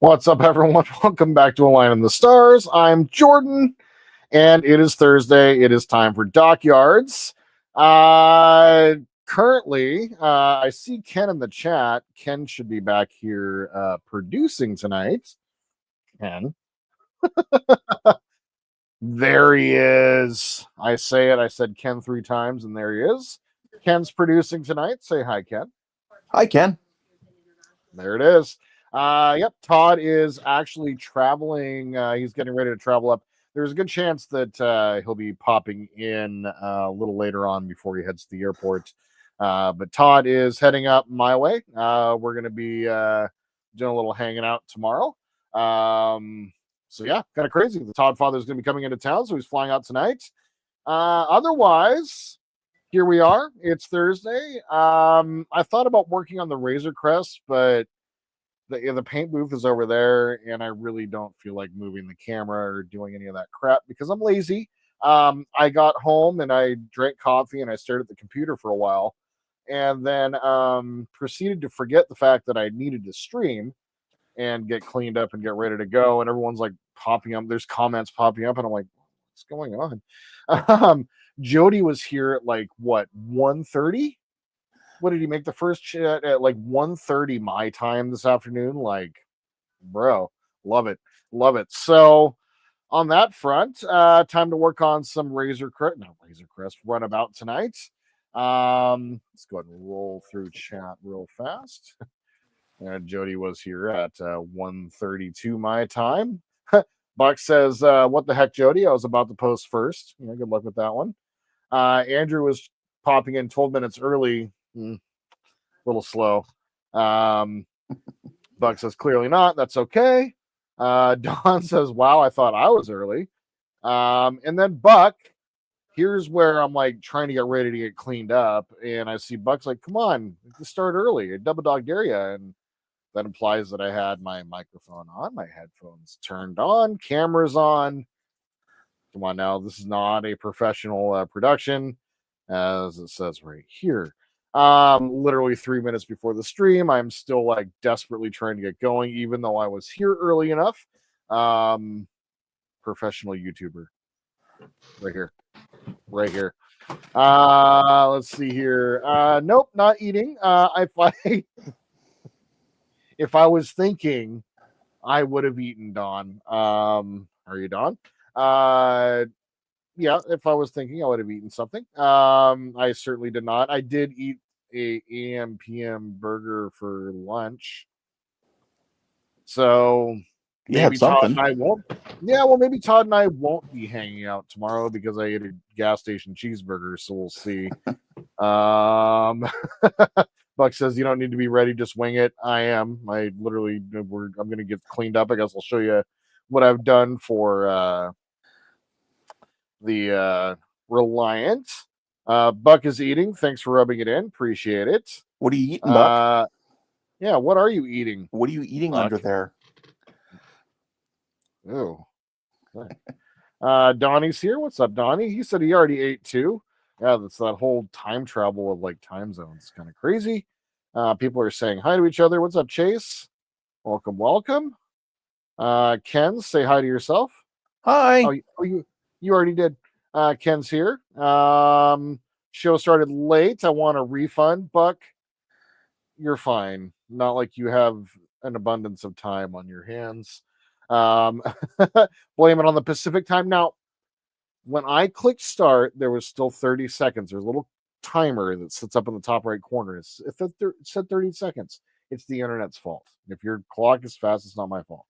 What's up, everyone? Welcome back to A Line in the Stars. I'm Jordan, and it is Thursday. It is time for Dockyards. Currently, I see Ken in the chat. Ken should be back here producing tonight. Ken. There he is. I said Ken 3 times, and there he is. Ken's producing tonight. Say hi, Ken. Hi, Ken. There it is. Yep, Todd is actually traveling. He's getting ready to travel up. There's a good chance that he'll be popping in a little later on before he heads to the airport. But Todd is heading up my way. We're going to be doing a little hanging out tomorrow. So yeah, kind of crazy. The Todd father is going to be coming into town, so he's flying out tonight. Otherwise, here we are. It's Thursday. I thought about working on the Razor Crest, but the paint booth is over there, and I really don't feel like moving the camera or doing any of that crap because I'm lazy. I got home and I drank coffee and I stared at the computer for a while, and then proceeded to forget the fact that I needed to stream and get cleaned up and get ready to go. And everyone's like popping up. There's comments popping up, and I'm like, what's going on? Jody was here at like what 1:30. What did he make the first chat at like 1:30 my time this afternoon? Like, bro, love it. So on that front, time to work on some Razor Crest Runabout tonight. Let's go ahead and roll through chat real fast. Jody was here at 1:32 my time. Buck says, what the heck, Jody? I was about to post first. Good luck with that one. Andrew was popping in 12 minutes early. A little slow. Buck says clearly not. That's okay. Don says, wow, I thought I was early. And then Buck, here's where I'm like trying to get ready to get cleaned up, and I see Buck's like, come on, let's start early. Double dog dare ya. And that implies that I had my microphone on, my headphones turned on, cameras on. Come on now, this is not a professional production, as it says right here. Literally 3 minutes before the stream, I'm still like desperately trying to get going, even though I was here early enough. Professional YouTuber. Right here. Let's see here. Nope, not eating. If I was thinking, I would have eaten, Don. Are you Don? Yeah, if I was thinking, I would have eaten something. I certainly did not. I did eat a AM PM burger for lunch. So maybe Todd and I won't. Yeah, well, maybe Todd and I won't be hanging out tomorrow because I ate a gas station cheeseburger. So we'll see. Buck says you don't need to be ready, just wing it. I am. I'm going to get cleaned up. I guess I'll show you what I've done for the Reliant. Buck is eating. Thanks for rubbing it in. Appreciate it. What are you eating, Buck? Yeah, what are you eating? What are you eating Buck? under there? Oh. Donnie's here. What's up, Donnie? He said he already ate too. Yeah, that's that whole time travel of like time zones. Kind of crazy. People are saying hi to each other. What's up, Chase? Welcome, welcome. Ken, say hi to yourself. Hi. You already did. Ken's here. Show started late. I want a refund, Buck. You're fine. Not like you have an abundance of time on your hands. Um, blame it on the Pacific time. Now, when I clicked start, there was still 30 seconds. There's a little timer that sits up in the top right corner. It said 30 seconds. It's the internet's fault. If your clock is fast, it's not my fault.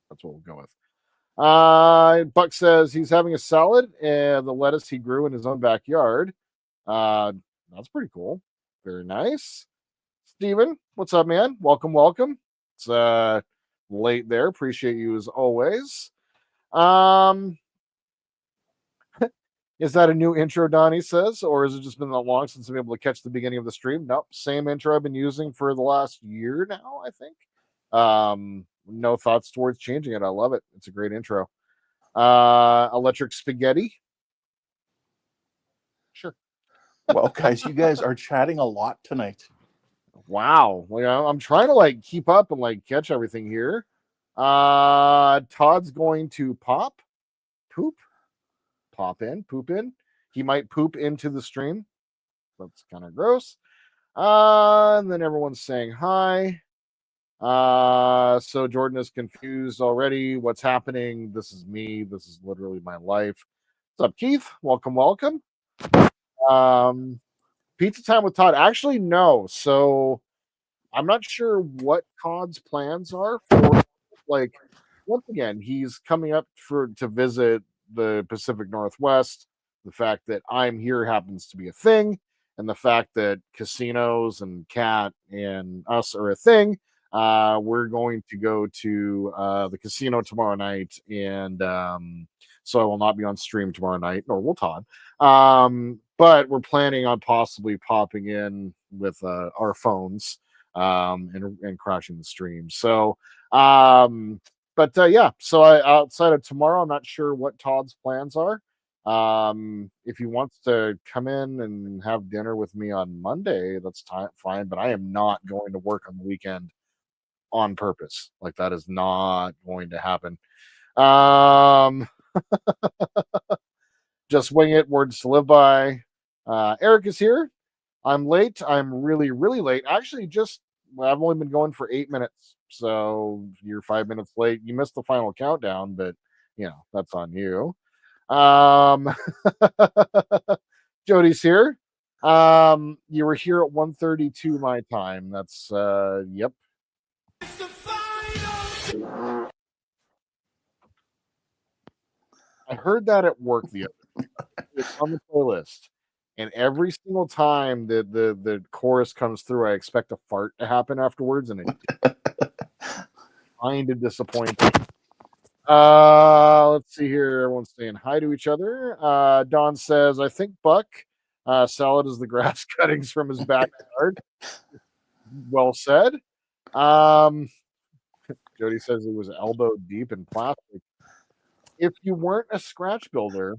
That's what we'll go with. Buck says he's having a salad and the lettuce he grew in his own backyard. Uh, that's pretty cool. Very nice. Steven, what's up, man? Welcome, welcome. It's late there. Appreciate you as always. Um, is that a new intro, Donnie says, or has it just been that long since I've been able to catch the beginning of the stream? Nope, same intro I've been using for the last year now, I think. No thoughts towards changing it. I love it. It's a great intro. Electric spaghetti. Sure. Well, guys, you guys are chatting a lot tonight. Wow. Well, I'm trying to like keep up and like catch everything here. Todd's going to poop, poop in. He might poop into the stream. That's kind of gross. And then everyone's saying hi. So Jordan is confused already. What's happening? This is me. This is literally my life. What's up, Keith? Welcome, welcome. Pizza time with Todd. Actually, no. So I'm not sure what Todd's plans are for, like, once again, he's coming up to visit the Pacific Northwest. The fact that I'm here happens to be a thing, and the fact that casinos and Cat and us are a thing. We're going to go to the casino tomorrow night, and so I will not be on stream tomorrow night, nor will Todd. But we're planning on possibly popping in with our phones and crashing the stream. So, yeah. So outside of tomorrow, I'm not sure what Todd's plans are. If he wants to come in and have dinner with me on Monday, that's fine. But I am not going to work on the weekend on purpose. Like that is not going to happen. Just wing it. Words to live by. Eric is here. I'm late. I'm really, really late. Actually, I've only been going for 8 minutes. So you're 5 minutes late. You missed the final countdown, but that's on you. Jody's here. You were here at 1:32 my time. That's yep. I heard that at work the other day. It's on the playlist. And every single time the chorus comes through, I expect a fart to happen afterwards, and it kind of disappointing. Let's see here. Everyone's saying hi to each other. Don says, I think Buck salad is the grass cuttings from his backyard. Well said. Jody says it was elbow deep in plastic. If you weren't a scratch builder,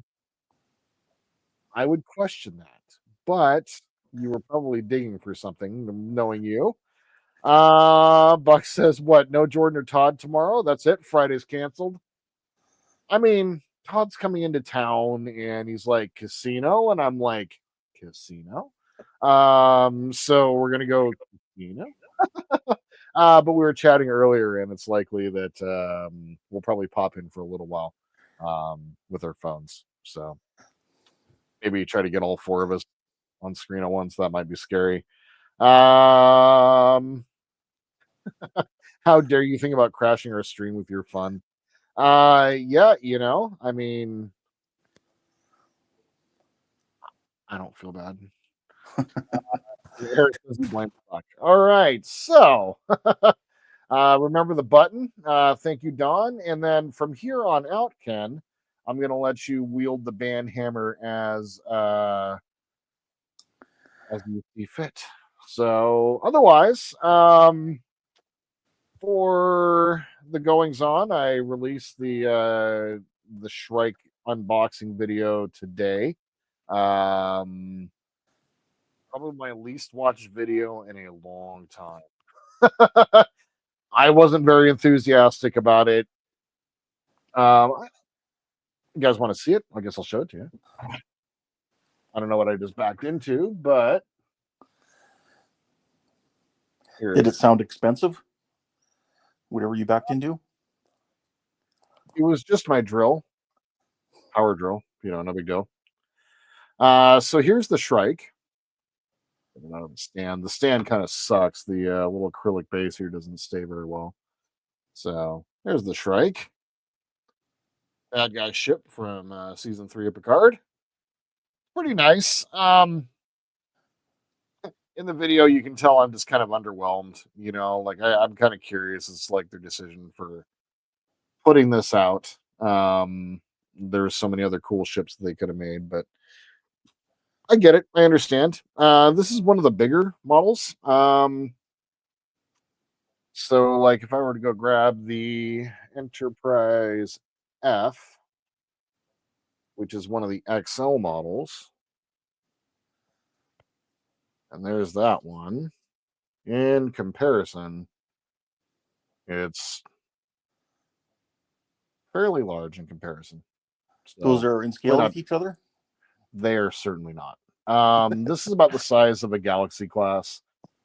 I would question that. But you were probably digging for something, knowing you. Buck says, what? No Jordan or Todd tomorrow? That's it. Friday's canceled. I mean, Todd's coming into town and he's like, casino. And I'm like, casino? So we're going to go casino. But we were chatting earlier and it's likely that we'll probably pop in for a little while with our phones. So maybe try to get all four of us on screen at once. That might be scary. How dare you think about crashing our stream with your fun? Yeah, I mean, I don't feel bad. Eric doesn't blame the fuck. All right, so remember the button. Thank you, Don. And then from here on out, Ken, I'm gonna let you wield the band hammer as you see fit. So otherwise, for the goings on, I released the Shrike unboxing video today. Um, Probably my least watched video in a long time. I wasn't very enthusiastic about it. You guys want to see it? I guess I'll show it to you. I don't know what I just backed into, but here Did it it is. sound expensive? Whatever you backed into? It was just my drill, power drill. No big deal. So here's the Shrike. Out of the stand. The stand kind of sucks. The little acrylic base here doesn't stay very well. So there's the Shrike. Bad guy ship from season 3 of Picard. Pretty nice. In the video, you can tell I'm just kind of underwhelmed. Like I'm kind of curious. It's like their decision for putting this out. There's so many other cool ships that they could have made, but I get it. I understand. This is one of the bigger models. So, like, if I were to go grab the Enterprise F, which is one of the XL models, and there's that one. In comparison, it's fairly large in comparison. Those So, are in we're scale not, with each other? they are certainly not. This is about the size of a Galaxy class,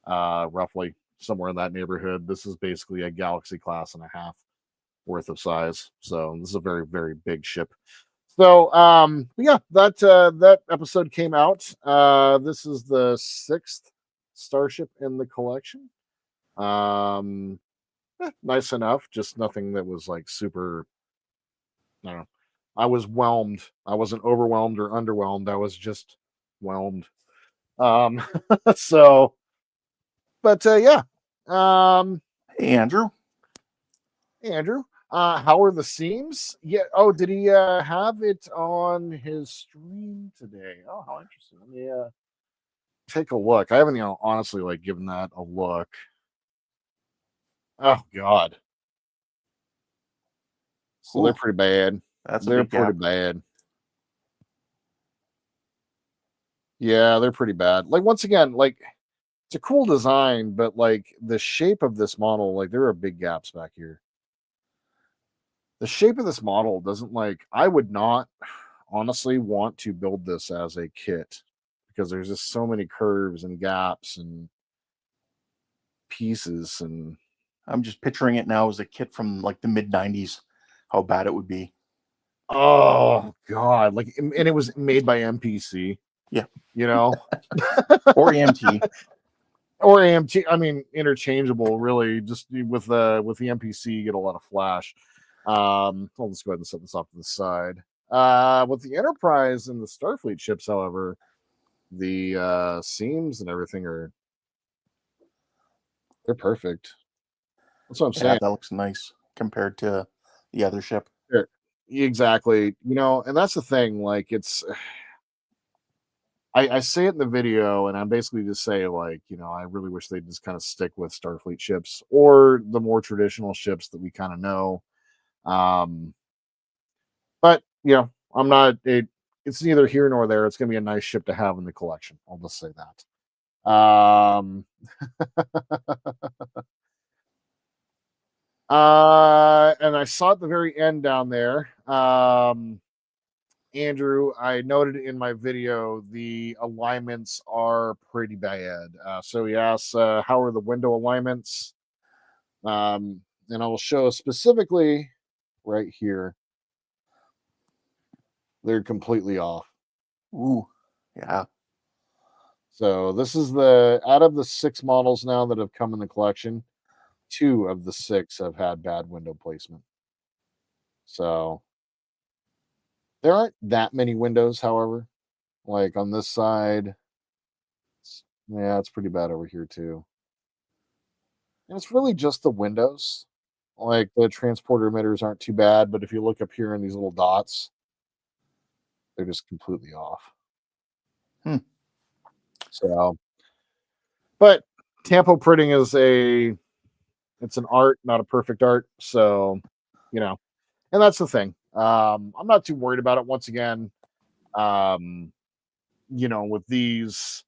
roughly somewhere in that neighborhood. This is basically a Galaxy class and a half worth of size. So, this is a very, very big ship. So yeah, that episode came out. This is the 6th starship in the collection. Um Nice enough, just nothing that was like super. I don't know. I was whelmed. I wasn't overwhelmed or underwhelmed. I was just whelmed. Um so but yeah. Um Hey, Andrew. Andrew, how are the seams? Yeah. Oh, did he have it on his stream today? Oh, how interesting. Let me take a look. I haven't, honestly, like given that a look. Oh God. So they're Ooh, pretty bad. that's a They're big pretty gap. bad. Yeah, they're pretty bad. Like once again, like it's a cool design, but like the shape of this model, like there are big gaps back here. The shape of this model doesn't like I would not honestly want to build this as a kit because there's just so many curves and gaps and pieces and I'm just picturing it now as a kit from like the mid 90s, how bad it would be. oh God, like and it was made by MPC, Yeah. you know, Or EMT. or AMT. I mean, interchangeable, really. Just with the MPC, you get a lot of flash. I'll just go ahead and set this off to the side. With the Enterprise and the Starfleet ships, however, the seams and everything they're perfect. That's what I'm Yeah, saying. that looks nice compared to the other ship. They're- exactly. And that's the thing. Like, it's I say it in the video, and I basically just say like, I really wish they'd just kind of stick with Starfleet ships or the more traditional ships that we kind of know. Um, but I'm not. It's neither here nor there. It's going to be a nice ship to have in the collection. I'll just say that. And I saw at the very end down there. Andrew, I noted in my video the alignments are pretty bad. So he asks, how are the window alignments? And I will show specifically right here. They're completely off. Ooh, yeah. So this is the out of the 6 models now that have come in the collection, 2 of the 6 have had bad window placement. So there aren't that many windows, however. Like on this side, yeah, it's pretty bad over here too. And it's really just the windows. Like the transporter emitters aren't too bad, but if you look up here in these little dots, they're just completely off. Hmm. So, But tampo printing is it's an art, not a perfect art. So, you know, and that's the thing. I'm not too worried about it. Once again, um, with these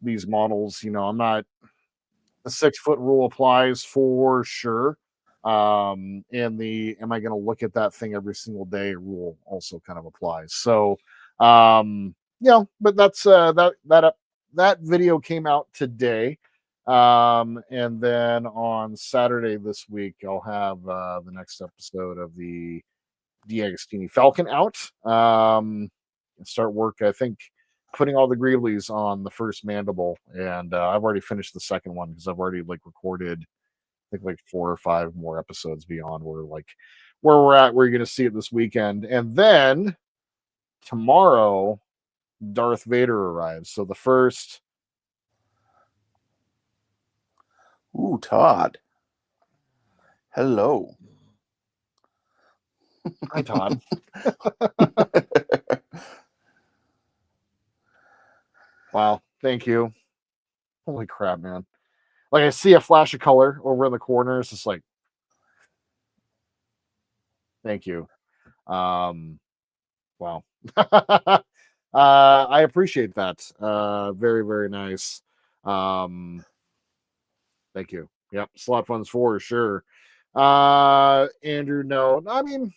models, I'm not the 6 foot rule applies for sure. And the am I going to look at that thing every single day rule also kind of applies. So, but that's that video came out today. And then on Saturday this week, I'll have the next episode of the D'Agostini Falcon out. And start work. I think putting all the greeblies on the first mandible, and I've already finished the second one because I've already recorded, I think 4 or 5 more episodes beyond where we're at. Where you're going to see it this weekend, and then tomorrow, Darth Vader arrives. So the first. Ooh, Todd. Hello. Hi, Todd. Wow, thank you. Holy crap, man. I see a flash of color over in the corner. It's just thank you. Wow. I appreciate that. Very, very nice. Thank you. Yep, slot funds for sure. Andrew, no. I mean,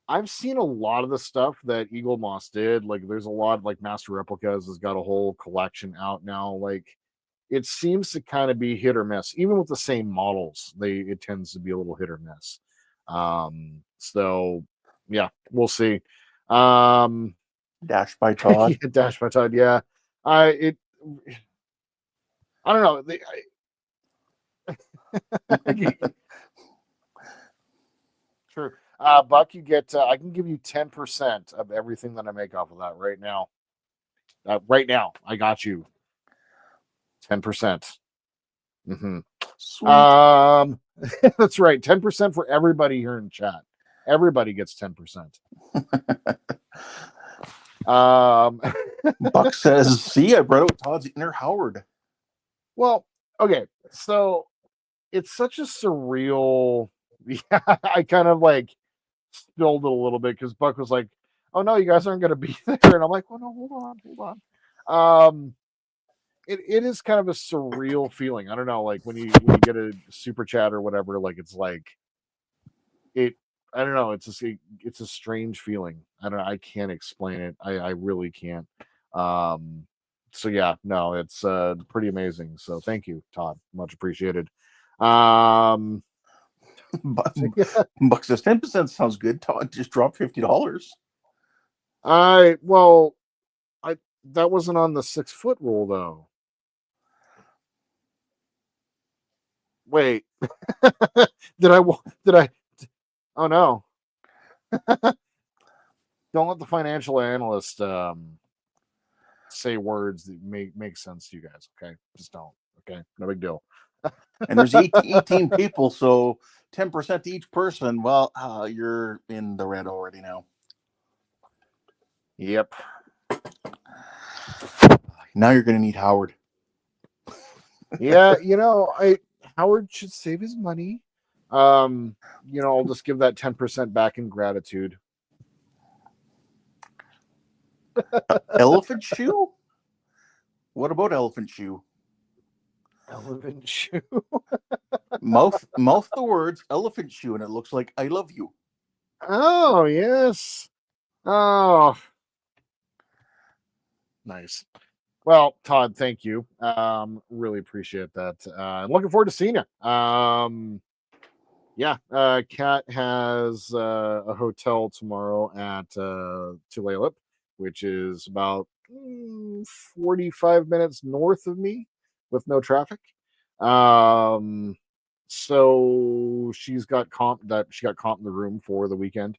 I've seen a lot of the stuff that Eagle Moss did. There's a lot Master Replicas has got a whole collection out now. It seems to kind of be hit or miss. Even with the same models, it tends to be a little hit or miss. So yeah, we'll see. Dash by Todd. Yeah, Dash by Todd. Yeah, I don't know. True. Buck, you get. I can give you 10% of everything that I make off of that right now. Right now, I got you 10%. Mm-hmm. Sweet. That's right. 10% for everybody here in chat. Everybody gets 10%. Buck says, "See, I brought out Todd's inner Howard." Well, okay, so it's such a surreal. Yeah, I kind of spilled it a little bit because Buck was like, "Oh no, you guys aren't going to be there," and I'm like, "Well, no, hold on." It is kind of a surreal feeling. I don't know, when you get a super chat or whatever, it's it. I don't know. It's a strange feeling. I don't know. I can't explain it. I really can't. So yeah, no, it's pretty amazing. So thank you, Todd. Much appreciated. Buck says 10% sounds good. Todd just dropped $50. I that wasn't on the 6 foot rule though. Wait, did I? Oh no! Don't let the financial analyst say words that make sense to you guys. Okay, just don't. Okay, no big deal. And there's 18 people, so 10% to each person. Well, you're in the red already now. Yep. Now you're going to need Howard. Yeah, Howard should save his money. I'll just give that 10% back in gratitude. Elephant shoe? What about elephant shoe? Elephant shoe. Mouth the words elephant shoe, and it looks like I love you. Oh yes. Oh, nice. Well, Todd, thank you. Really appreciate that. I'm looking forward to seeing you. Yeah, Kat has a hotel tomorrow at Tulalip, which is about 45 minutes north of me with no traffic. So she got comp in the room for the weekend.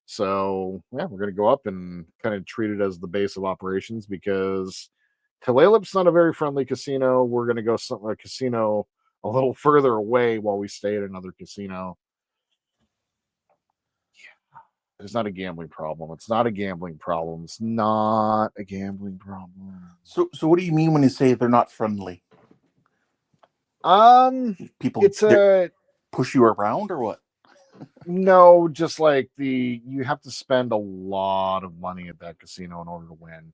So yeah, we're gonna go up and kind of treat it as the base of operations because Tulalip's not a very friendly casino. We're gonna go a casino a little further away while we stay at another casino. It's not a gambling problem. It's not a gambling problem. It's not a gambling problem. So what do you mean when you say they're not friendly? People It's a push you around or what? no, just like you have to spend a lot of money at that casino in order to win.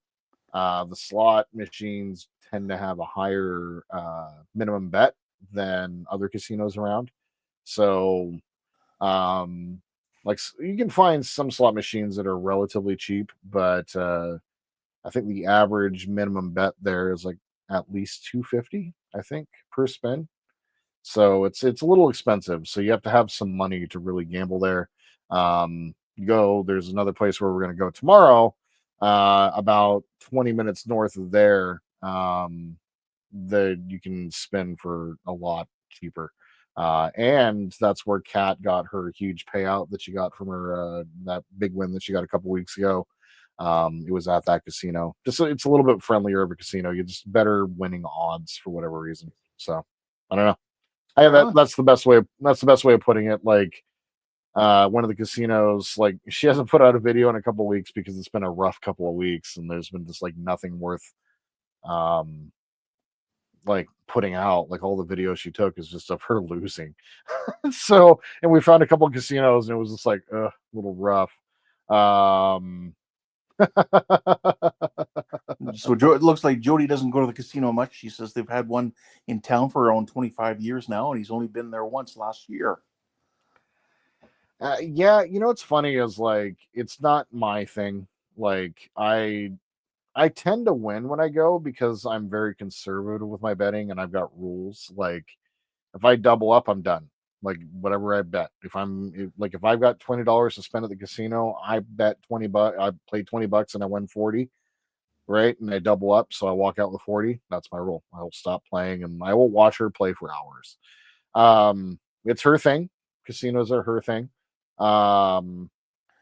The slot machines tend to have a higher minimum bet than other casinos around. So, um, you can find some slot machines that are relatively cheap, but I think the average minimum bet there is like at least 250, I think, per spin. So it's a little expensive. So you have to have some money to really gamble there. There's another place where we're going to go tomorrow, about 20 minutes north of there. That you can spin for a lot cheaper. And that's where Kat got her huge payout that she got from her that big win that she got a couple weeks ago. It was at that casino. It's a little bit friendlier of a casino. You just better winning odds for whatever reason. So I don't know. That's the best way. That's the best way of putting it. Like one of the casinos, like she hasn't put out a video in a couple of weeks because it's been a rough couple of weeks, and there's been just like nothing worth um like putting out. Like all the videos she took is just of her losing. So, and we found a couple of casinos, and it was just like a little rough. Um, So it looks like Jody doesn't go to the casino much. She says they've had one in town for around 25 years now, and he's only been there once last year. yeah, what's funny is like it's not my thing. Like I tend to win when I go because I'm very conservative with my betting and I've got rules. Like if I double up, I'm done. Like whatever I bet. If I've got $20 to spend at the casino, I bet 20 bucks. I play 20 bucks and I win 40, right? And I double up, so I walk out with 40. That's my rule. I will stop playing and I will watch her play for hours. It's her thing. Casinos are her thing.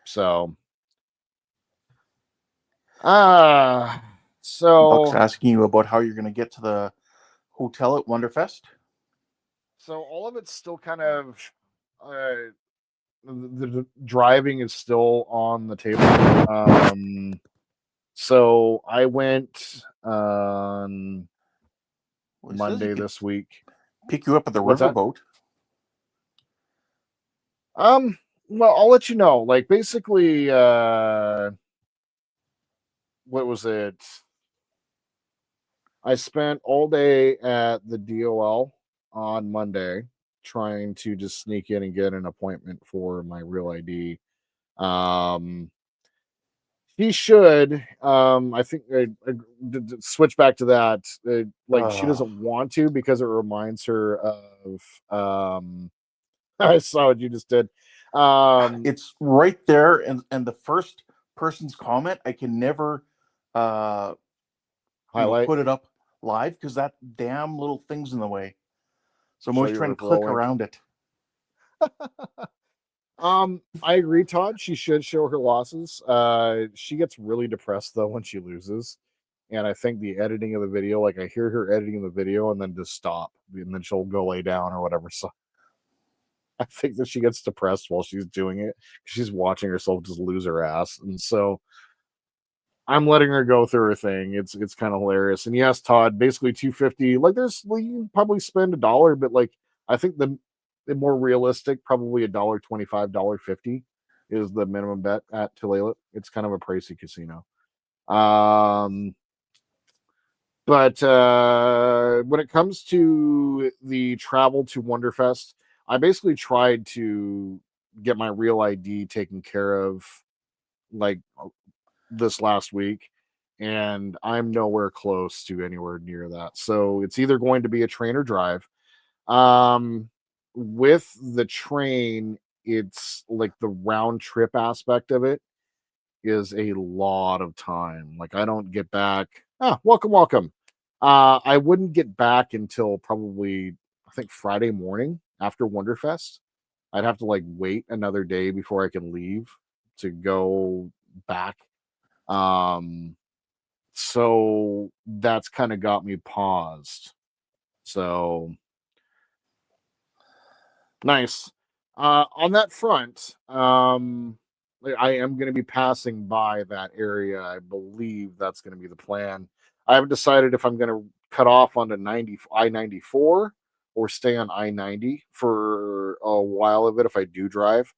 So ah Buck's so asking you about how you're going to get to the hotel at Wonderfest. So all of it's still kind of uh, the driving is still on the table. So I went on Well, Monday this week. Pick you up at the What's that? riverboat. Um, well, I'll let you know. Like basically, what was it? I spent all day at the DOL on Monday trying to just sneak in and get an appointment for my real ID. Um, He should. I think switch back to that. Like she doesn't want to because it reminds her of. I saw what you just did. It's right there, and the first person's comment, I can never, Highlight. put it up live because that damn little thing's in the way. So I'm Show always your trying to referral click link. around it. I agree, Todd. She should show her losses. She gets really depressed though when she loses. And I think the editing of the video, like I hear her editing the video and then just stop, and then she'll go lay down or whatever. So I think that she gets depressed while she's doing it. She's watching herself just lose her ass. And so I'm letting her go through her thing. It's kind of hilarious. And yes, Todd, basically 250. Like you can probably spend $1, but like I think the more realistic, probably $1.25, $1.50 is the minimum bet at Tulalip. It's kind of a pricey casino. But when it comes to the travel to Wonderfest, I basically tried to get my real ID taken care of like this last week, and I'm nowhere close to anywhere near that. So it's either going to be a train or drive. Um, with the train, it's like the round trip aspect of it is a lot of time. Like I don't get back. Welcome, welcome. I wouldn't get back until probably I think Friday morning after Wonderfest. I'd have to like wait another day before I can leave to go back. Um, so that's kind of got me paused. So nice. On that front, I am going to be passing by that area. I believe that's going to be the plan. I haven't decided if I'm going to cut off onto I-94 or stay on I-90 for a while of it if I do drive.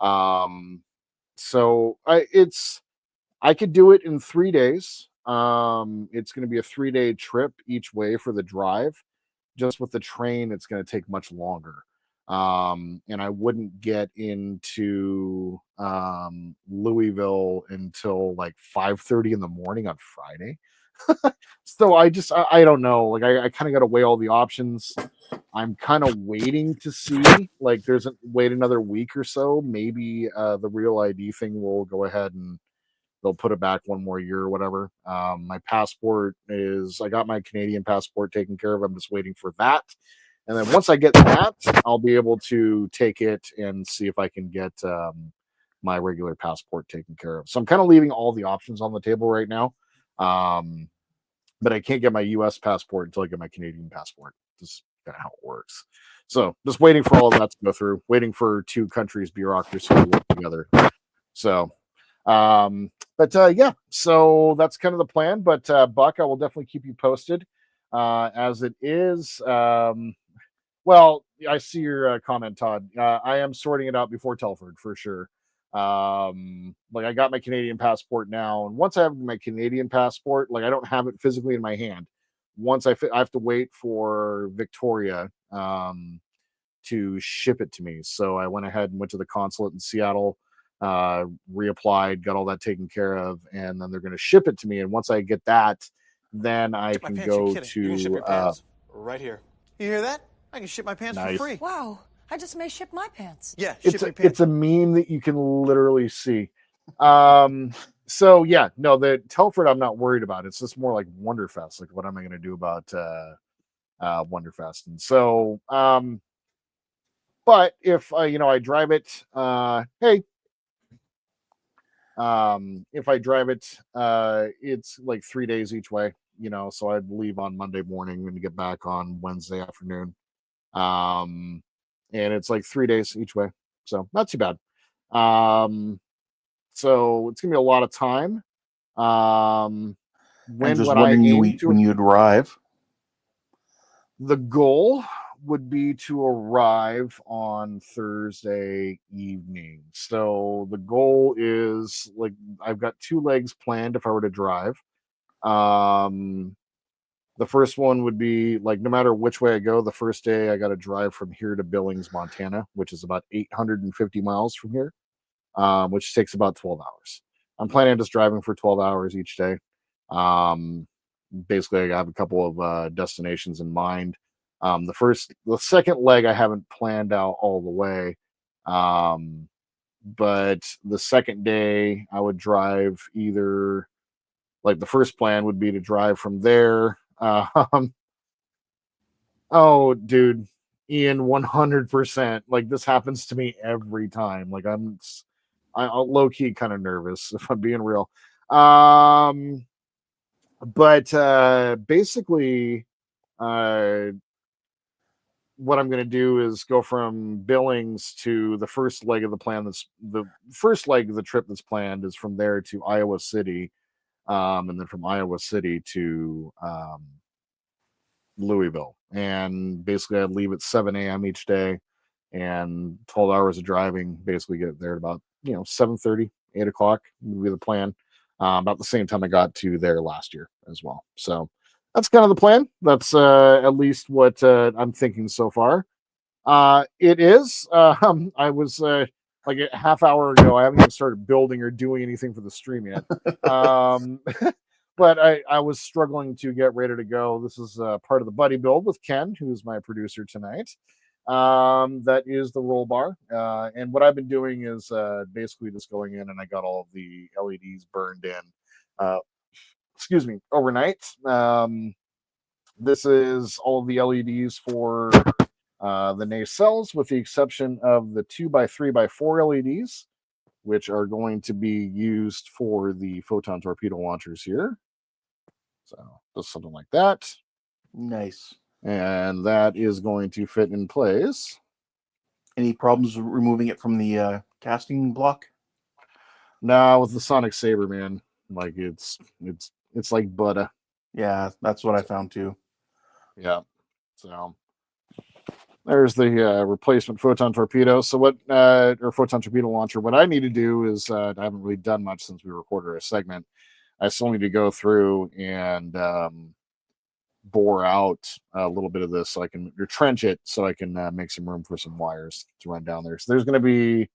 Um, so I could do it in 3 days. It's going to be a 3-day trip each way for the drive. Just with the train, it's going to take much longer. And I wouldn't get into Louisville until like 5:30 in the morning on Friday. So I don't know. Like I kind of got to weigh all the options. I'm kind of waiting to see. Like there's wait another week or so. Maybe the real ID thing will go ahead and they'll put it back one more year or whatever. My passport is I got my Canadian passport taken care of. I'm just waiting for that. And then once I get that, I'll be able to take it and see if I can get my regular passport taken care of. So I'm kind of leaving all the options on the table right now. Um, but I can't get my US passport until I get my Canadian passport. This is kind of how it works. So just waiting for all of that to go through, waiting for two countries' bureaucracy to work together. So but yeah, so that's kind of the plan. But Buck, I will definitely keep you posted as it is. Well, I see your comment, Todd. I am sorting it out before Telford for sure. Like I got my Canadian passport now, and once I have my Canadian passport, like I don't have it physically in my hand. Once I have to wait for Victoria to ship it to me. So I went ahead and went to the consulate in Seattle, reapplied, got all that taken care of, and then they're going to ship it to me. And once I get that, then I Ship my can pants, you're go kidding. You can ship to your pants right here. You hear that? I can ship my pants for nice. free. Wow, I just may ship my pants. Yeah, It's ship your it's pants. a meme that you can literally see. So yeah, no, the Telford I'm not worried about. It's just more like Wonderfest. Like, what am I going to do about Wonderfest? And so, but if I drive it, if I drive it, it's like 3 days each way. So I'd leave on Monday morning and get back on Wednesday afternoon. Um, and it's like 3 days each way, so not too bad. Um, so it's gonna be a lot of time. I'm When just would I wondering aim when to? you'd arrive. The goal would be to arrive on Thursday evening. So the goal is like I've got two legs planned if I were to drive. Um, the first one would be like no matter which way I go, the first day I got to drive from here to Billings, Montana, which is about 850 miles from here, which takes about 12 hours. I'm planning on just driving for 12 hours each day. Um, Basically, I have a couple of destinations in mind. The second leg, I haven't planned out all the way. Um, but the second day, I would drive either like the first plan would be to drive from there. Oh, dude, Ian, 100%. Like this happens to me every time. Like I'm low key kind of nervous if I'm being real. But basically, uh, what I'm going to do is go from Billings to the first leg of the plan. That's the first leg of the trip that's planned is from there to Iowa City, and then from Iowa City to Louisville. And basically, I'd leave at 7 a.m. each day, and 12 hours of driving. Basically, get there at about 7:30, 8 o'clock would be the plan. About the same time I got to there last year as well. So that's kind of the plan. That's at least what I'm thinking so far. It is. I was like a half hour ago. I haven't even started building or doing anything for the stream yet. But I was struggling to get ready to go. This is part of the buddy build with Ken, who's my producer tonight. That is the roll bar. And what I've been doing is basically just going in and I got all of the LEDs burned in. Uh, excuse me, overnight. This is all of the LEDs for the nacelles, with the exception of the 2x3x4 LEDs, which are going to be used for the photon torpedo launchers here. So just something like that. Nice. And that is going to fit in place. Any problems removing it from the casting block? No, with the Sonic Saber, man. Like it's like butter. Yeah, that's what I found too. Yeah. So there's the replacement photon torpedo. So what or photon torpedo launcher. What I need to do is I haven't really done much since we recorded a segment. I still need to go through and bore out a little bit of this so I can retrench it so I can make some room for some wires to run down there. So there's going to be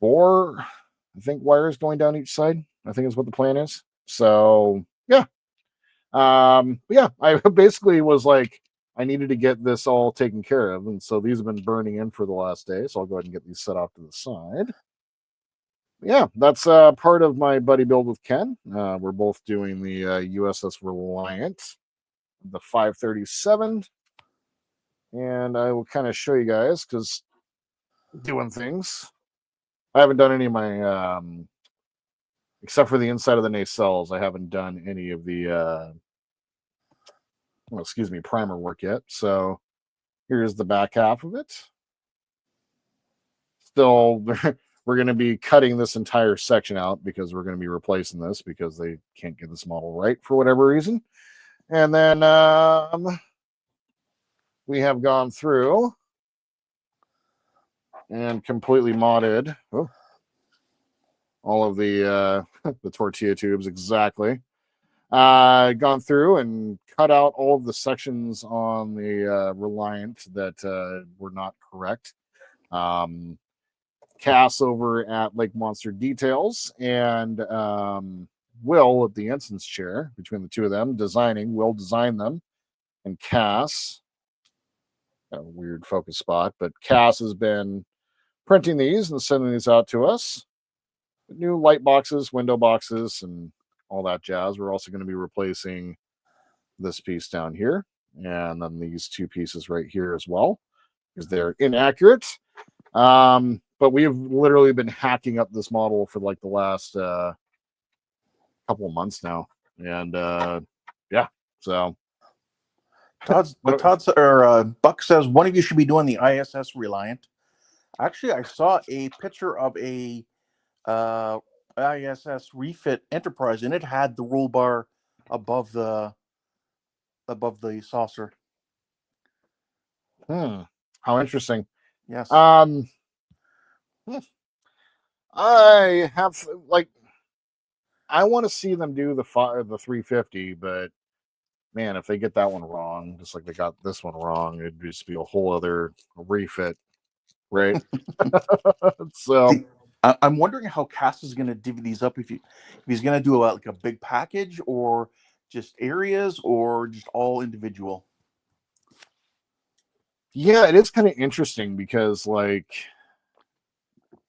4, I think, wires going down each side. I think is what the plan is. So yeah. But yeah, I basically was like, I needed to get this all taken care of. And so these have been burning in for the last day. So I'll go ahead and get these set off to the side. Yeah, that's part of my buddy build with Ken. We're both doing the USS Reliant, the 537. And I will kind of show you guys because doing things. I haven't done any of my, except for the inside of the nacelles, I haven't done any of the, primer work yet. So here's the back half of it. Still, we're going to be cutting this entire section out because we're going to be replacing this because they can't get this model right for whatever reason. And then we have gone through and completely modded all of the the tortilla tubes exactly. Gone through and cut out all of the sections on the Reliant that were not correct. Cass over at Lake Monster Details and Will at the ensign's chair, between the two of them designing. Will design them, and Cass, a weird focus spot, but Cass has been printing these and sending these out to us. New light boxes, window boxes, and all that jazz. We're also going to be replacing this piece down here and then these 2 pieces right here as well because they're inaccurate. But we have literally been hacking up this model for like the last couple of months now, and yeah. So Buck says one of you should be doing the ISS Reliant. Actually, I saw a picture of a ISS refit Enterprise, and it had the roll bar above the saucer. How interesting. Yes. I have I want to see them do the 350, but man, if they get that one wrong, just like they got this one wrong, it'd just be a whole other refit, right? So I'm wondering how Cass is going to divvy these up. If he's going to do like a big package, or just areas, or just all individual. Yeah, it is kind of interesting because like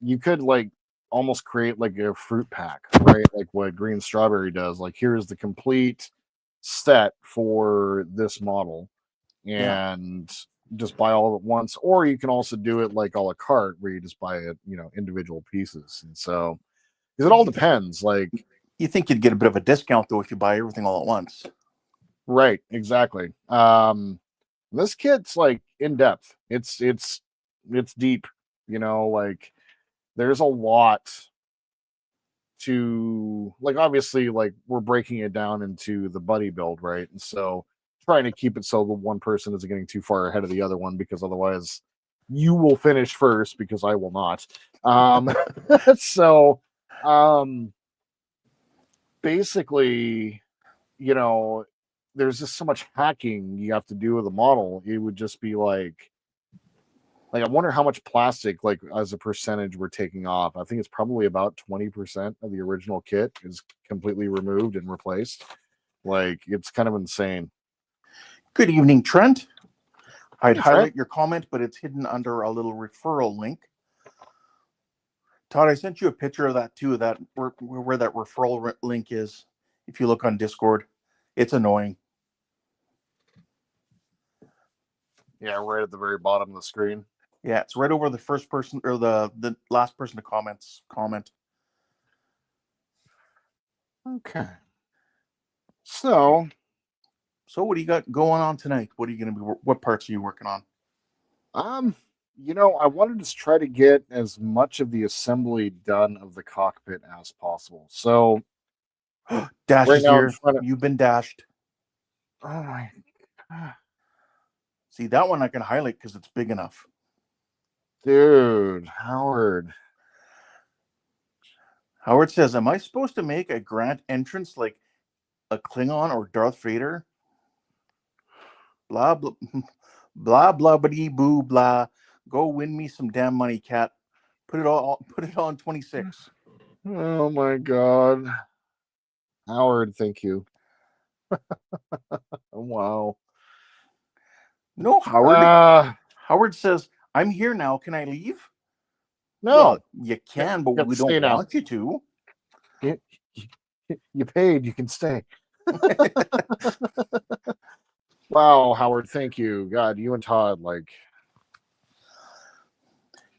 you could like almost create like a fruit pack, right? Like what Green Strawberry does. Like here's the complete set for this model, and just buy all at once. Or you can also do it like a la carte, where you just buy it, individual pieces. And so, because it all depends. Like you think you'd get a bit of a discount though if you buy everything all at once. Right, exactly. This kit's like in depth. It's deep. Like there's a lot to like. Obviously, like we're breaking it down into the buddy build, right? And so trying to keep it so the one person isn't getting too far ahead of the other one, because otherwise you will finish first because I will not. So basically, there's just so much hacking you have to do with the model. It would just be like I wonder how much plastic, like as a percentage, we're taking off. I think it's probably about 20% of the original kit is completely removed and replaced. Like it's kind of insane. Good evening, Trent. I'd Hey, highlight Trent. your comment, but it's hidden under a little referral link. Todd, I sent you a picture of that too, that where that referral link is. If you look on Discord, it's annoying. Yeah, right at the very bottom of the screen. Yeah, it's right over the first person or the last person to comment. Okay. So what do you got going on tonight? What are you going to be? What parts are you working on? I wanted to try to get as much of the assembly done of the cockpit as possible. So Dash right is now I'm here. trying to. You've been dashed. Oh my God. See, that one I can highlight because it's big enough. Dude, Howard. Howard says, am I supposed to make a grand entrance like a Klingon or Darth Vader? Blah, blah, blah, blah, boo, blah. Go win me some damn money, cat. Put it on 26. Oh my God. Howard, thank you. Oh, wow. No, Howard. Uh Howard says, I'm here now. Can I leave? no. Well, you can, but You got we to stay don't now. want you to. You paid, you can stay. Wow, Howard, thank you. God, you and Todd, like,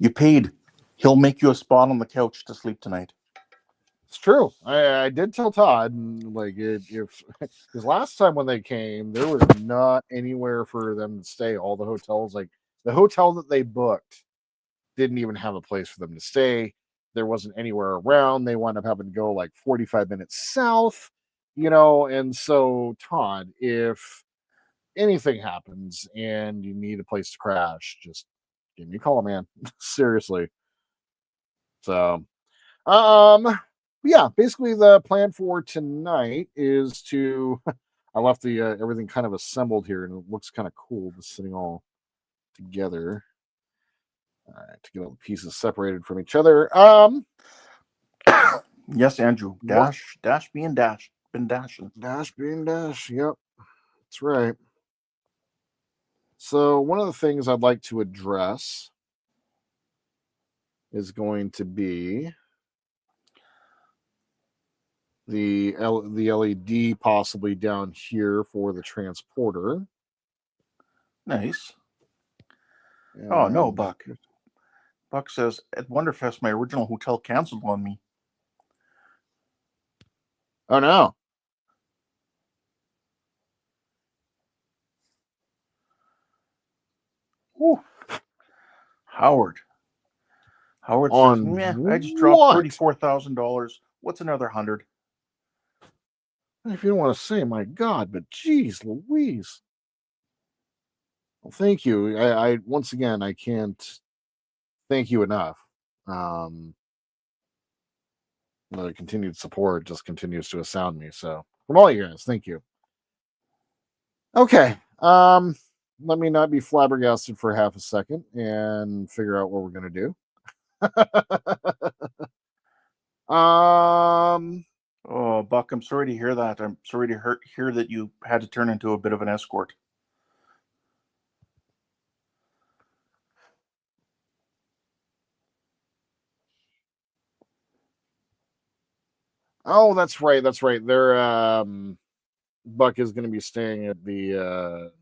You paid. He'll make you a spot on the couch to sleep tonight. it's true. I did tell Todd, and like, if because last time when they came, there was not anywhere for them to stay. All the hotels, like the hotel that they booked, didn't even have a place for them to stay. There wasn't anywhere around. They wound up having to go like 45 minutes south, and so Todd, if anything happens and you need a place to crash, just give me a call, man. Seriously. So, yeah, basically the plan for tonight is to. I left the everything kind of assembled here, and it looks kind of cool just sitting all together. All right, to get all the pieces separated from each other. Yes, Andrew. What Dash being dashed. Been dashing. dash being dash? Yep, that's right. So one of the things I'd like to address is going to be the LED possibly down here for the transporter. Nice. Oh, no, And Buck. Buck says, at Wonderfest, my original hotel canceled on me. oh no. Whew. Howard says, On meh, I just dropped what? $34,000. What's another 100? If you don't want to say, my God, but geez, Louise. Well, thank you. I once again I can't thank you enough. The continued support just continues to astound me. So from all you guys, thank you. Okay. Let me not be flabbergasted for half a second and figure out what we're gonna do. um Oh, Buck, I'm sorry to hear that. I'm sorry to hear that you had to turn into a bit of an escort. oh, that's right, that's right. They're Buck is gonna be staying at the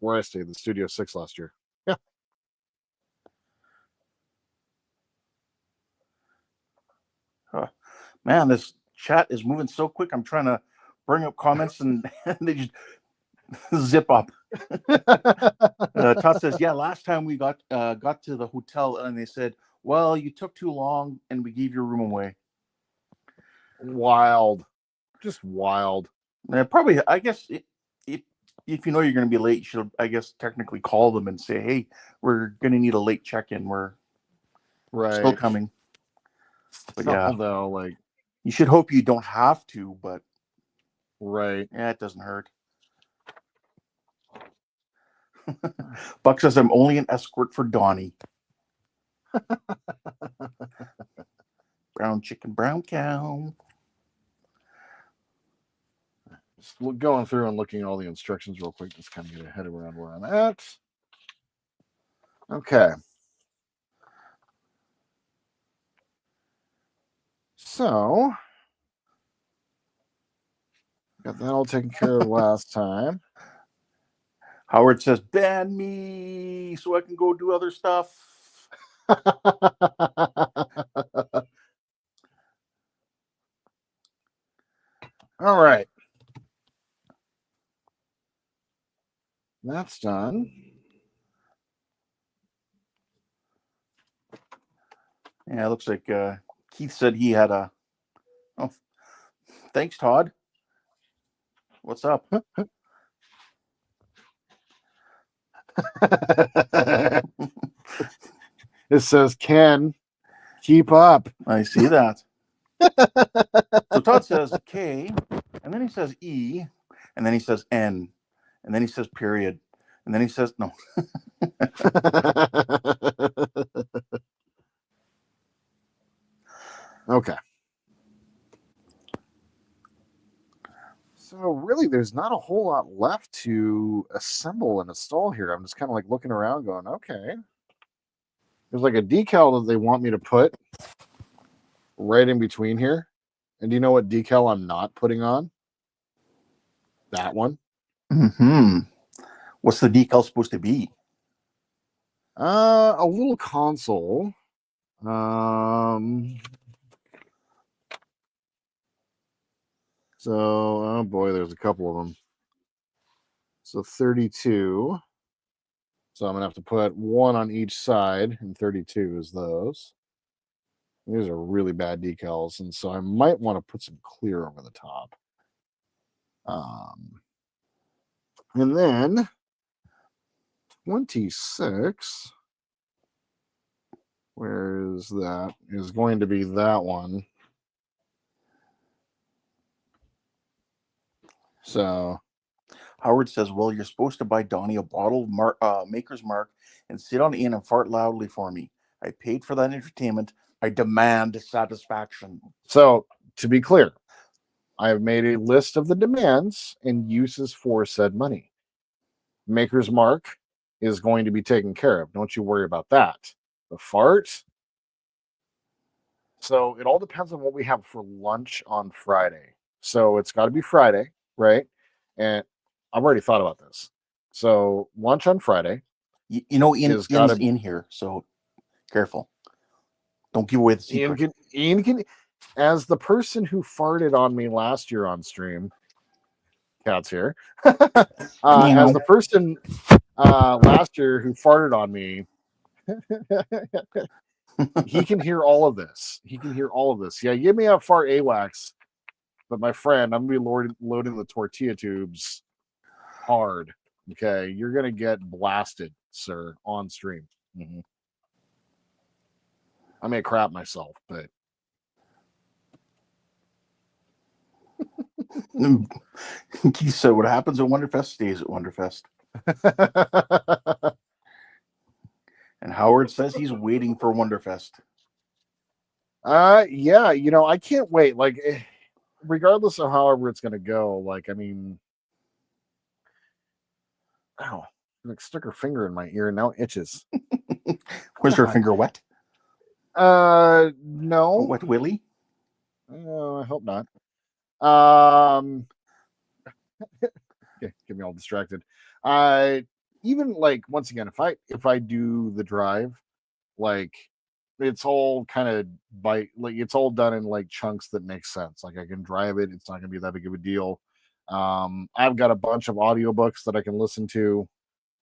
where I stayed, the Studio 6 last year. Yeah. Man, this chat is moving so quick. I'm trying to bring up comments and, and they just zip up. Todd says, yeah, last time we got to the hotel and they said, well, you took too long and we gave your room away. Wild. Just wild. Probably, I guess, if you know you're going to be late, you should, I guess, technically call them and say, hey, we're going to need a late check-in. We're still Right. coming. But Still, yeah, though, like, you should hope you don't have to, but right. yeah, it doesn't hurt. Buck says, I'm only an escort for Donnie. Brown chicken, brown cow. Just going through and looking at all the instructions real quick, just kind of get a head around where I'm at. Okay. So, got that all taken care of last time. Howard says, ban me so I can go do other stuff. All right. That's done. Yeah, it looks like Keith said he had a. Oh, thanks, Todd. What's up? It says, Ken, keep up. I see that. So Todd says K, and then he says E, and then he says N, and then he says period, and then he says no. Okay. So really, there's not a whole lot left to assemble and install here. I'm just kind of like looking around going, okay. There's like a decal that they want me to put right in between here. And do you know what decal I'm not putting on? That one. Mm-hmm. What's the decal supposed to be? A little console. So, oh boy, there's a couple of them. So 32. So I'm going to have to put one on each side, and 32 is those. These are really bad decals, and so I might want to put some clear over the top. And then 26, where is that? Is going to be that one. So Howard says, well, you're supposed to buy Donnie a bottle of Maker's Mark and sit on in and fart loudly for me. I paid for that entertainment. I demand satisfaction. So to be clear, I have made a list of the demands and uses for said money. Maker's Mark is going to be taken care of. Don't you worry about that. The fart. So it all depends on what we have for lunch on Friday. So it's got to be Friday, right? And I've already thought about this. So lunch on Friday. You know, Ian's in here, so careful. Don't give away the secret. Ian can, as the person who farted on me last year on stream, Cat's here. As the person last year who farted on me, he can hear all of this. He can hear all of this. Yeah, give me a fart AWACS, but my friend, I'm gonna be loading the tortilla tubes hard. Okay, you're gonna get blasted, sir, on stream. Mm-hmm. I may crap myself, but Keith said, what happens at Wonderfest stays at Wonderfest. And Howard says he's waiting for Wonderfest. Yeah, you know, I can't wait. Like, regardless of however it's gonna go, like, I mean, ow, like stuck her finger in my ear and now it itches. Was her finger wet? No. Wet Willie? I hope not. Okay, get me all distracted. Even like once again, if I do the drive, like it's all kind of it's all done in like chunks that make sense. Like I can drive it, it's not gonna be that big of a deal. I've got a bunch of audiobooks that I can listen to.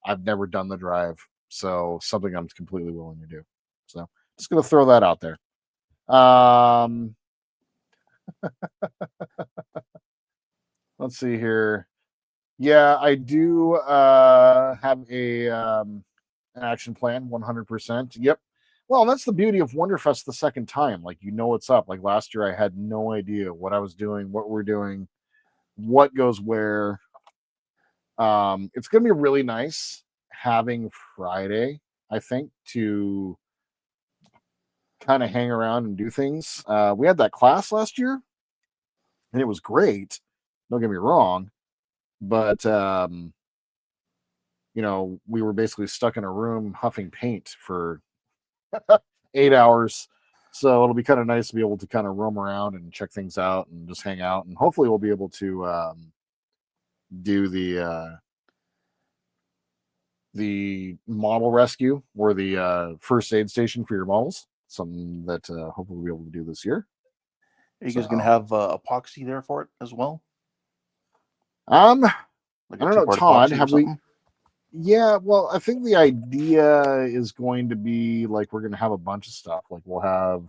I've never done the drive, so something I'm completely willing to do. So just gonna throw that out there. Let's see here. Yeah, I do have an action plan, 100%. Yep. Well, that's the beauty of Wonderfest the second time. Like, you know what's up. Like last year, I had no idea what I was doing, what we're doing, what goes where. It's going to be really nice having Friday, I think, to kind of hang around and do things. We had that class last year, and it was great. Don't get me wrong. But you know, we were basically stuck in a room huffing paint for 8 hours. So it'll be kind of nice to be able to kind of roam around and check things out and just hang out. And hopefully we'll be able to do the model rescue or the first aid station for your models. Something that hopefully we'll be able to do this year. Are you guys going to have epoxy there for it as well? Like I don't know, Todd. Yeah, well, I think the idea is going to be like we're going to have a bunch of stuff. Like we'll have,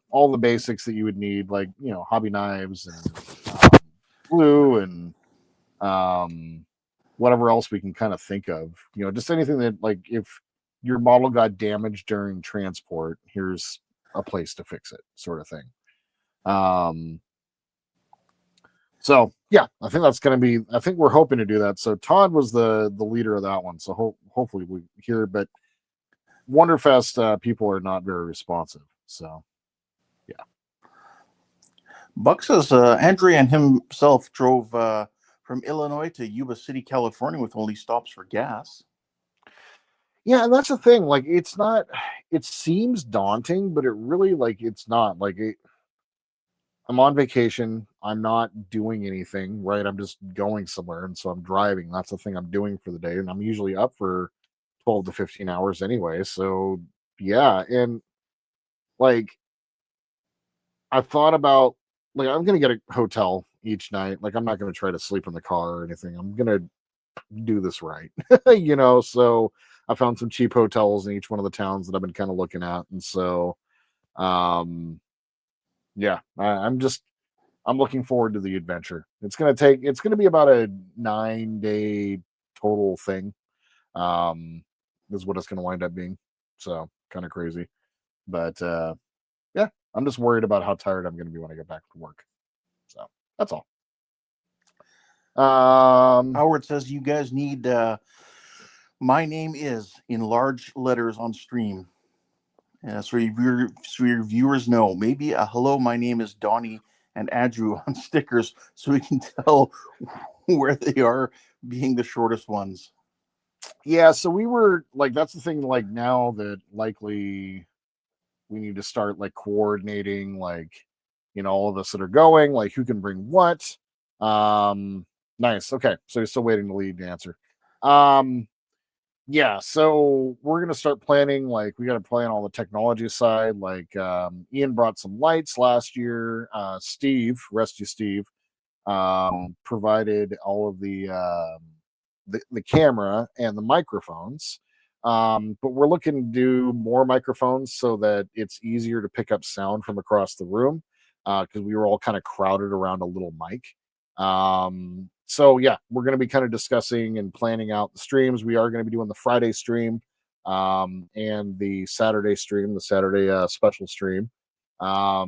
all the basics that you would need, like hobby knives and glue and um, whatever else we can kind of think of. Just anything that, like, if your model got damaged during transport, here's a place to fix it, sort of thing. So yeah, I think that's going to be. I think we're hoping to do that. So Todd was the leader of that one. So hopefully we hear. But Wonderfest people are not very responsive. So yeah. Buck says Andre and himself drove from Illinois to Yuba City, California, with only stops for gas. Yeah, and that's the thing. Like, it's not. It seems daunting, but it really, like, it's not. Like, I'm on vacation. I'm not doing anything, right? I'm just going somewhere, and so I'm driving. That's the thing I'm doing for the day, and I'm usually up for 12 to 15 hours anyway. So yeah, and like I thought about, like, I'm gonna get a hotel each night. Like, I'm not gonna try to sleep in the car or anything. I'm gonna do this right, So I found some cheap hotels in each one of the towns that I've been kind of looking at, and so um, yeah, I'm looking forward to the adventure. It's gonna be about a 9-day total thing. Is what it's gonna wind up being. So kind of crazy. But yeah, I'm just worried about how tired I'm gonna be when I get back to work. So that's all. Howard says you guys need my name is in large letters on stream. So your viewers know. Maybe a hello, my name is Donnie and Andrew on stickers so we can tell where they are being the shortest ones. Yeah, so we were like, that's the thing, like, now that likely we need to start like coordinating, like, all of us that are going, like, who can bring what. Nice. Okay, so you're still waiting to lead to answer. Yeah, so we're gonna start planning, like, we gotta plan all the technology side. Like, Ian brought some lights last year. Steve, rescue Steve, provided all of the camera and the microphones. But we're looking to do more microphones so that it's easier to pick up sound from across the room, because we were all kind of crowded around a little mic. So yeah, we're going to be kind of discussing and planning out the streams. We are going to be doing the Friday stream, and the Saturday stream, the Saturday special stream. I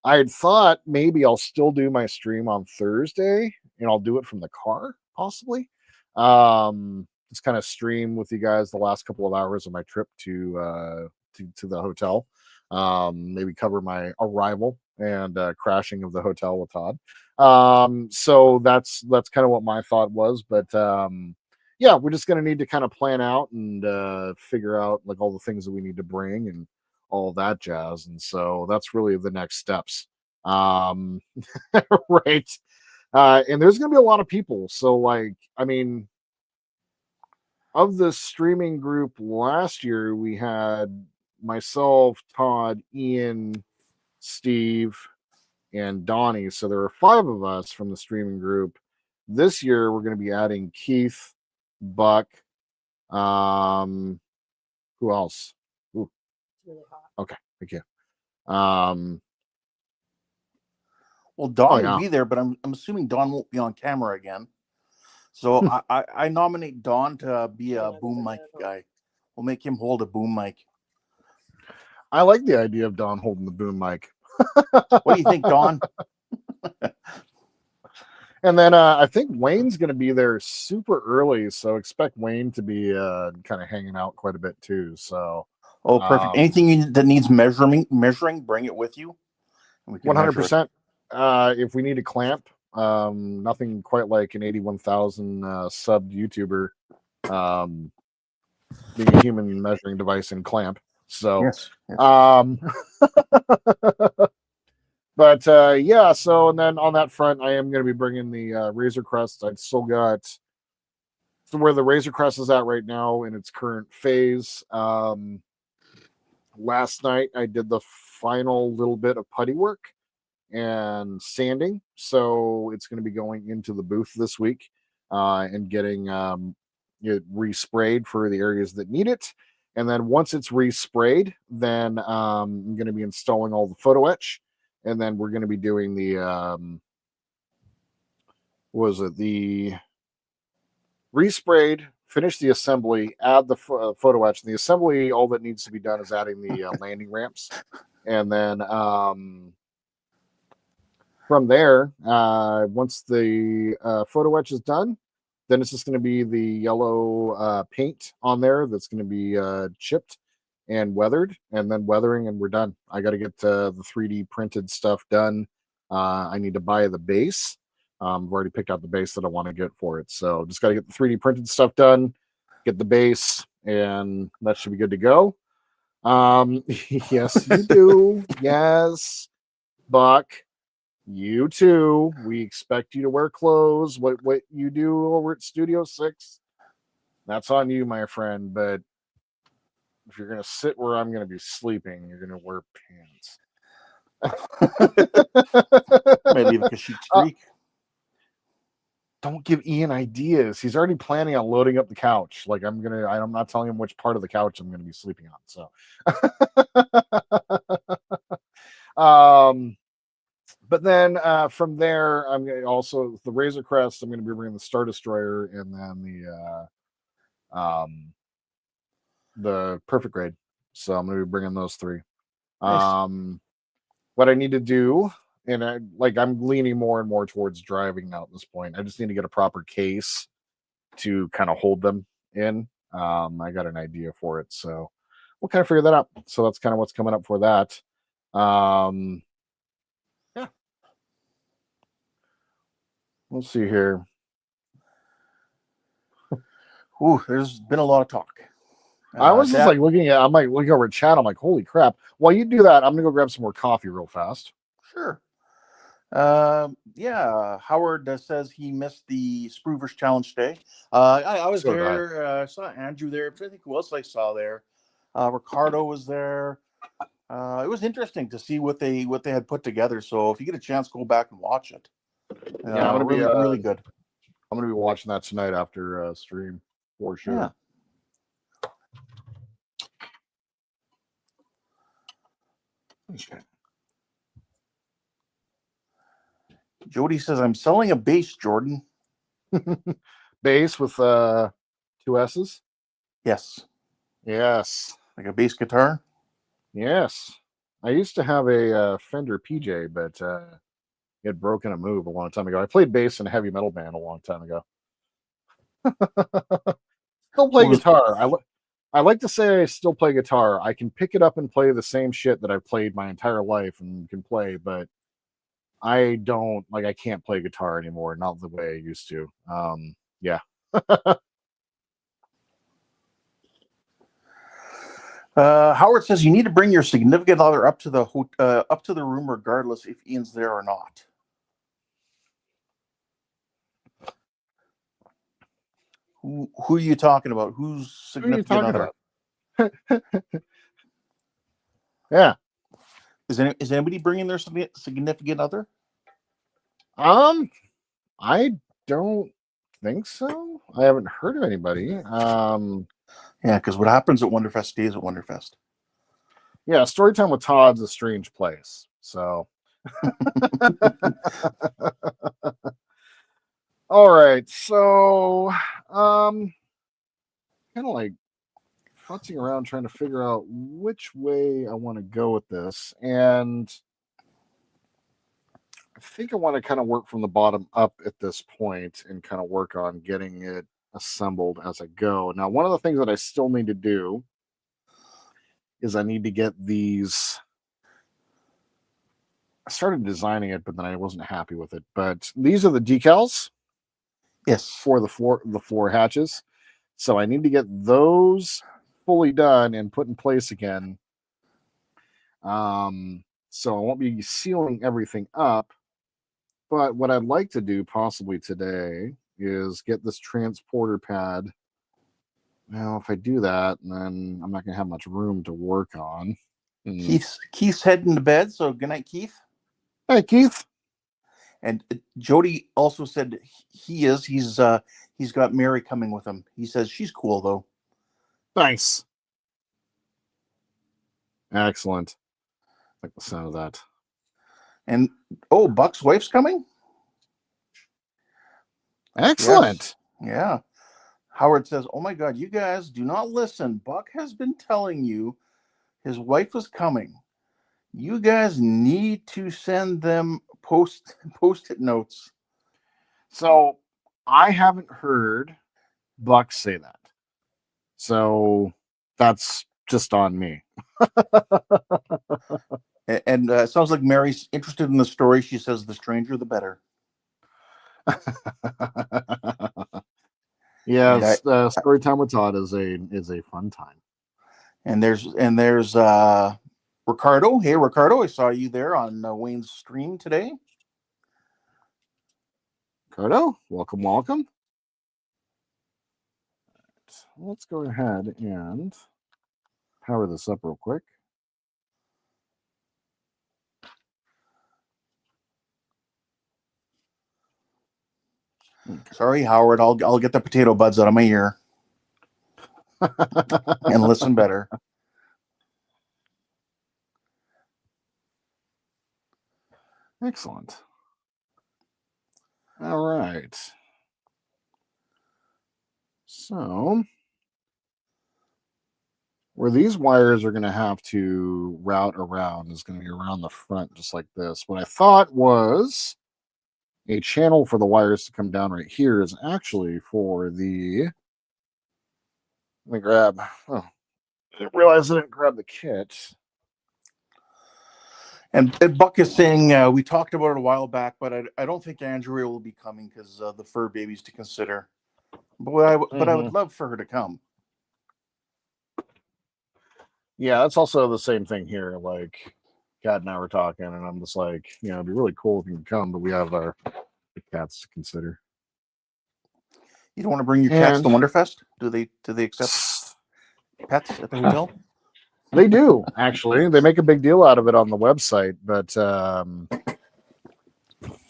had thought maybe I'll still do my stream on Thursday, and I'll do it from the car, possibly. Just kind of stream with you guys the last couple of hours of my trip to the hotel. Maybe cover my arrival and crashing of the hotel with Todd. So that's kind of what my thought was. But yeah, we're just gonna need to kind of plan out and figure out, like, all the things that we need to bring and all that jazz. And so that's really the next steps. Um, right. And there's going to be a lot of people. So, like, I mean, of the streaming group last year, we had myself, Todd, Ian, Steve, and Donnie. So there were 5 of us from the streaming group. This year, we're going to be adding Keith, Buck. Who else? Ooh. Okay, thank you. Well, Don will yeah. be there, but I'm assuming Don won't be on camera again. So I nominate Don to be a boom mic guy. We'll make him hold a boom mic. I like the idea of Don holding the boom mic. What do you think, Don? And then I think Wayne's going to be there super early, so expect Wayne to be kind of hanging out quite a bit too. So, oh, perfect. Anything that needs measuring, bring it with you. 100%. If we need a clamp, nothing quite like an 81,000 subbed YouTuber being a human measuring device and clamp. So, yes. But yeah, so, and then on that front, I am going to be bringing the Razor Crest. I've still got where the Razor Crest is at right now in its current phase. Last night, I did the final little bit of putty work and sanding, so it's going to be going into the booth this week. and getting it resprayed for the areas that need it. And then once it's resprayed, then I'm going to be installing all the photo etch, and then we're going to be doing the the resprayed, finish the assembly, add the photo etch. The assembly, all that needs to be done is adding the landing ramps, and then from there, once the photo etch is done, then it's just going to be the yellow paint on there that's going to be chipped and weathered, and then weathering, and we're done. I got to get the 3D printed stuff done. I need to buy the base. I've already picked out the base that I want to get for it. So just got to get the 3D printed stuff done, get the base, and that should be good to go. Yes, you do. Yes, Buck. You too. We expect you to wear clothes. What you do over at Studio 6, that's on you, my friend. But if you're going to sit where I'm going to be sleeping, you're going to wear pants. Might leave a Kashyyyk streak. Don't give Ian ideas. He's already planning on loading up the couch. Like I'm not telling him which part of the couch I'm going to be sleeping on. So, but then from there, I'm going to also the Razor Crest. I'm going to be bringing the Star Destroyer, and then the Perfect Grade. So I'm going to be bringing those three. Nice. What I need to do, and I'm leaning more and more towards driving now at this point. I just need to get a proper case to kind of hold them in. I got an idea for it, so we'll kind of figure that out. So that's kind of what's coming up for that. Yeah. We'll see here. Ooh, there's been a lot of talk. I was just looking over at chat. I'm like, holy crap. While you do that, I'm going to go grab some more coffee real fast. Sure. Yeah, Howard says he missed the Spruevers Challenge today. I was there. I saw Andrew there. I think who else I saw there. Ricardo was there. It was interesting to see what they had put together. So if you get a chance, go back and watch it. Yeah, I'm gonna be really good. I'm gonna be watching that tonight after stream for sure. Yeah. Okay. Jody says, I'm selling a bass, Jordan. Bass with 2 S's? Yes. Yes. Like a bass guitar? Yes. I used to have a Fender PJ, but it had broken a move a long time ago. I played bass in a heavy metal band a long time ago. Still play guitar. I like to say I still play guitar. I can pick it up and play the same shit that I've played my entire life and can play, but I can't play guitar anymore, not the way I used to. Yeah. Howard says you need to bring your significant other up to the room regardless if Ian's there or not. Who are you talking about? Who's significant other? Yeah. Is anybody bringing their significant other? I don't think so. I haven't heard of anybody. Yeah, because what happens at Wonderfest stays at Wonderfest. Yeah, Storytime with Todd's a strange place. So, all right. So, kind of like futzing around trying to figure out which way I want to go with this, and I think I want to kind of work from the bottom up at this point and kind of work on getting it assembled as I go. Now, one of the things that I still need to do is I need to get these. I started designing it, but then I wasn't happy with it. But these are the decals. Yes, for the floor hatches. So I need to get those fully done and put in place again. So I won't be sealing everything up. But what I'd like to do possibly today is get this transporter pad. Now, if I do that, then I'm not going to have much room to work on. Keith's heading to bed, so good night, Keith. Hey, Keith. And Jody also said he's got Mary coming with him. He says she's cool though. Nice. Excellent. I like the sound of that. And Buck's wife's coming? Excellent. Yes. Yeah. Howard says, "Oh my God, you guys do not listen. Buck has been telling you his wife is coming. You guys need to send them post-it notes." So I haven't heard Buck say that. So that's just on me. And it sounds like Mary's interested in the story. She says, "The stranger, the better." Yes, story time with Todd is a fun time. And there's Ricardo. Hey, Ricardo, I saw you there on Wayne's stream today. Ricardo, welcome. Let's go ahead and power this up real quick. Okay. Sorry, Howard. I'll get the potato buds out of my ear and listen better. Excellent. All right. So where these wires are going to have to route around is going to be around the front, just like this. What I thought was a channel for the wires to come down right here is actually for the. Let me grab. Oh, I didn't realize I didn't grab the kit. And Buck is saying we talked about it a while back, but I don't think Andrea will be coming because the fur babies to consider. But I would love for her to come. Yeah, that's also the same thing here. Like, Kat and I were talking, and I'm just like, it'd be really cool if you can come, but we have the cats to consider. You don't want to bring your cats to Wonderfest? Do they accept pets at the hotel? They do, actually. They make a big deal out of it on the website, but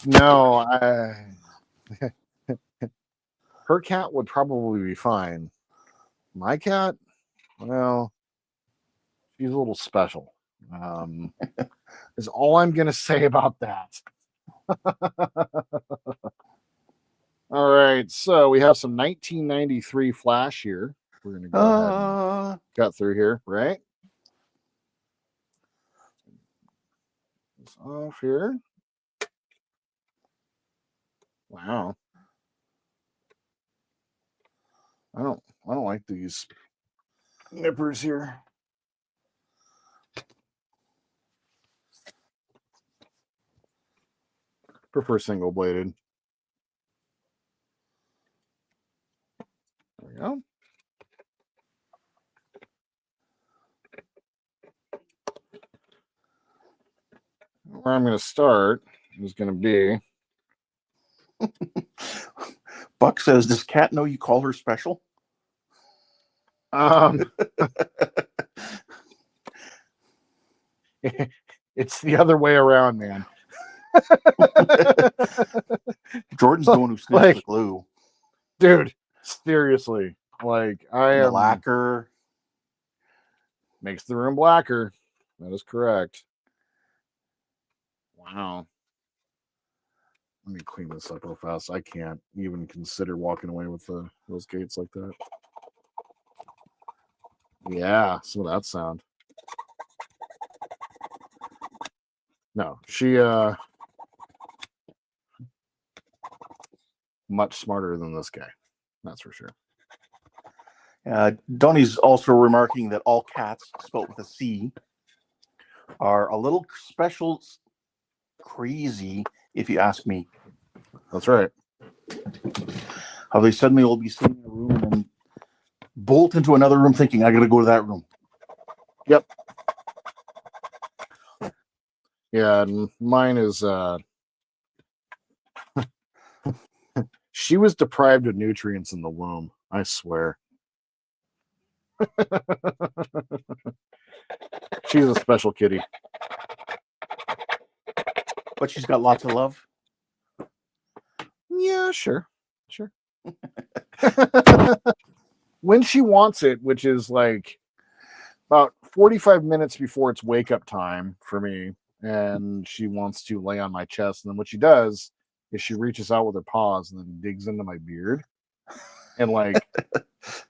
no, her cat would probably be fine. My cat, well, she's a little special. Is all I'm going to say about that. All right, so we have some 1993 Flash here. We're going to go ahead and cut through here, right? This off here. Wow. I don't like these nippers here. Prefer single bladed. There we go. Where I'm going to start is going to be. Buck says, "Does Kat know you call her special?" It's the other way around, man. Jordan's the one who sniffs the glue. Dude, seriously. Like, the lacquer makes the room blacker. That is correct. Wow. Let me clean this up real fast. I can't even consider walking away with those gates like that. Yeah, some of that sound. No, she much smarter than this guy. That's for sure. Donnie's also remarking that all cats spelled with a C are a little special, crazy, if you ask me. That's right. How they suddenly will be sitting in a room and bolt into another room thinking, "I got to go to that room." Yep. Yeah, and mine is she was deprived of nutrients in the womb, I swear. She's a special kitty. But she's got lots of love. Sure. When she wants it, which is like about 45 minutes before it's wake up time for me, and she wants to lay on my chest. And then what she does is she reaches out with her paws and then digs into my beard and like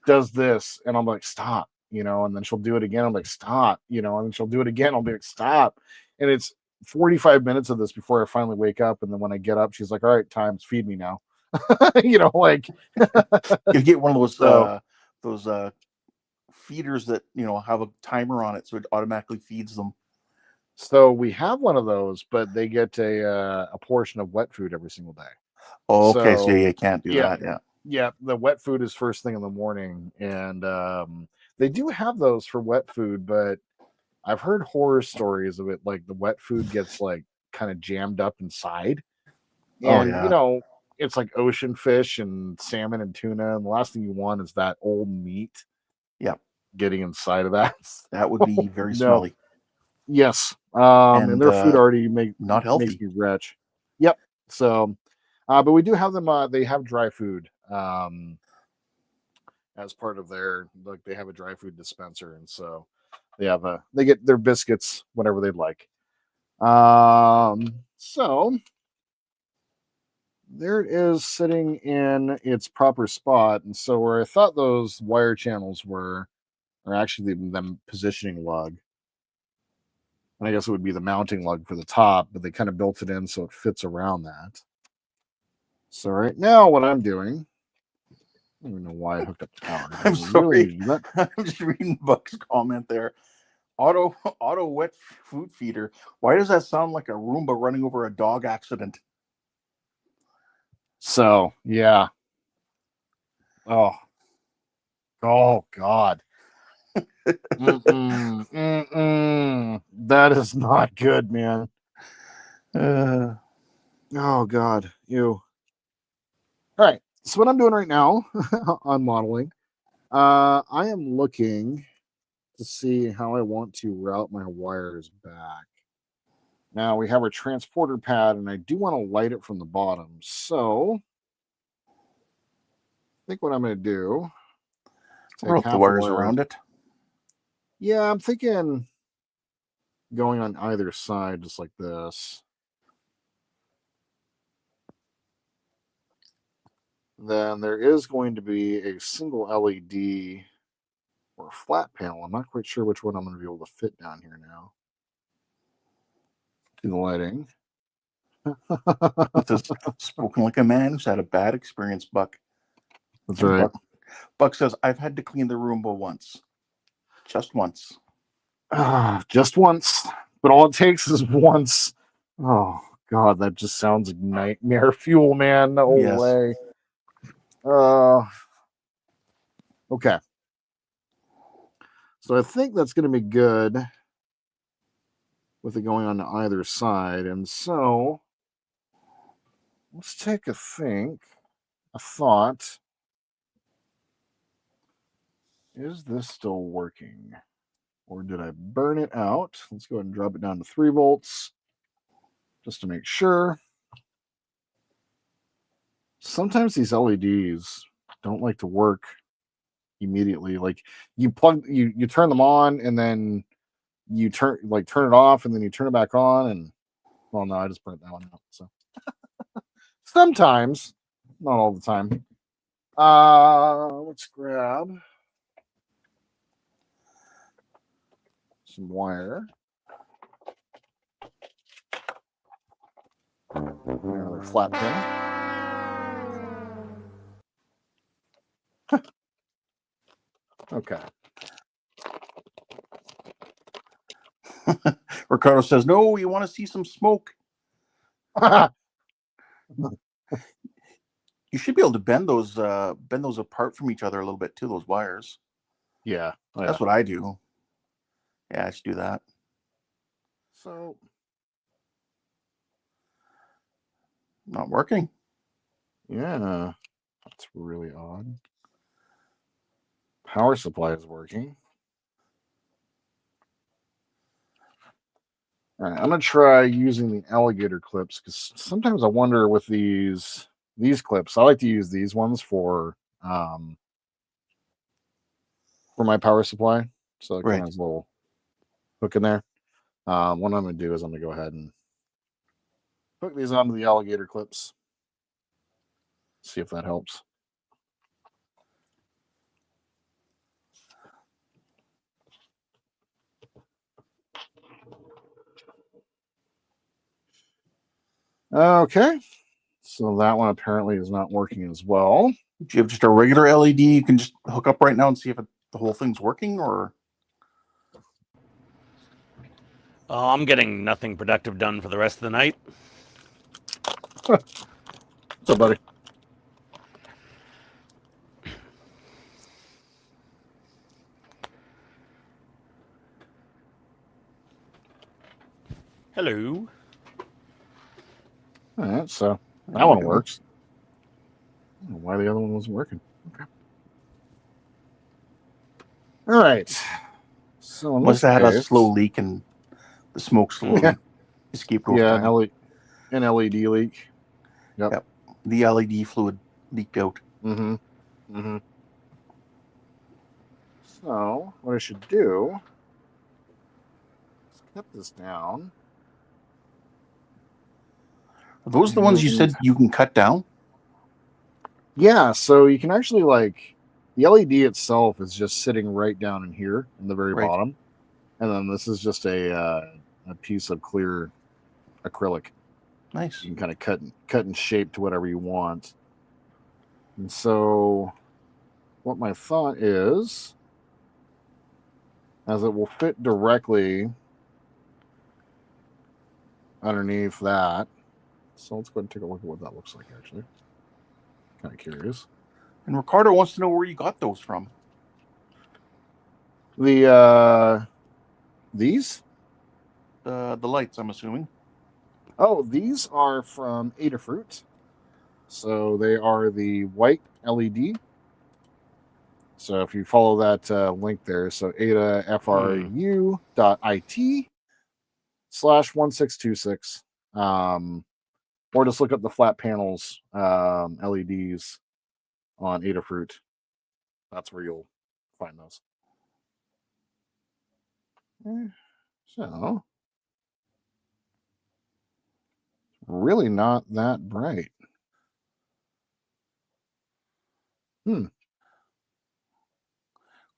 does this. And I'm like, stop, and then she'll do it again. I'm like, stop, and then she'll do it again. I'll be like, stop. And it's 45 minutes of this before I finally wake up. And then when I get up, she's like, all right, time's feed me now. Like You get one of those so, feeders that have a timer on it, so it automatically feeds them. So we have one of those, but they get a portion of wet food every single day. Oh, okay, so So you can't do that. yeah, the wet food is first thing in the morning, and they do have those for wet food, but I've heard horror stories of it. Like the wet food gets like kind of jammed up inside, Oh and yeah. it's like ocean fish and salmon and tuna, and the last thing you want is that old meat Yeah, getting inside of that. that would be very No. smelly Yes. And and their food already not makes healthy. me retch. Yep. So, but we do have them. They have dry food as part of their, like, they have a dry food dispenser, and so they get their biscuits whenever they'd like. So there it is sitting in its proper spot, and so where I thought those wire channels are actually them positioning lug. And I guess it would be the mounting lug for the top, but they kind of built it in so it fits around that. So right now, what I'm doing, I don't even know why I hooked up the power. I I'm don't really sorry. need that. I'm just reading Buck's comment there. Auto wet food feeder. Why does that sound like a Roomba running over a dog accident? So yeah. Oh God. That is not good, man. Oh God, you. All right. So what I'm doing right now on modeling, I am looking to see how I want to route my wires back. Now we have our transporter pad, and I do want to light it from the bottom. So I think what I'm going to do, take Rope the half the wires wire. around it. Yeah, I'm thinking going on either side, just like this. Then there is going to be a single LED or a flat panel. I'm not quite sure which one I'm going to be able to fit down here now. Do the lighting. This is spoken like a man who's had a bad experience, Buck. That's And right. Buck says, I've had to clean the Roomba once. Just once. Just once, but all it takes is once. Oh God, that just sounds like nightmare fuel, man. No Yes. way. Okay. So I think that's going to be good with it going on to either side. And so let's take a thought. Is this still working? Or did I burn it out? Let's go ahead and drop it down to 3 volts just to make sure. Sometimes these LEDs don't like to work immediately. Like you turn them on, and then you turn it off, and then you turn it back on, and well, no, I just burnt that one out. So sometimes, not all the time. Let's grab some wire. Another flat pin. Okay. Ricardo says, no, you want to see some smoke? You should be able to bend those apart from each other a little bit too, those wires. Yeah. Oh, that's what I do. Yeah, I should do that. So not working. Yeah, that's really odd. Power supply is working. All right, I'm gonna try using the alligator clips, because sometimes I wonder with these these clips. I like to use these ones for my power supply. So it kind of has a little hook in there. What I'm going to do is I'm going to go ahead and hook these onto the alligator clips. See if that helps. Okay. So that one apparently is not working as well. Do you have just a regular LED you can just hook up right now and see if the whole thing's working, or? Oh, I'm getting nothing productive done for the rest of the night. What's up, buddy? Hello. All right, so that one works. I don't know why the other one wasn't working. Okay. All right. So Must have had a slow leak and the smoke slowly escaped over time. An LED leak. Yep. The LED fluid leaked out. Mm-hmm. Mm-hmm. So what I should do is cut this down. Are those the ones you said you can cut down? Yeah, so you can actually the LED itself is just sitting right down in here in the very bottom. And then this is just a piece of clear acrylic. Nice. You can kind of cut and shape to whatever you want. And so what my thought is, as it will fit directly underneath that. So let's go ahead and take a look at what that looks like, actually. Kind of curious. And Ricardo wants to know where you got those from. These? The lights, I'm assuming. Oh, these are from Adafruit. So they are the white LED. So if you follow that link there, so adafru.it/1626, or just look up the flat panels LEDs on Adafruit. That's where you'll find those. So really not that bright.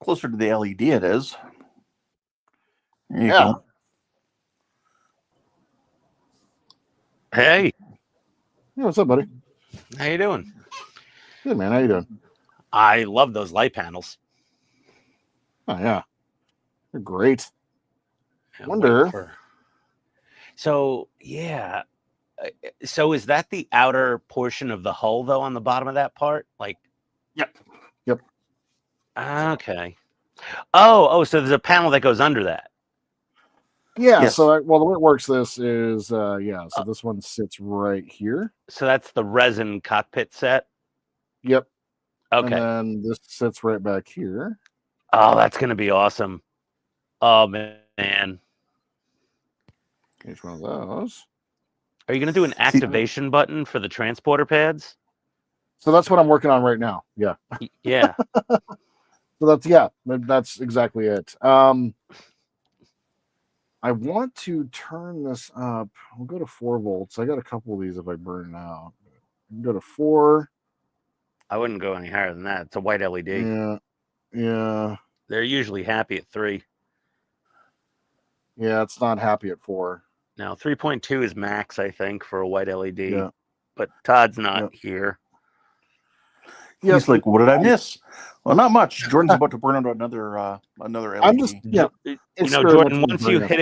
Closer to the LED it is. There you go. Hey. Yeah, what's up, buddy? How you doing? Good, man. How you doing? I love those light panels. Oh, yeah. They're great. Wonder. So, yeah. So is that the outer portion of the hull, though, on the bottom of that part? Yep. Okay. Oh, so there's a panel that goes under that. Yeah, yes. So the way it works this is, so this one sits right here. So that's the resin cockpit set? Yep. Okay. And then this sits right back here. Oh, that's going to be awesome. Oh, man. Each one of those. Are you going to do an activation button for the transporter pads? So that's what I'm working on right now. Yeah. Yeah. So that's exactly it. I want to turn this up. We'll go to 4 volts. I got a couple of these if I burn out. Go to 4. I wouldn't go any higher than that. It's a white LED. Yeah. They're usually happy at 3. Yeah, it's not happy at 4. Now, 3.2 is max, I think, for a white LED. Yeah. But Todd's not here. He's like, what did I miss? Well, not much. Jordan's about to burn out another LED. I'm just Jordan. Once you hit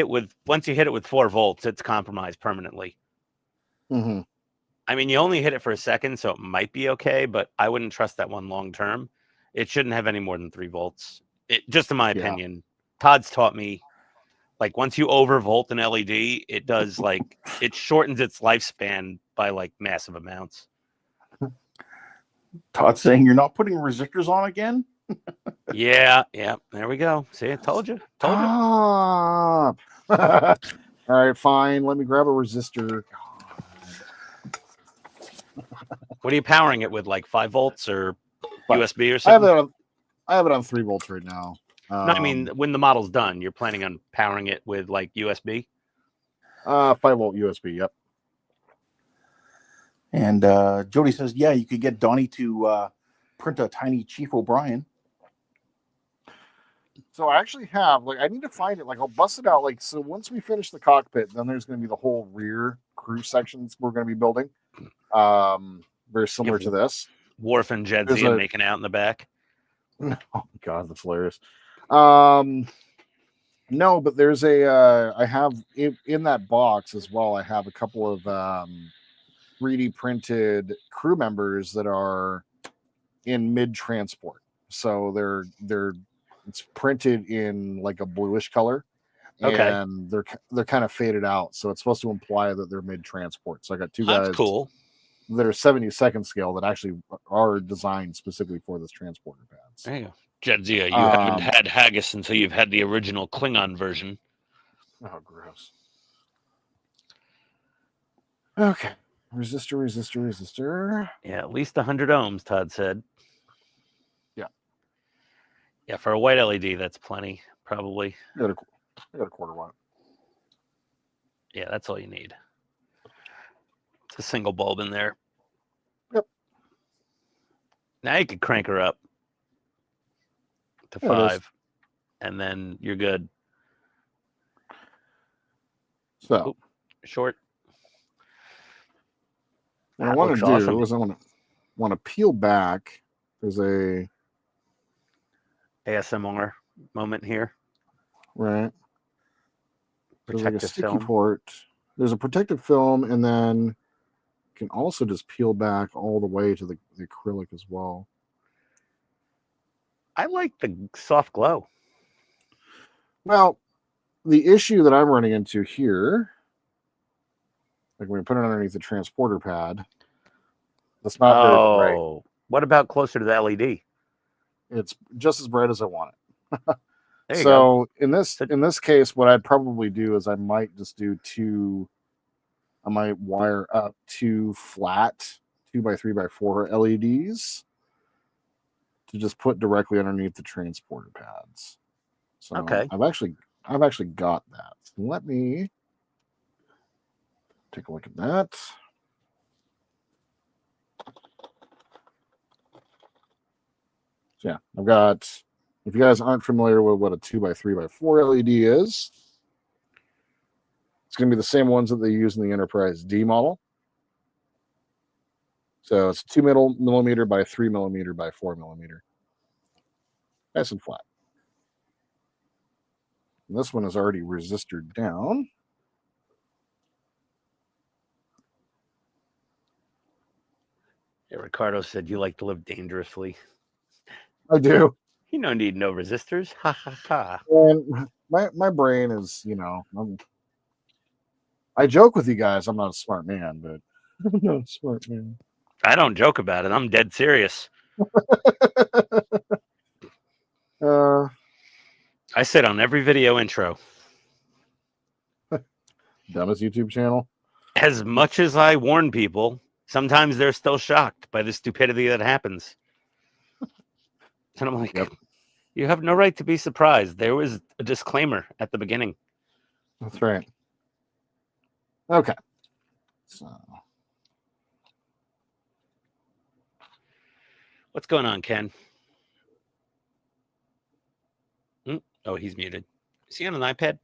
it with 4 volts, it's compromised permanently. Mm-hmm. I mean, you only hit it for a second, so it might be okay, but I wouldn't trust that one long term. It shouldn't have any more than 3 volts. Just in my opinion. Todd's taught me, once you overvolt an LED, it does it shortens its lifespan by massive amounts. Todd saying you're not putting resistors on again? Yeah. There we go. See, I told you. All right, fine. Let me grab a resistor. What are you powering it with? Like 5 volts or But USB or I have something? it on. I have it on 3 volts right now. No, I mean when the model's done, you're planning on powering it with like USB. 5-volt USB. Yep. And Jody says, yeah, you could get Donnie to print a tiny Chief O'Brien. So I actually have, like, I need to find it. Like, I'll bust it out. Like, so once we finish the cockpit, then there's going to be the whole rear crew sections we're going to be building. Very similar to this. Worf and Jedzia making out in the back. Oh God, that's hilarious. No, but there's I have in that box as well. I have a couple of 3D printed crew members that are in mid transport. So it's printed in like a bluish color, and they're kind of faded out. So it's supposed to imply that they're mid transport. So I got 2 guys. That's cool. That are 72nd scale that actually are designed specifically for this transporter pads. There you go. Jedzia, you haven't had haggis until you've had the original Klingon version. Oh, gross. Okay. Resistor. Yeah, at least 100 ohms, Todd said. Yeah. Yeah, for a white LED, that's plenty, probably. I got a quarter watt. Yeah, that's all you need. It's a single bulb in there. Yep. Now you can crank her up to 5, and then you're good. So, short. What I want to do is I want to peel back. There's a ASMR moment here. Right. There's like a sticky film. port. There's a protective film, and then you can also just peel back all the way to the acrylic as well. I like the soft glow. Well, the issue that I'm running into here, like when you put it underneath the transporter pad, that's not very bright. What about closer to the LED? It's just as bright as I want it. There you so go. in this case, what I'd probably do is I might just do I might wire up 2 flat 2x3x4 LEDs to just put directly underneath the transporter pads. So okay. I've actually got that. So let me take a look at that. So yeah, I've got, if you guys aren't familiar with what a 2x3x4 LED is, it's going to be the same ones that they use in the Enterprise D model. So it's 2 millimeter by 3 millimeter by 4 millimeter. Nice and flat. And this one is already resistored down. Yeah, Ricardo said you like to live dangerously. I do. You don't need no resistors. Ha ha ha. And my brain is, I joke with you guys. I'm not a smart man, but I'm not a smart man. I don't joke about it. I'm dead serious. I said on every video intro. Dumbest YouTube channel. As much as I warn people, sometimes they're still shocked by the stupidity that happens. And I'm like, You have no right to be surprised. There was a disclaimer at the beginning. That's right. Okay. So, what's going on, Ken? Oh, he's muted. Is he on an iPad? I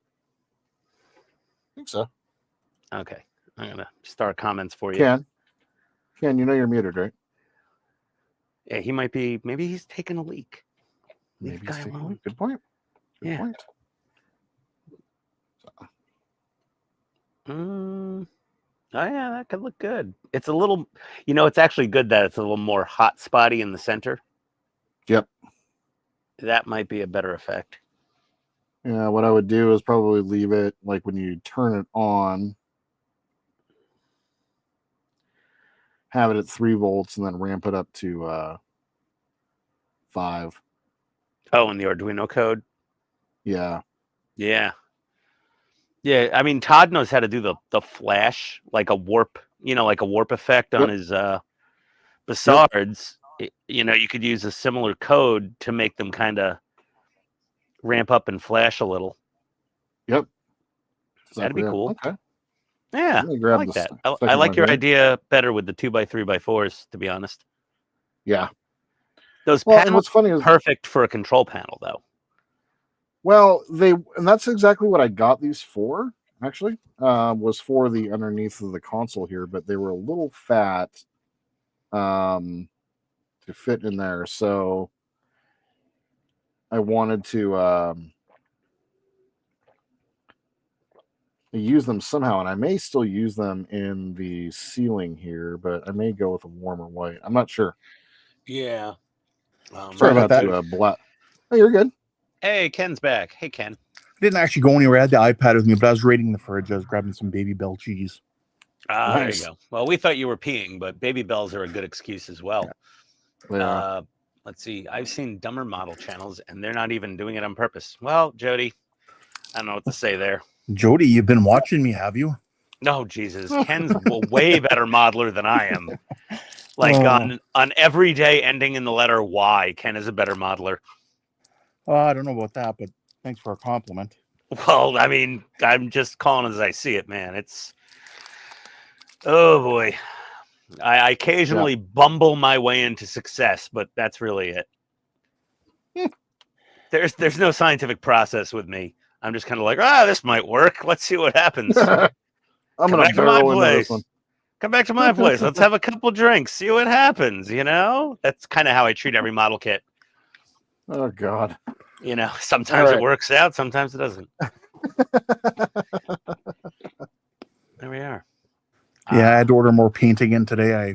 think so. Okay. I'm going to start comments for you. Ken, you know you're muted, right? Yeah, he might be. Maybe he's taking a leak. Maybe he's taking a leak. Good point. Good point. Oh, yeah, that could look good. It's a little, it's actually good that it's a little more hot spotty in the center. Yep. That might be a better effect. Yeah, what I would do is probably leave it like when you turn it on, have it at 3 volts and then ramp it up to 5. Oh, in the Arduino code? Yeah. Yeah. Yeah, I mean, Todd knows how to do the flash, like a warp, like a warp effect on his Besides, you could use a similar code to make them kind of ramp up and flash a little. Yep. That'd be cool. Okay. Yeah, Let me I grab like the that. I second like one your here. idea better with the 2x3x4s, to be honest. Yeah. Those Well, and panels what's funny is perfect for a control panel, though. well, and that's exactly what I got these for. Actually, was for the underneath of the console here, but they were a little fat to fit in there, so I wanted to use them somehow, and I may still use them in the ceiling here, but I may go with a warmer white. I'm not sure. Yeah. Sorry about that. To black. Oh, you're good. Hey, Ken's back. Hey, Ken. Didn't actually go anywhere. I had the iPad with me, but I was raiding the fridge. I was grabbing some Baby Bell cheese. There you Nice. go. Well, we thought you were peeing, but Baby Bells are a good excuse as well. Yeah. Let's see. I've seen dumber model channels, and they're not even doing it on purpose. Well, Jody, I don't know what to say there. Jody, you've been watching me, have you? No, Jesus. Ken's a way better modeler than I am. Like Oh. on every day ending in the letter Y, Ken is a better modeler. I don't know about that, but thanks for a compliment. Well, I mean, I'm just calling as I see it, man. It's oh boy. I occasionally bumble my way into success, but that's really it. There's no scientific process with me. I'm just kind of like, this might work. Let's see what happens. I'm Come gonna back to my barrel into this place. one. Come back to my place. Let's have a couple drinks. See what happens. That's kind of how I treat every model kit. Oh God. Sometimes right. it works out, sometimes it doesn't. There we are. Yeah, I had to order more paint again today. I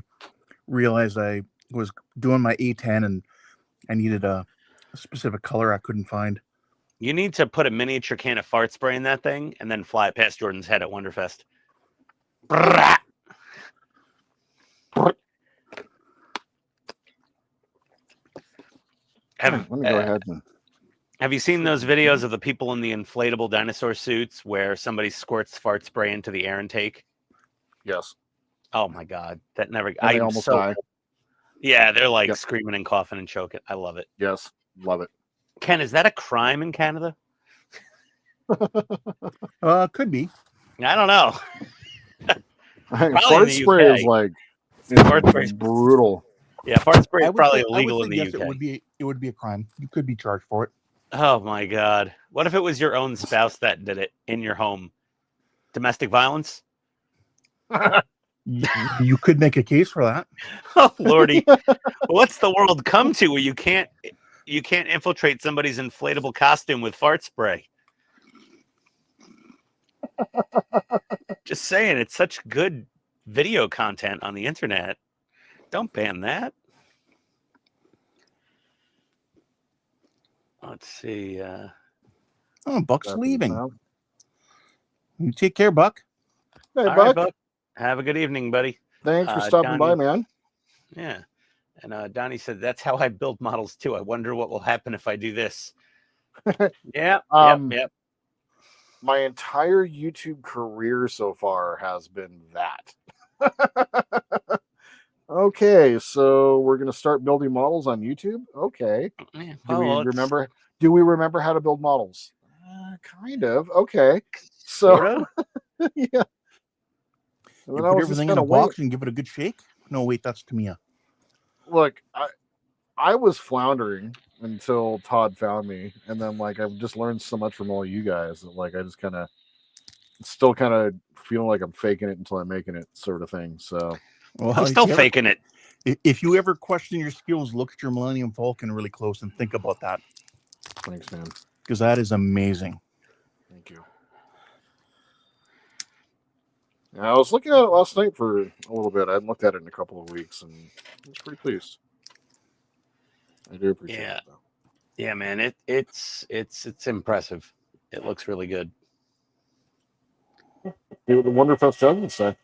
realized I was doing my A10 and I needed a specific color I couldn't find. You need to put a miniature can of fart spray in that thing and then fly it past Jordan's head at Wonderfest. Let me go ahead and. Have you seen those videos of the people in the inflatable dinosaur suits where somebody squirts fart spray into the air intake? Yes. Oh my God, that never. And they almost die. Yeah, they're like screaming and coughing and choking. I love it. Yes, love it. Ken, is that a crime in Canada? Could be. I don't know. Fart spray is like fart spray brutal. Yeah, fart spray is probably illegal in the yes, UK. It would be a crime. You could be charged for it. Oh my God! What if it was your own spouse that did it in your home? Domestic violence? You could make a case for that. Oh Lordy, what's the world come to where you can't infiltrate somebody's inflatable costume with fart spray? Just saying, it's such good video content on the internet. Don't ban that. Let's see. Buck's leaving. You take care, Buck. Hey, All Buck. right, Buck. Have a good evening, buddy. Thanks for stopping by, man. Yeah. And Donnie said, that's how I build models too. I wonder what will happen if I do this. Yep. My entire YouTube career so far has been that. Okay, so we're gonna start building models on YouTube. Okay. Yeah, do we remember how to build models? Kind of. Okay. So sort of. Yeah. You put everything in a box and give it a good shake? No, wait, that's Tamia. Look, I was floundering until Todd found me, and then I've just learned so much from all you guys that I just still kind of feeling like I'm faking it until I'm making it, sort of thing. So I'm still faking it. If you ever question your skills, look at your Millennium Falcon really close and think about that. Thanks, man. Because that is amazing. Thank you. Yeah, I was looking at it last night for a little bit. I hadn't looked at it in a couple of weeks, and I was pretty pleased. I do appreciate it, though. Yeah, man, it's impressive. It looks really good. See what the Wonderfest judges say.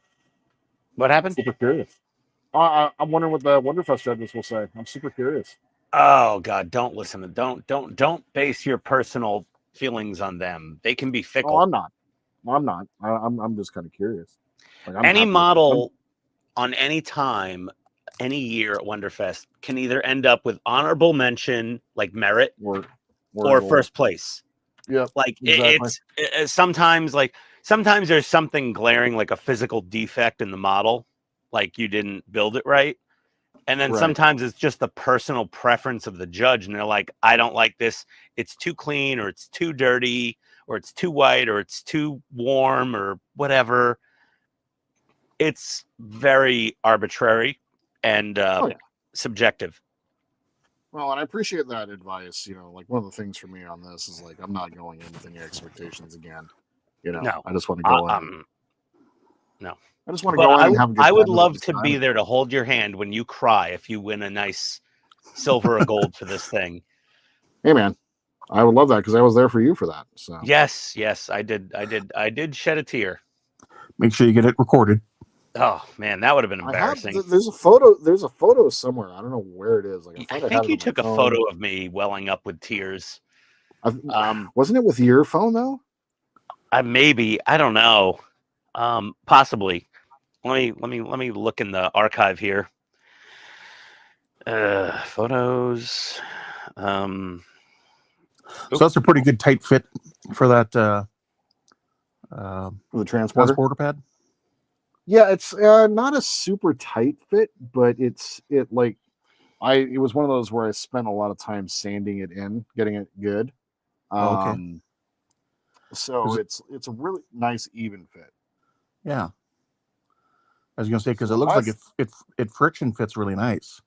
What happened? Super curious. I'm wondering what the Wonderfest judges will say. I'm super curious. Oh God, don't listen to don't base your personal feelings on them. They can be fickle. Oh, I'm not. I'm just kind of curious. Any model on any time any year at Wonderfest can either end up with honorable mention, like merit, or or gold. first place. Yep. Like Exactly. it's sometimes there's something glaring, like a physical defect in the model, like you didn't build it right. And then Right. sometimes it's just the personal preference of the judge. And they're like, I don't like this. It's too clean, or it's too dirty, or it's too white, or it's too warm, or whatever. It's very arbitrary and Oh, yeah. subjective. Well, and I appreciate that advice. You know, like one of the things for me on this is like I'm not going in with any expectations again. You know, No. I just want to go in. No. I just want to But go in and have a good I would time love this to time. be there to hold your hand when you cry if you win a nice silver or gold for this thing. Hey, man, I would love that because I was there for you for that. So Yes, I did shed a tear. Make sure you get it recorded. Oh man, that would have been embarrassing. There's a photo. There's a photo somewhere. I don't know where it is. Like I I think had you it on took my a phone. photo of me welling up with tears. Wasn't it with your phone though? Maybe, I don't know. Possibly. Let me look in the archive here. Photos. So that's a pretty good tight fit for that For the transporter pad. Yeah, it's not a super tight fit, but it was one of those where I spent a lot of time sanding it in, getting it good. Okay. So it's a really nice even fit. Yeah. I was gonna say because it looks like it friction fits really nice.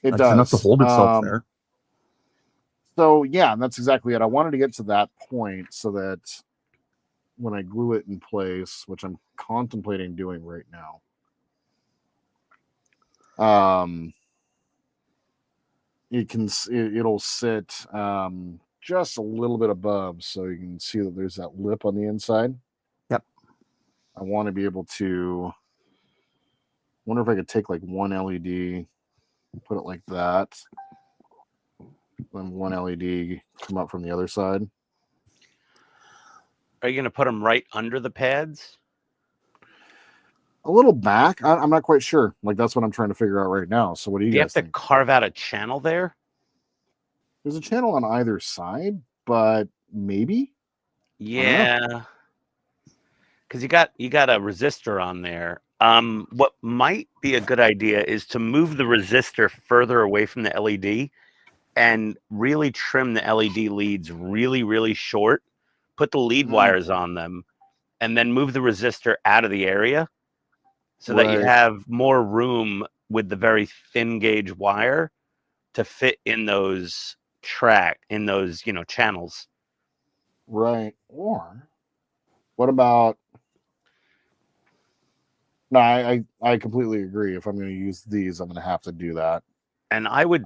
It It's does enough to hold itself there. So yeah, that's exactly it. I wanted to get to that point so that when I glue it in place, which I'm contemplating doing right now, it'll sit just a little bit above, so you can see that there's that lip on the inside. Yep. I want to be able to. Wonder if I could take like one LED, put it like that, then one LED come up from the other side. Are you going to put them right under the pads? A little back. I'm not quite sure. Like that's what I'm trying to figure out right now. So what do you Do you guys have to think? carve out a channel there? There's a channel on either side, but maybe. Yeah, because you got a resistor on there. What might be a good idea is to move the resistor further away from the LED and really trim the LED leads really, really short. Put the lead wires on them, and then move the resistor out of the area so that you have more room with the very thin gauge wire to fit in those channels. Right. Or what about? No, I completely agree. If I'm going to use these, I'm going to have to do that. And I would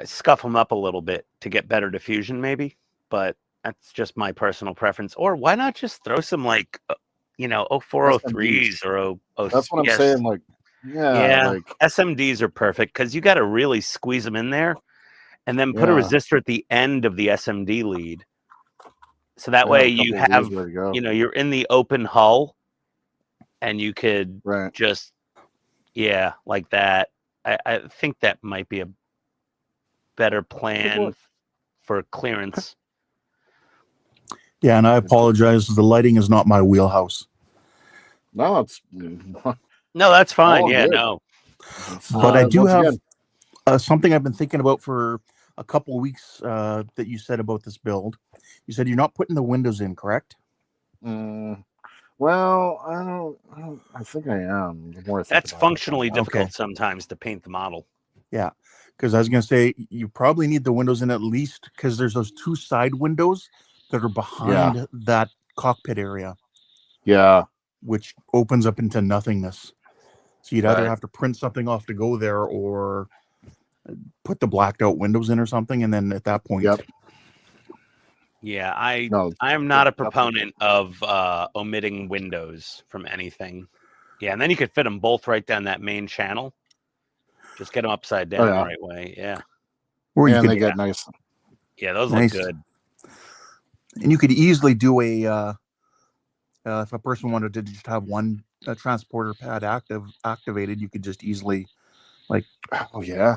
scuff them up a little bit to get better diffusion, maybe. But that's just my personal preference. Or why not just throw some 0403s or That's what I'm saying. Like, like SMDs are perfect because you got to really squeeze them in there, and then put a resistor at the end of the SMD lead, so that way you have you're in the open hull, and you could just like that. I think that might be a better plan for clearance. Yeah, and I apologize. The lighting is not my wheelhouse. No, that's fine. Yeah, good. No. But I do have something I've been thinking about for a couple of weeks that you said about this build. You said you're not putting the windows in, correct? Well, I think I am. The more I think That's functionally difficult sometimes to paint the model. Yeah, because I was going to say you probably need the windows in at least because there's those two side windows that are behind that cockpit area. Yeah. Which opens up into nothingness. So you'd either have to print something off to go there or put the blacked out windows in or something. And then at that point. Yeah, I am not a proponent of omitting windows from anything. Yeah, and then you could fit them both right down that main channel. Just get them upside down the right way. Yeah. Or they get nice. Yeah, those look good. And you could easily do if a person wanted to just have one transporter pad activated, you could just easily Oh yeah.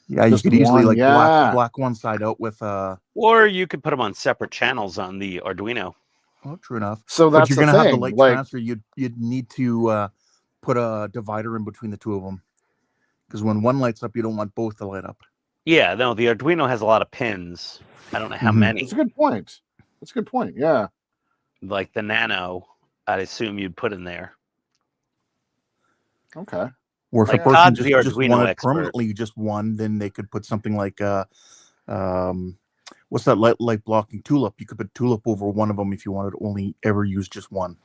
Yeah, you Just could easily one, like yeah. black one side out with Or you could put them on separate channels on the Arduino. well, true enough. So But that's you're the gonna have the thing. light Like, transfer. You'd need to put a divider in between the two of them, because when one lights up, you don't want both to light up. Yeah, no, the Arduino has a lot of pins. I don't know how Mhm. many. that's a good point. That's a good point. Yeah. Like the Nano, I'd assume you'd put in there. Okay. Or if Like a person Todd's the just Arduino wanted expert. permanently just one, then they could put something like what's that light blocking tulip? You could put tulip over one of them if you wanted to only ever use just one.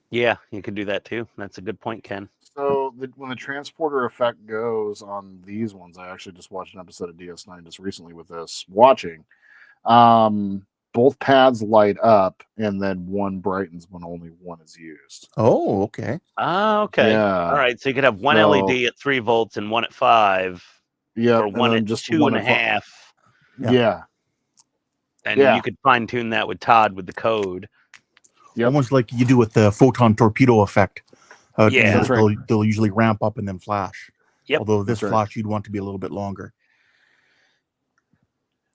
Yeah, you could do that too. That's a good point, Ken. So when the transporter effect goes on these ones, I actually just watched an episode of DS9 just recently with this watching. Both pads light up, and then one brightens when only one is used. Oh, okay. Ah, okay. Yeah. All right. So you could have one So- LED at 3 volts and one at 5, Yeah, or and one then at just two one and a at half. Yeah. And Yeah. you could fine tune that with Todd with the code. Yep. Almost like you do with the photon torpedo effect. Yeah. That's right. They'll usually ramp up and then flash. Yep. Although this That's right. flash you'd want to be a little bit longer.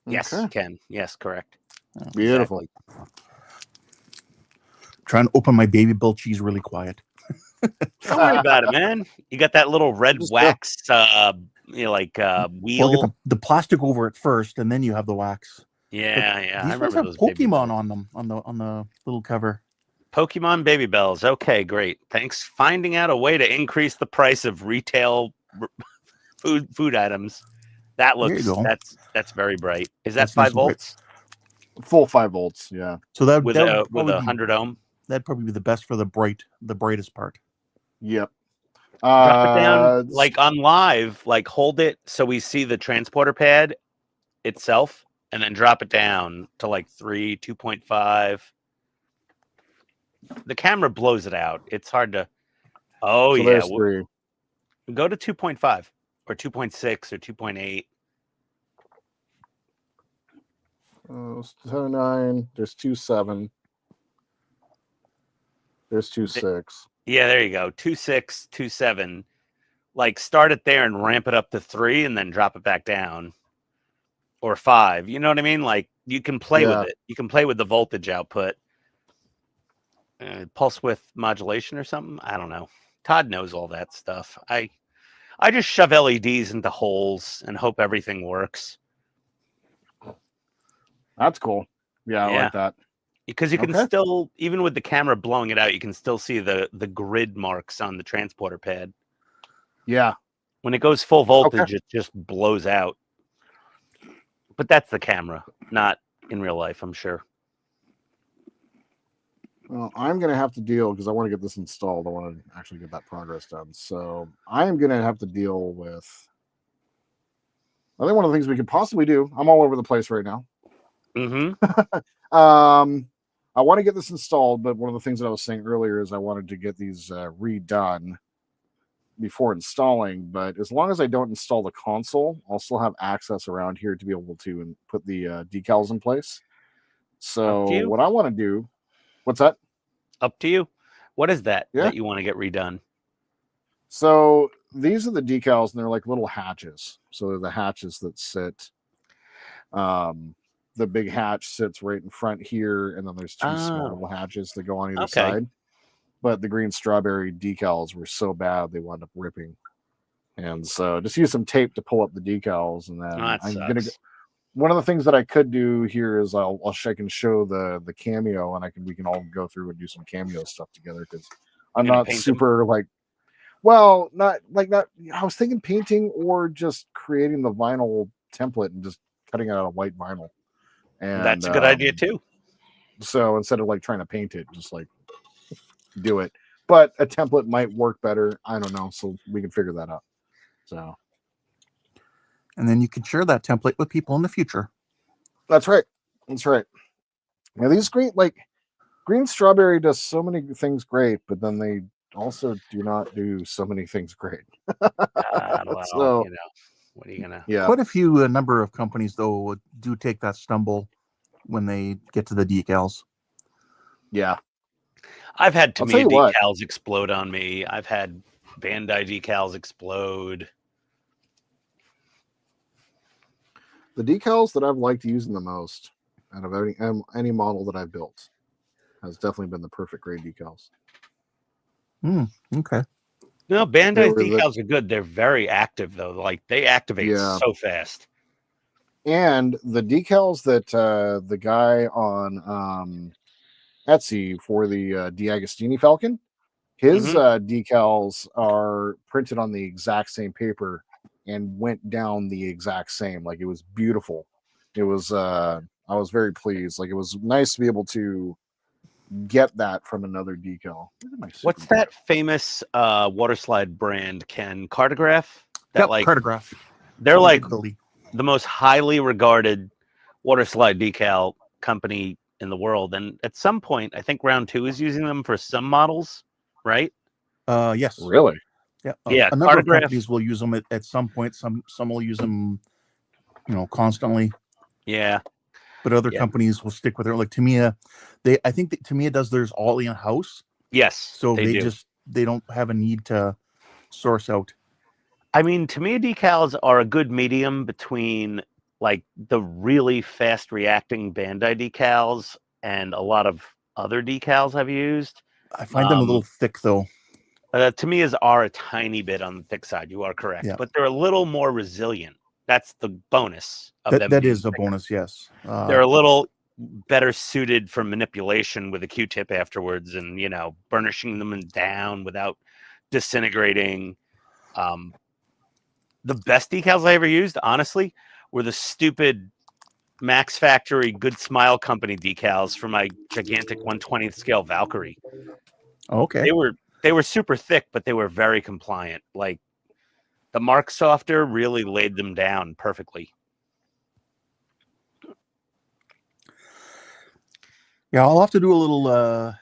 Yes, Okay. Ken. Yes, correct. Beautiful. Exactly. Trying to open my baby Bill cheese really quiet. Don't worry about it, man. You got that little red Just wax, Well, wheel. get the plastic over it first, and then you have the wax. Yeah, I These ones remember have those baby Pokemon bells. on them on the little cover. Pokemon baby bells. Okay, great. Thanks. Finding out a way to increase the price of retail food items. That There you looks go. that's very bright. Is that That's nice 5 and bright. volts Full 5 volts. Yeah. So that with would a probably be 100 ohm? that'd probably be the best for the brightest part. Yep. Drop it down like on live, like hold it so we see the transporter pad itself, and then drop it down to like 3, 2.5. The camera blows it out. It's hard to. Oh so yeah, there's 3. go to 2.5 or 2.6 or 2.8. 9. There's 2.7. There's 2.6. Yeah, there you go. 2.6, 2.7. Like start it there and ramp it up to 3 and then drop it back down. Or 5. You know what I mean? Like you can play with it. You can play with the voltage output. Pulse width modulation or something. I don't know. Todd knows all that stuff. I just shove LEDs into holes and hope everything works. That's cool. Yeah, I Yeah. like that. Because you can Okay. still, even with the camera blowing it out, you can still see the grid marks on the transporter pad. Yeah. When it goes full voltage, it just blows out. But that's the camera, not in real life, I'm sure. Well, I'm going to have to deal because I want to get this installed. I want to actually get that progress done. So I am going to have to deal with. I think one of the things we could possibly do. I'm all over the place right now. Mm-hmm. I want to get this installed, but one of the things that I was saying earlier is I wanted to get these redone before installing. But as long as I don't install the console, I'll still have access around here to be able to put the decals in place. So what I want to do. What's that? Up to you. What is that Yeah. that you want to get redone? So these are the decals, and they're like little hatches. So they're the hatches that sit. The big hatch sits right in front here, and then there's 2 small little hatches that go on either side. But the green strawberry decals were so bad they wound up ripping, and so just use some tape to pull up the decals, and then I'm gonna. One of the things that I could do here is I can show the cameo, and we can all go through and do some cameo stuff together because I'm not super like. Well, not. I was thinking painting or just creating the vinyl template and just cutting it out of white vinyl. And that's a good idea too. So instead of like trying to paint it, just like do it. But a template might work better. I don't know. So we can figure that out. So. And then you can share that template with people in the future. That's right. That's right. Now these green strawberry does so many things great, but then they also do not do so many things great. Well, so, what are you gonna? Yeah. Quite a number of companies though do take that stumble when they get to the decals. Yeah. I've had too many decals explode on me. I've had Bandai decals explode. The decals that I've liked using the most out of any model that I've built has definitely been the perfect grade decals. Okay. No, They Bandai's were the- decals are good. They're very active though. Like they activate Yeah. so fast. And the decals that the guy on Etsy for the D'Agostini Falcon, his decals are printed on the exact same paper and went down the exact same. Like it was beautiful. It was I was very pleased. Like it was nice to be able to get that from another decal. What's that famous water slide brand, Ken? Cartograph? Yep, Cartograph. They're like Italy. the most highly regarded water slide decal company in the world. And at some point, I think Round 2 is using them for some models, right? Yes. Really? Yeah. Yeah, A number of Cartograph. companies will use them at some point. Some will use them, constantly. Yeah. But other Yeah. companies will stick with it. Like Tamiya, I think that Tamiya does theirs all in house. Yes. So they do. They don't have a need to source out. I mean, Tamiya decals are a good medium between like the really fast reacting Bandai decals and a lot of other decals I've used. I find them a little thick though. Tamiyas are a tiny bit on the thick side. You are correct, Yeah. but they're a little more resilient. That's the bonus of them. That being is a thicker. bonus, yes. They're a little better suited for manipulation with a Q-tip afterwards, and burnishing them down without disintegrating. The best decals I ever used, honestly, were the stupid Max Factory Good Smile Company decals for my gigantic 1/20th scale Valkyrie. Okay. They were super thick, but they were very compliant. Like the Mark Softer really laid them down perfectly. Yeah, I'll have to do a little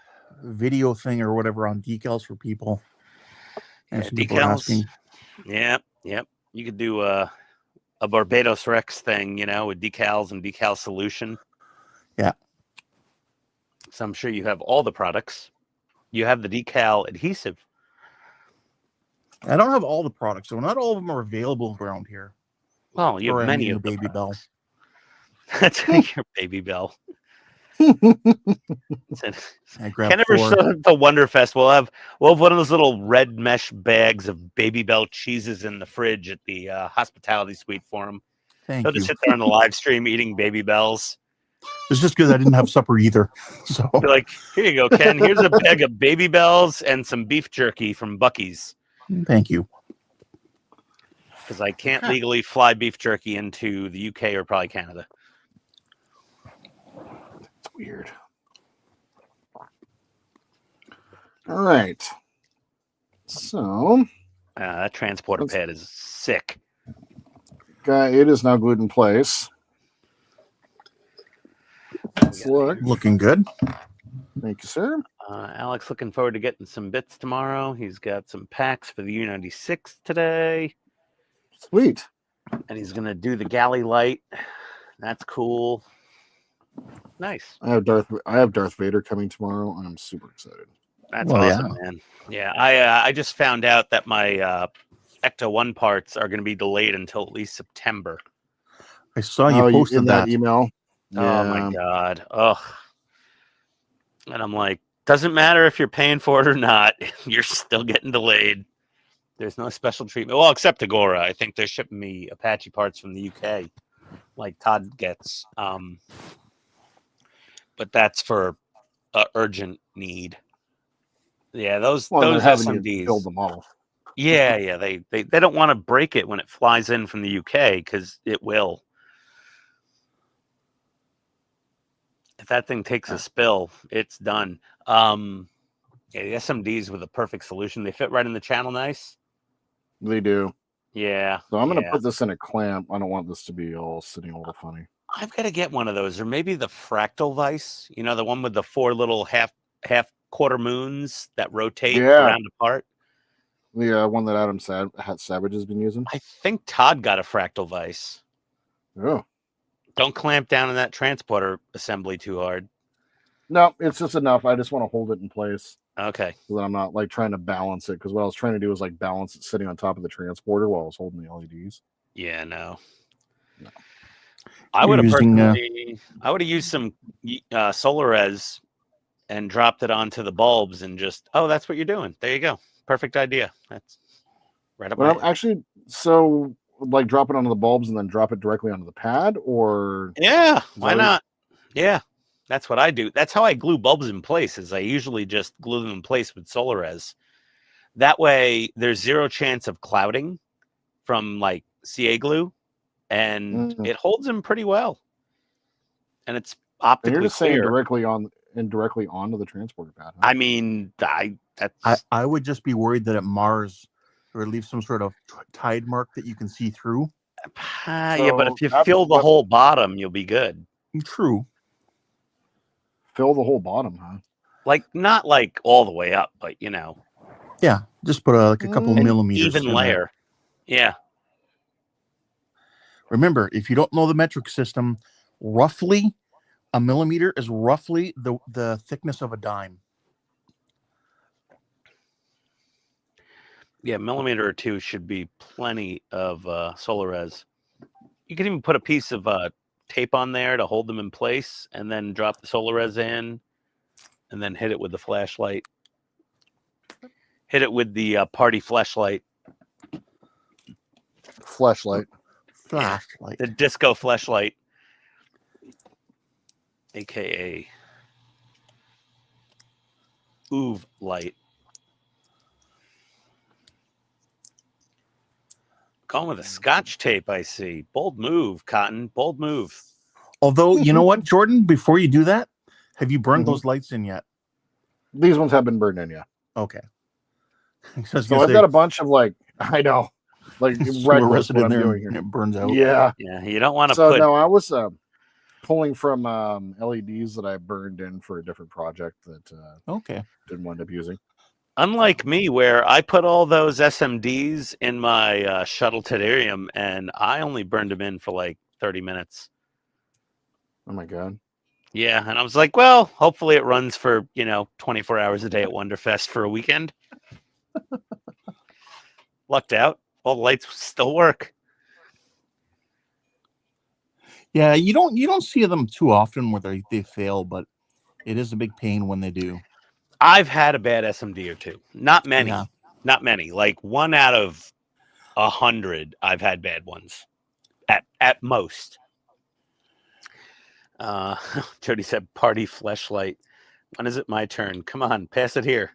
video thing or whatever on decals for people. And some people are asking. Yep. You could do a Barbados Rex thing, with decals and decal solution. Yeah. So I'm sure you have all the products. You have the decal adhesive. I don't have all the products, so not all of them are available around here. Well, you have many a of the Baby Bell. That's your Baby Bell. I Ken grabbed ever 4. showed up at the Wonderfest? We'll have one of those little red mesh bags of Baby Bell cheeses in the fridge at the hospitality suite for him. Thank He'll you. just sit there on the live stream eating Baby Bells. It's just because I didn't have supper either. So Be like, here you go, Ken. Here's a bag of Baby Bells and some beef jerky from Buc-ee's. Thank you. Because I can't legally fly beef jerky into the UK or probably Canada. It's weird. All right. So That transporter pad is sick. it is now glued in place. Let's look. Looking good. Thank you, sir. Alex looking forward to getting some bits tomorrow. He's got some packs for the U96 today. Sweet. And he's going to do the galley light. That's cool. Nice. I have Darth Vader coming tomorrow. I'm super excited. That's awesome, man. Yeah, I just found out that my Ecto 1 parts are going to be delayed until at least September. I saw you posted in that email. Oh my God. Ugh. And I'm like, doesn't matter if you're paying for it or not. You're still getting delayed. There's no special treatment. Well, except Agora. I think they're shipping me Apache parts from the UK, like Todd gets. But that's for urgent need. Yeah, those SMDs build the model. Yeah, they don't want to break it when it flies in from the UK because it will. If that thing takes a spill, it's done. Yeah, the SMDs were the perfect solution. They fit right in the channel nice. They do. Yeah. So I'm going to put this in a clamp. I don't want this to be all sitting a little funny. I've got to get one of those, or maybe the fractal vise. The one with the 4 little half quarter moons that rotate around apart. The one that Adam Savage has been using. I think Todd got a fractal vise. Oh. Don't clamp down on that transporter assembly too hard. No, it's just enough. I just want to hold it in place. Okay. so that I'm not like trying to balance it. Because what I was trying to do was like balance it sitting on top of the transporter while I was holding the LEDs. Yeah, no. No. I would have Using, personally, I would have used some solar res and dropped it onto the bulbs and just, oh, that's what you're doing. There you go. Perfect idea. That's right up But my I'm actually so like drop it onto the bulbs and then drop it directly onto the pad, or Yeah, is why that what- not? Yeah, that's what I do. That's how I glue bulbs in place. Is I usually just glue them in place with solar res. That way, there's zero chance of clouding from like CA glue, and Mm. it holds them pretty well. And it's And you're optically just saying clear. directly onto the transporter pad. Huh? I mean, that's I would just be worried that it mars or leaves some sort of tide mark that you can see through. yeah, but if So you that's fill the what- whole bottom, you'll be good. True. Fill the whole bottom, huh? Like not like all the way up, but you know, Yeah, just put a couple an millimeters. even in there. layer. Yeah. Remember, if you don't know the metric system, roughly a millimeter is roughly the thickness of a dime. Yeah, millimeter or two should be plenty of solar res. You can even put a piece of tape on there to hold them in place, and then drop the solar res in, and then hit it with the flashlight. Hit it with the party flashlight, Flashlight. Flashlight. the disco flashlight, aka Oov light. Going with a scotch tape, I see. Bold move, Cotton. Bold move. Although, you know what, Jordan, before you do that, have you burned Mhm. those lights in yet? These ones have been burned in, yeah. Okay. So So I've got a bunch of like I know, like reckless fluorescent what in I'm there doing and here. it burns out. Yeah. Yeah, you don't want to So put. no, I was pulling from LEDs that I burned in for a different project that Okay. didn't wind up using. Unlike me, where I put all those SMDs in my shuttle Tedarium, and I only burned them in for like 30 minutes. Oh my god. Yeah, and I was like, well, hopefully it runs for 24 hours a day at Wonderfest for a weekend. Lucked out. All the lights still work. Yeah, you don't see them too often where they fail, but it is a big pain when they do. I've had a bad SMD or two. Not many. Yeah. Not many. Like 1 out of 100, I've had bad ones. At most. Jody said party fleshlight. When is it my turn? Come on, pass it here.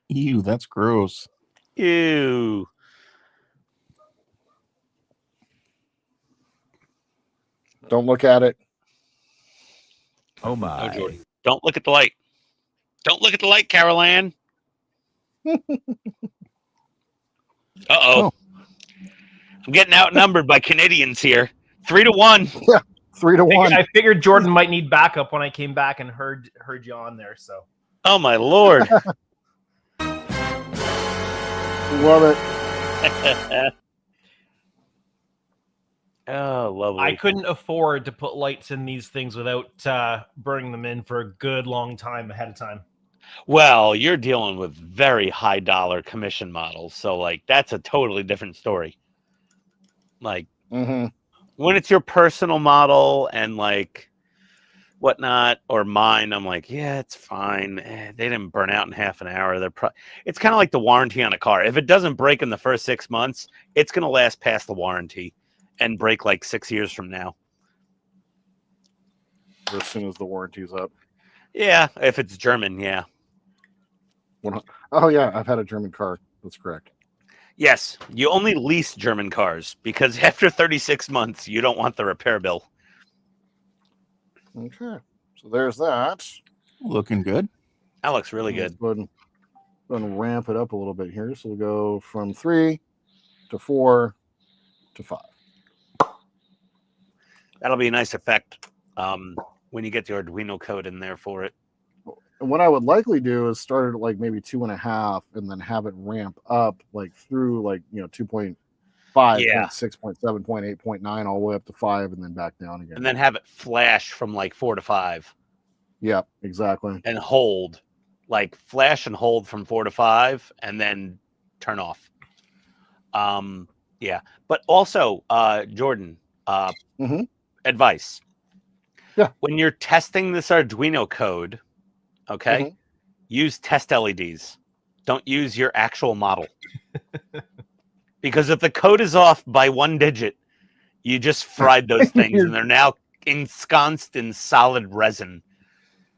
Ew, that's gross. Ew. Don't look at it. Oh my. No, Jordan. Don't look at the light. Don't look at the light, Carol Ann. Uh-oh. I'm getting outnumbered by Canadians here. 3-1. 3-1. I figured Jordan might need backup when I came back and heard you on there. So Oh, my Lord. Love it. Oh, lovely. I couldn't afford to put lights in these things without burning them in for a good long time ahead of time. Well, you're dealing with very high dollar commission models. So, like, that's a totally different story. Like, Mm-hmm. when it's your personal model and, like, whatnot, or mine, I'm like, yeah, it's fine. They didn't burn out in half an hour. It's kind of like the warranty on a car. If it doesn't break in the first 6 months, it's going to last past the warranty and break like 6 years from now. As soon as the warranty's up. Yeah, if it's German, yeah. Oh yeah, I've had a German car. That's correct. Yes, you only lease German cars because after 36 months, you don't want the repair bill. Okay. So there's that. Looking good. That looks really good. Go ahead and ramp it up a little bit here. So we'll go from 3 to 4 to 5. That'll be a nice effect when you get the Arduino code in there for it. And what I would likely do is start at like maybe 2.5 and then have it ramp up like through like 2.5, Yeah. 0.6, 0.7, 0.8, 0.9, all the way up to 5 and then back down again. And then have it flash from like 4 to 5 Yeah, exactly. and hold. like flash and hold from 4 to 5, and then turn off. Yeah, but also, Jordan, Mhm. advice. Yeah. When you're testing this Arduino code, okay, Mhm. use test LEDs. Don't use your actual model. Because if the code is off by 1 digit, you just fried those things, and they're now ensconced in solid resin.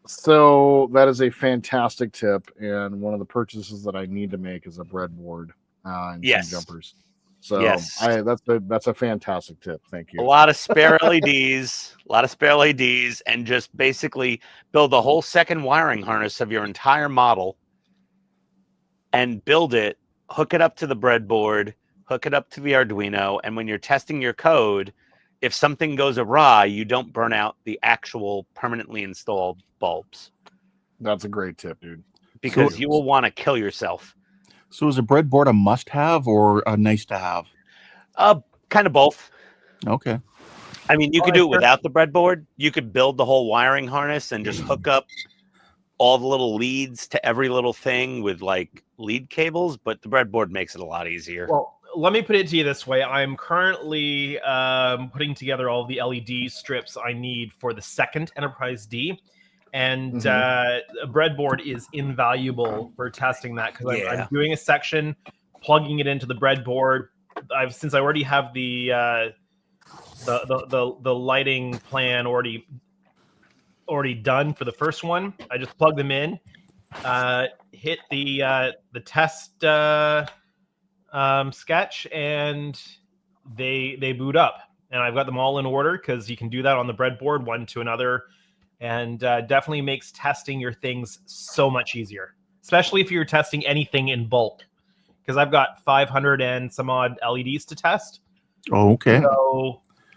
So that is a fantastic tip, and one of the purchases that I need to make is a breadboard and Yes. some jumpers. So Yes. that's a fantastic tip. Thank A you. lot of spare LEDs, and just basically build a whole second wiring harness of your entire model and build it, hook it up to the breadboard, hook it up to the Arduino, and when you're testing your code, if something goes awry, you don't burn out the actual permanently installed bulbs That's a great tip, dude. because you will want to kill yourself. So is a breadboard a must-have or a nice-to-have? Kind of both. Okay. I mean, you could do it without the breadboard. You could build the whole wiring harness and just hook up all the little leads to every little thing with like lead cables, but the breadboard makes it a lot easier. Well, let me put it to you this way. I'm currently putting together all the LED strips I need for the second Enterprise D. And a breadboard is invaluable for testing that because I'm doing a section, plugging it into the breadboard. Since I already have the lighting plan already done for the first one, I just plug them in, hit the test sketch, and they boot up. And I've got them all in order because you can do that on the breadboard, one to another. And definitely makes testing your things so much easier, especially if you're testing anything in bulk. Because I've got 500 and some odd LEDs to test. Oh, okay.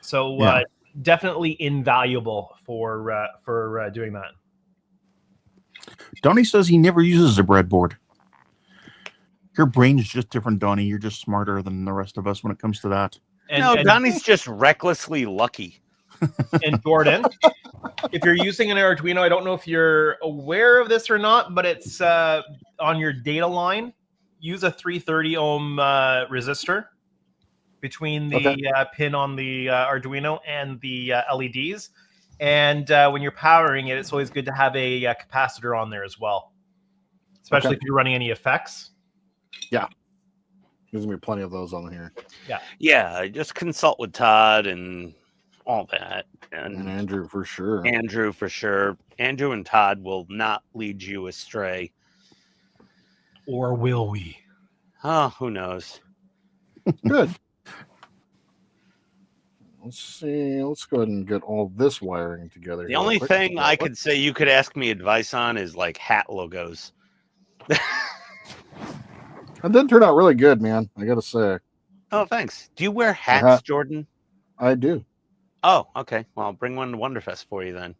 So definitely invaluable for doing that. Donnie says he never uses a breadboard. Your brain is just different, Donnie. You're just smarter than the rest of us when it comes to that. And Donnie's just recklessly lucky. And Jordan, if you're using an Arduino, I don't know if you're aware of this or not, but it's on your data line. Use a 330 ohm resistor between the pin on the Arduino and the LEDs. And when you're powering it, it's always good to have a capacitor on there as well, especially if you're running any effects. Yeah. There's going to be plenty of those on here. Yeah, just consult with Todd and all that. And Andrew for sure. Andrew and Todd will not lead you astray. Or will we? Oh, who knows? Good. Let's see. Let's go ahead and get all this wiring together. The only thing I could say you could ask me advice on is like hat logos. It did turn out really good, man. I got to say. Oh, thanks. Do you wear hats, Jordan? I do. Oh, okay. Well, I'll bring one to Wonderfest for you then.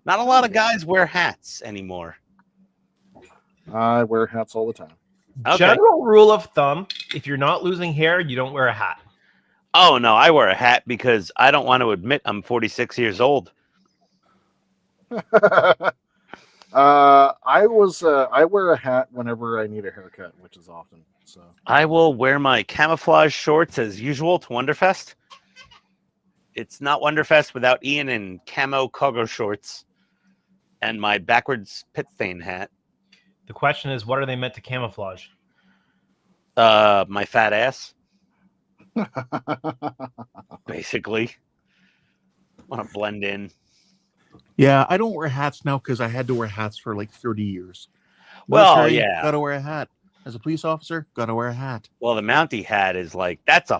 Not a lot of guys wear hats anymore. I wear hats all the time. Okay. General rule of thumb, if you're not losing hair, you don't wear a hat. Oh, no, I wear a hat because I don't want to admit I'm 46 years old. I wear a hat whenever I need a haircut, which is often. So I will wear my camouflage shorts as usual to Wonderfest. It's not Wonderfest without Ian in camo cargo shorts and my backwards pit stain hat. The question is, what are they meant to camouflage? My fat ass. Basically. Want to blend in. Yeah, I don't wear hats now because I had to wear hats for like 30 years. Well, Military, yeah. Gotta wear a hat. As a police officer, gotta wear a hat. Well, the Mountie hat is like, that's a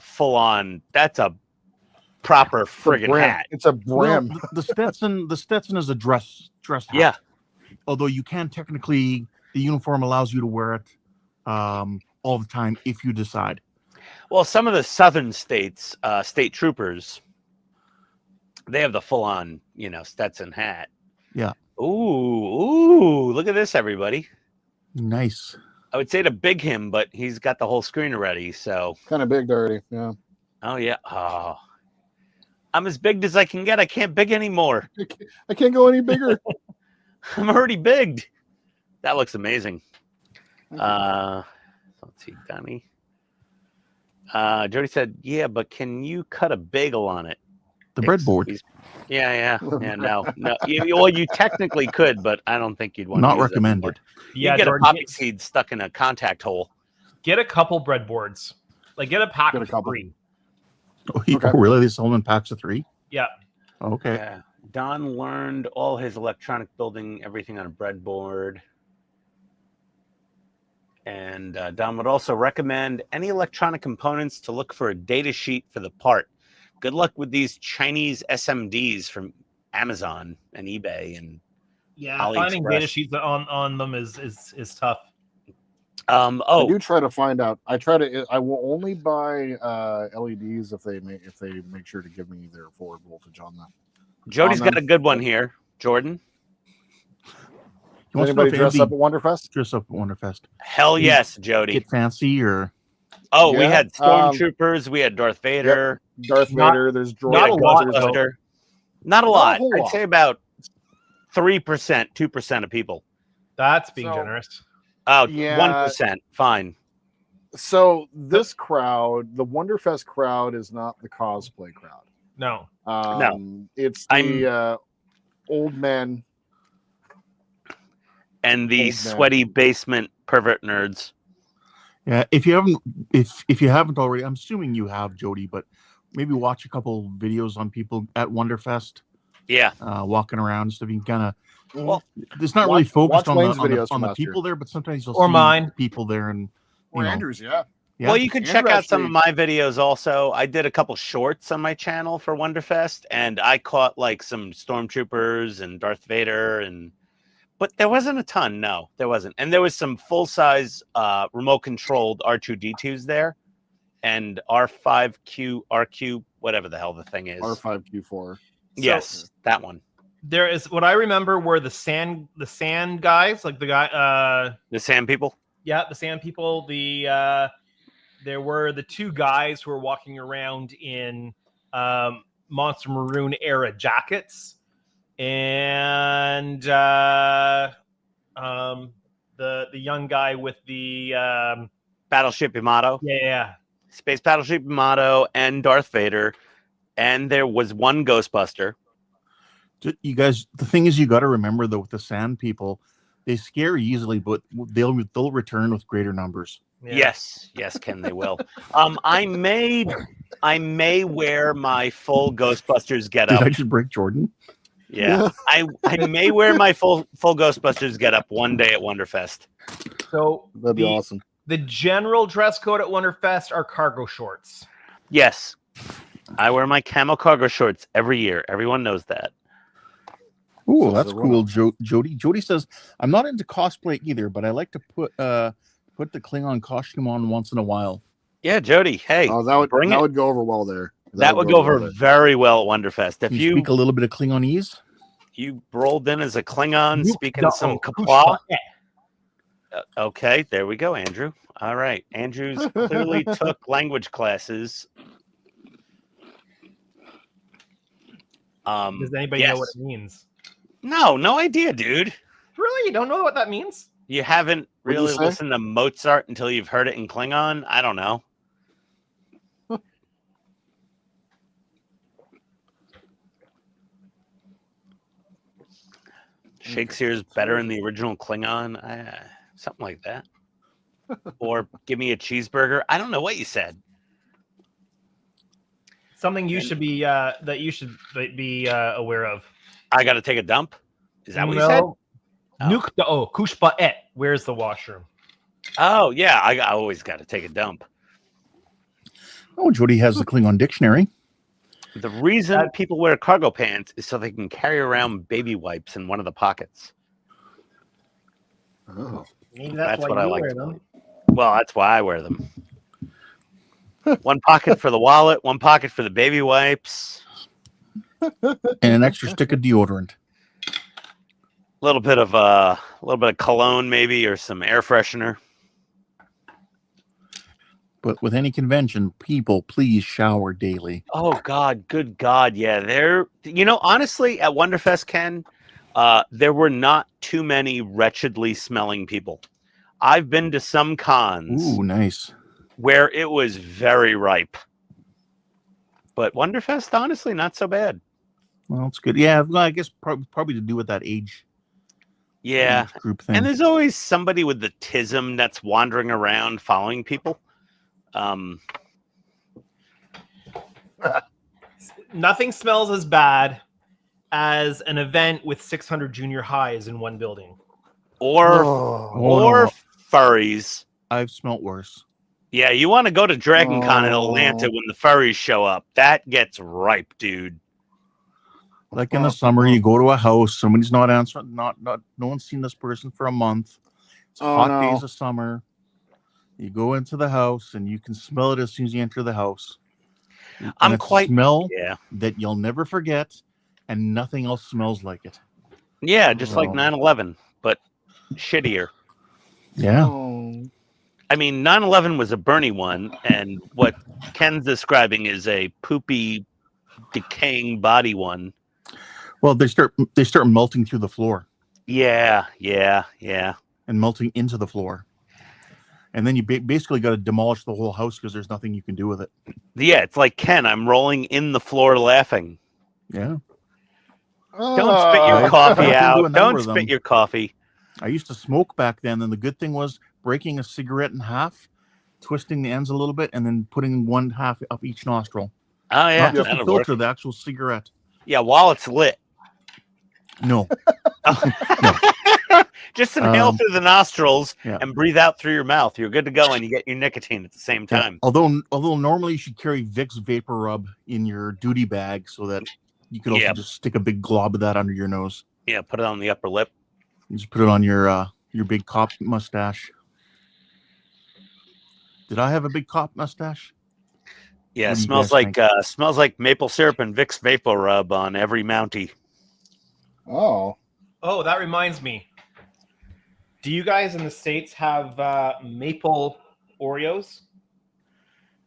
proper friggin' hat. It's a brim. Well, the Stetson is a dress hat. Yeah. Although you can technically, the uniform allows you to wear it all the time if you decide. Well, some of the southern states, state troopers, they have the full-on, Stetson hat. Yeah. Ooh, look at this, everybody. Nice. I would say to big him, but he's got the whole screen already, so. Kind of big already, yeah. Oh, yeah. Oh. I'm as big as I can get. I can't big anymore. I can't go any bigger. I'm already bigged. That looks amazing. Let's see, Donnie. Jody said, "Yeah, but can you cut a bagel on it?" The breadboard. Yeah. No. Well, you technically could, but I don't think you'd want to Not use that anymore. recommended. You Yeah, get Jordan, a poppy seed stuck in a contact hole. get a couple breadboards. Like get a pack Get a of couple. 3. Oh, really? They sell them in packs of 3? Yeah. Okay. Yeah. Don learned all his electronic building, everything on a breadboard. And Don would also recommend any electronic components to look for a data sheet for the part. Good luck with these Chinese SMDs from Amazon and eBay and Finding data AliExpress. sheets on them is tough. I do try to find out. I will only buy LEDs if they make sure to give me their forward voltage on them. Jody's got a good one here. Jordan. Does anybody dress up at Wonderfest? Dress up at Wonderfest. Hell yes, Jody. Get fancy or? Oh, we Yeah, had stormtroopers. We had Darth Vader. Darth Vader. There's not a lot, Ghostbuster. Not a lot. whole I'd lot. say about 3%, 2% of people. That's being So- generous. Oh, Yeah. 1%. Fine. So this crowd, the Wonderfest crowd, is not the cosplay crowd. No. It's the old men. And the Old man. sweaty basement pervert nerds. Yeah, if you haven't already, I'm assuming you have, Jody, but maybe watch a couple videos on people at Wonderfest, Yeah. walking around, so you can kind of. Well, it's not really focused on Wayne's the videos from last people year. there, but sometimes you'll Or see mine. people there, and Or you know, Andrews, yeah. yeah. Well, you can check Andrew out some of actually- my videos also. I did a couple shorts on my channel for Wonderfest, and I caught like some stormtroopers and Darth Vader, but there wasn't a ton. No, there wasn't. And there was some full-size remote controlled R2D2s there, and R5Q, whatever the hell the thing is. R5Q4. Yes, that one. There is what I remember were the sand guys, like the guy The Sand People. the sand people, there were the 2 guys who were walking around in Monster Maroon era jackets, and the young guy with the Battleship Yamato. yeah. Space Battleship Yamato and Darth Vader. And there was one Ghostbuster. You guys, the thing is, you got to remember though, with the sand people, they scare easily, but they'll return with greater numbers. Yeah. Yes, Ken, they will. I may wear my full Ghostbusters Did getup. I just break Jordan? Yeah, I may wear my full Ghostbusters getup one day at Wonderfest. So That'd be awesome. the general dress code at Wonderfest are cargo shorts. Yes, I wear my camo cargo shorts every year. Everyone knows that. Oh, So that's the cool, Jody. Jody says, "I'm not into cosplay either, but I like to put the Klingon costume on once in a while." Yeah, Jody. Hey, Oh, that bring it. would go over well there. That would go over very well at Wonderfest. If Can you speak a little bit of Klingonese? you rolled in as a Klingon speaking some No, Kapwa. Okay, there we go, Andrew. All right. Andrew's clearly took language classes. Does anybody know what it means? No idea, dude. Really? You don't know what that means? You haven't What'd you really say? listened to Mozart until you've heard it in Klingon? I don't know. Shakespeare's better in the original Klingon? Something like that. Or give me a cheeseburger. I don't know what you said. Something you should be aware of. I got to take a dump? Is that what you said? No. Nukta kushpa et. Where's the washroom? Oh, yeah. I always got to take a dump. Oh, Jody has the Klingon dictionary. The reason people wear cargo pants is so they can carry around baby wipes in one of the pockets. Oh. Maybe That's why what I you like wear to them. believe. Well, that's why I wear them. One pocket for the wallet, one pocket for the baby wipes. And an extra stick of deodorant. A little bit of cologne, maybe, or some air freshener. But with any convention, people, please shower daily. Oh God, good God, yeah. Honestly, at Wonderfest, Ken, there were not too many wretchedly smelling people. I've been to some cons Ooh, nice. where it was very ripe. But Wonderfest, honestly, not so bad. Well, it's good. Yeah, well, I guess probably to do with that age. Yeah. Age group thing. And there's always somebody with the tism that's wandering around following people. Nothing smells as bad as an event with 600 junior highs in one building. Or no. furries. I've smelt worse. Yeah, you want to go to Dragon Con in Atlanta when the furries show up. That gets ripe, dude. Like in the summer, you go to a house, somebody's not answering, no one's seen this person for a month. It's hot days of summer. You go into the house and you can smell it as soon as you enter the house. And it's a smell that you'll never forget, and nothing else smells like it. Yeah, just like 9/11, but shittier. Yeah. I mean, 9/11 was a Bernie one, and what Ken's describing is a poopy, decaying body one. Well, they start melting through the floor. Yeah. And melting into the floor. And then you basically got to demolish the whole house because there's nothing you can do with it. Yeah, it's like, Ken, I'm rolling in the floor laughing. Yeah. Don't spit your coffee out. Don't spit your coffee. I used to smoke back then, and the good thing was breaking a cigarette in half, twisting the ends a little bit, and then putting one half up each nostril. Oh, yeah. Not just the filter, the actual cigarette. Yeah, while it's lit. No. No. Just inhale through the nostrils yeah. and breathe out through your mouth. You're good to go, and you get your nicotine at the same time. Yeah. Although normally you should carry Vicks Vapor Rub in your duty bag so that you could also just stick a big glob of that under your nose. Yeah, put it on the upper lip. You just put it on your big cop mustache. Did I have a big cop mustache? Yeah, smells like maple syrup and Vicks Vapor Rub on every Mountie. Oh, that reminds me. Do you guys in the States have maple Oreos?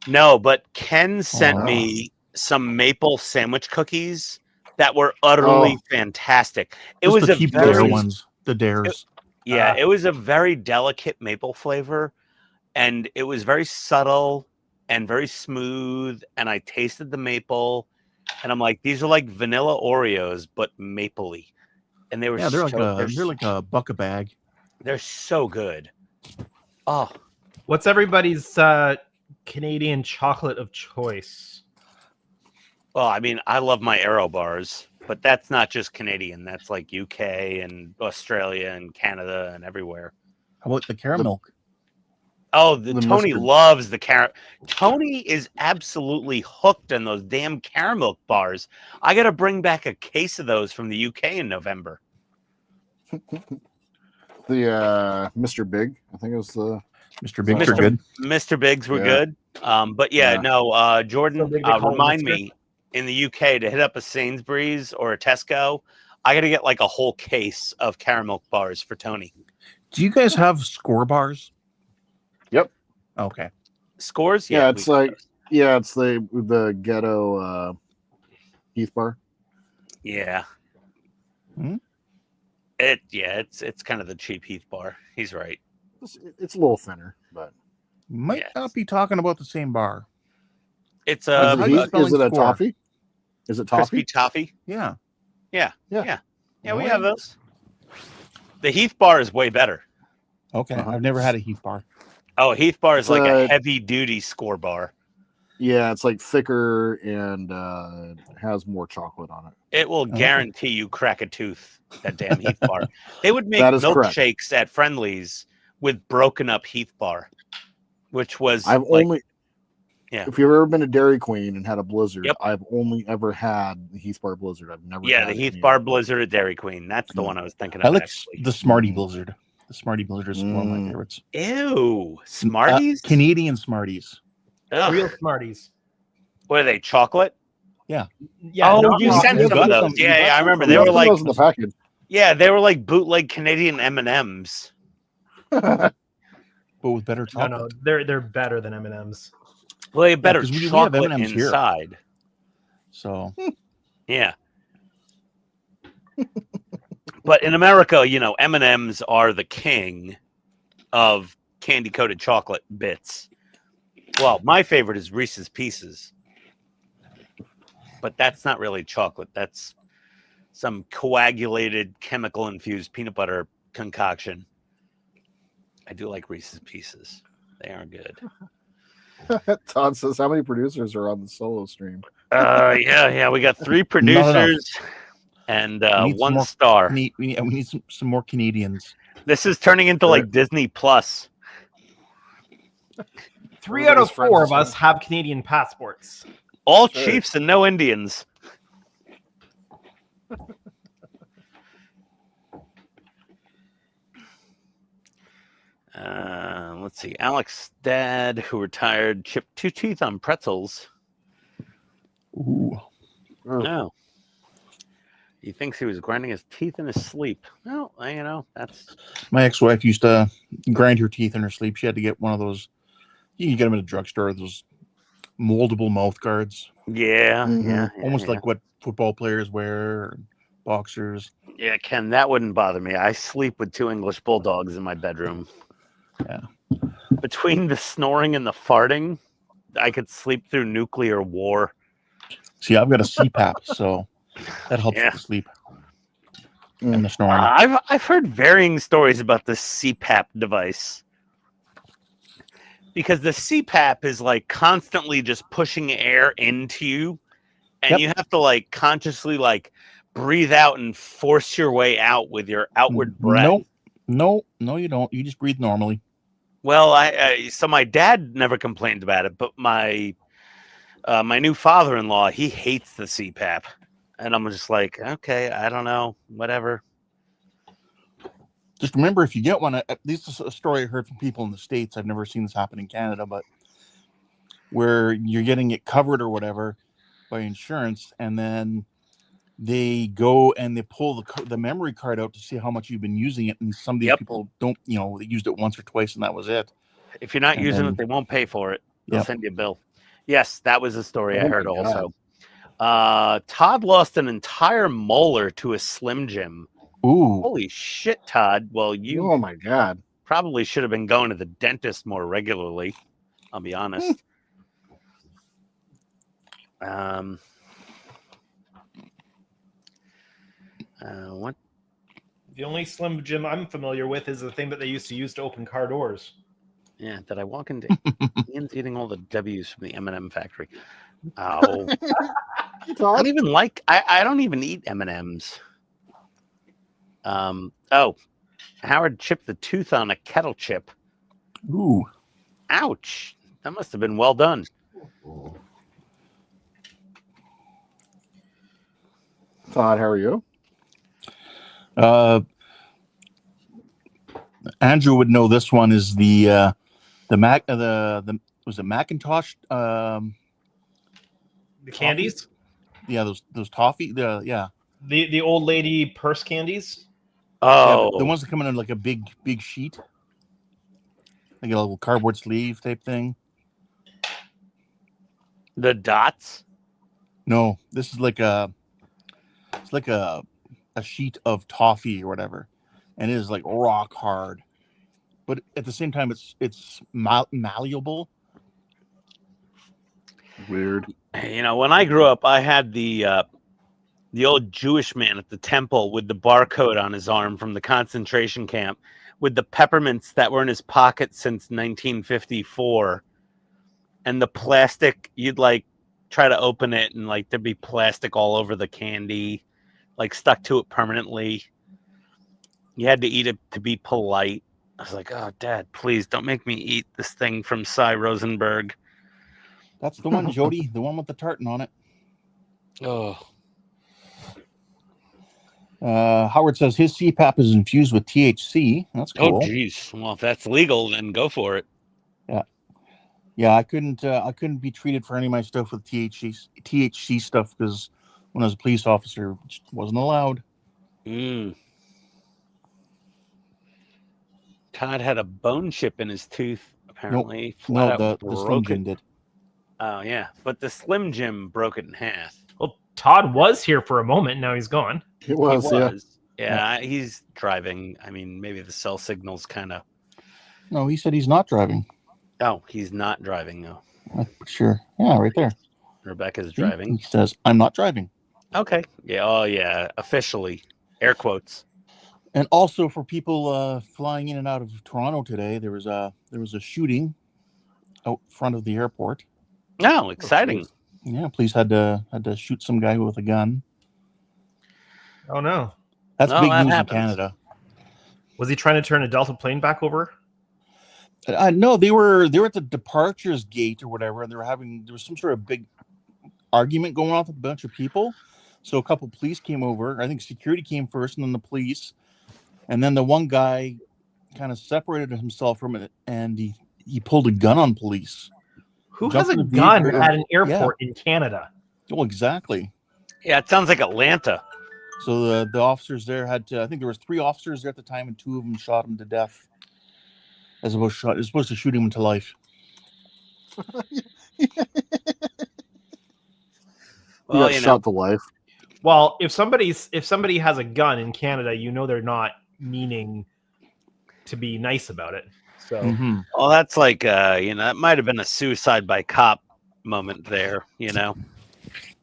No, but Ken sent me some maple sandwich cookies that were utterly fantastic. It was the dare ones, the dares. It was a very delicate maple flavor, and it was very subtle and very smooth. And I tasted the maple, and I'm like, these are like vanilla Oreos, but mapley. And they were they're like a buck a bag. They're so good. Oh, what's everybody's Canadian chocolate of choice? Well, I mean, I love my Aero bars, but that's not just Canadian. That's like UK and Australia and Canada and everywhere. How about the caramel? Tony loves the caramel. Tony is absolutely hooked on those damn caramel bars. I got to bring back a case of those from the UK in November. The Mr. Big, I think it was the Mr. Bigs are good. Mr. Bigs were good. But Jordan, remind me in the UK to hit up a Sainsbury's or a Tesco. I got to get like a whole case of caramel bars for Tony. Do you guys have score bars? Yep. Okay. Scores? Yeah, it's the ghetto Heath bar. Yeah. It's kind of the cheap Heath bar. He's right. It's a little thinner, but might not be talking about the same bar. It's is it a toffee? Is it toffee? Crispy toffee? Yeah. We have those. The Heath bar is way better. Okay. I've never had a Heath bar. Oh, Heath bar is like a heavy duty score bar. Yeah, it's like thicker and has more chocolate on it. It will guarantee you crack a tooth, that damn Heath bar. They would make milkshakes at Friendly's with broken up Heath bar, which was if you've ever been to Dairy Queen and had a Blizzard, I've only ever had the Heath bar Blizzard. I've never had the Heath bar Blizzard at Dairy Queen. That's the one I was thinking of. I like the Smartie Blizzard. The Smartie Blizzard is one of my favorites. Ew, Smarties? Canadian Smarties. Real Smarties. What are they? Chocolate? Yeah. You sent some of those. Yeah, I remember. They were like in the package. Yeah, they were like bootleg Canadian M&Ms. But with better chocolate. No, they're better than M&Ms. Well, they have better chocolate inside. Here. So yeah. But in America, M&Ms are the king of candy-coated chocolate bits. Well, my favorite is Reese's Pieces. But that's not really chocolate. That's some coagulated, chemical-infused peanut butter concoction. I do like Reese's Pieces. They are good. Todd says, how many producers are on the solo stream? Yeah. We got 3 producers and one star. We need some more Canadians. This is turning into like Disney Plus. 3 out of 4 of us have Canadian passports. All Chiefs and no Indians. Let's see. Alex's dad, who retired, chipped 2 teeth on pretzels. Ooh. No. He thinks he was grinding his teeth in his sleep. Well, that's... My ex-wife used to grind her teeth in her sleep. She had to get one of those. You can get them at a drugstore, those moldable mouth guards. Yeah, yeah. Almost like what football players wear, or boxers. Yeah, Ken, that wouldn't bother me. I sleep with 2 English bulldogs in my bedroom. Yeah. Between the snoring and the farting, I could sleep through nuclear war. See, I've got a CPAP, so that helps with the sleep and the snoring. I've heard varying stories about the CPAP device. Because the CPAP is like constantly just pushing air into you, and you have to like consciously like breathe out and force your way out with your outward breath. No, you don't. You just breathe normally. Well, so my dad never complained about it, but my new father-in-law, he hates the CPAP, and I'm just like, okay, I don't know, whatever. Just remember, if you get one, this is a story I heard from people in the States. I've never seen this happen in Canada, but where you're getting it covered or whatever by insurance, and then they go and they pull the memory card out to see how much you've been using it, and some of these people don't, they used it once or twice, and that was it. If you're not using it, they won't pay for it. They'll send you a bill. Yes, that was a story I heard also. Todd lost an entire molar to a Slim Jim. Ooh. Holy shit, Todd. Well, you oh my God, probably should have been going to the dentist more regularly. I'll be honest. What? The only Slim Jim I'm familiar with is the thing that they used to use to open car doors. Yeah, did I walk into Ian's eating all the W's from the M&M factory? Oh. I don't even like, I don't even eat M&Ms. Howard chipped the tooth on a kettle chip. Ooh. Ouch. That must have been well done. Todd, how are you? Andrew would know this one is the was it Macintosh? The candies? Yeah, those toffee. The old lady purse candies. Oh, yeah, the ones that come in like a big sheet, like a little cardboard sleeve type thing. The dots? No, this is like a sheet of toffee or whatever, and it is like rock hard, but at the same time it's malleable. Weird. When I grew up, I had the old Jewish man at the temple with the barcode on his arm from the concentration camp, with the peppermints that were in his pocket since 1954, and the plastic. You'd like try to open it, and like there'd be plastic all over the candy, like stuck to it permanently. You had to eat it to be polite. I was like, oh, Dad, please don't make me eat this thing from Cy Rosenberg. That's the one, Jody, the one with the tartan on it. Oh. Howard says his CPAP is infused with THC. That's cool. Oh, geez. Well, if that's legal, then go for it. Yeah. I couldn't be treated for any of my stuff with THC stuff because when I was a police officer, it wasn't allowed. Todd had a bone chip in his tooth, apparently. Nope. No, the Slim Jim did. Oh, yeah. But the Slim Jim broke it in half. Well, Todd was here for a moment. Now he's gone. It was, yeah. Yeah, he's driving. I mean, maybe the cell signal's kind of. No, he said he's not driving. Oh, he's not driving though. I'm sure. Yeah, right there. Rebecca's See? driving. He says, "I'm not driving." Okay. Yeah. Oh, yeah. Officially, air quotes. And also for people flying in and out of Toronto today, there was a shooting out front of the airport. No, exciting. Yeah, police had to shoot some guy with a gun. Oh no. That's No, big that news happens. in Canada. Was he trying to turn a Delta plane back over? No, they were at the departures gate or whatever, and there was some sort of big argument going on with a bunch of people. So a couple police came over. I think security came first, and then the police, and then the one guy kind of separated himself from it, and he pulled a gun on police. Who Jumped has a in the gun vehicle. at an airport in Canada? Well, exactly. Yeah, it sounds like Atlanta. So the officers there had to. I think there was 3 officers there at the time, and 2 of them shot him to death. As opposed to shooting him to life. Well, He got shot to life. Well, if somebody has a gun in Canada, you know they're not meaning to be nice about it. So, Mm-hmm. Well, that's like that might have been a suicide by cop moment there.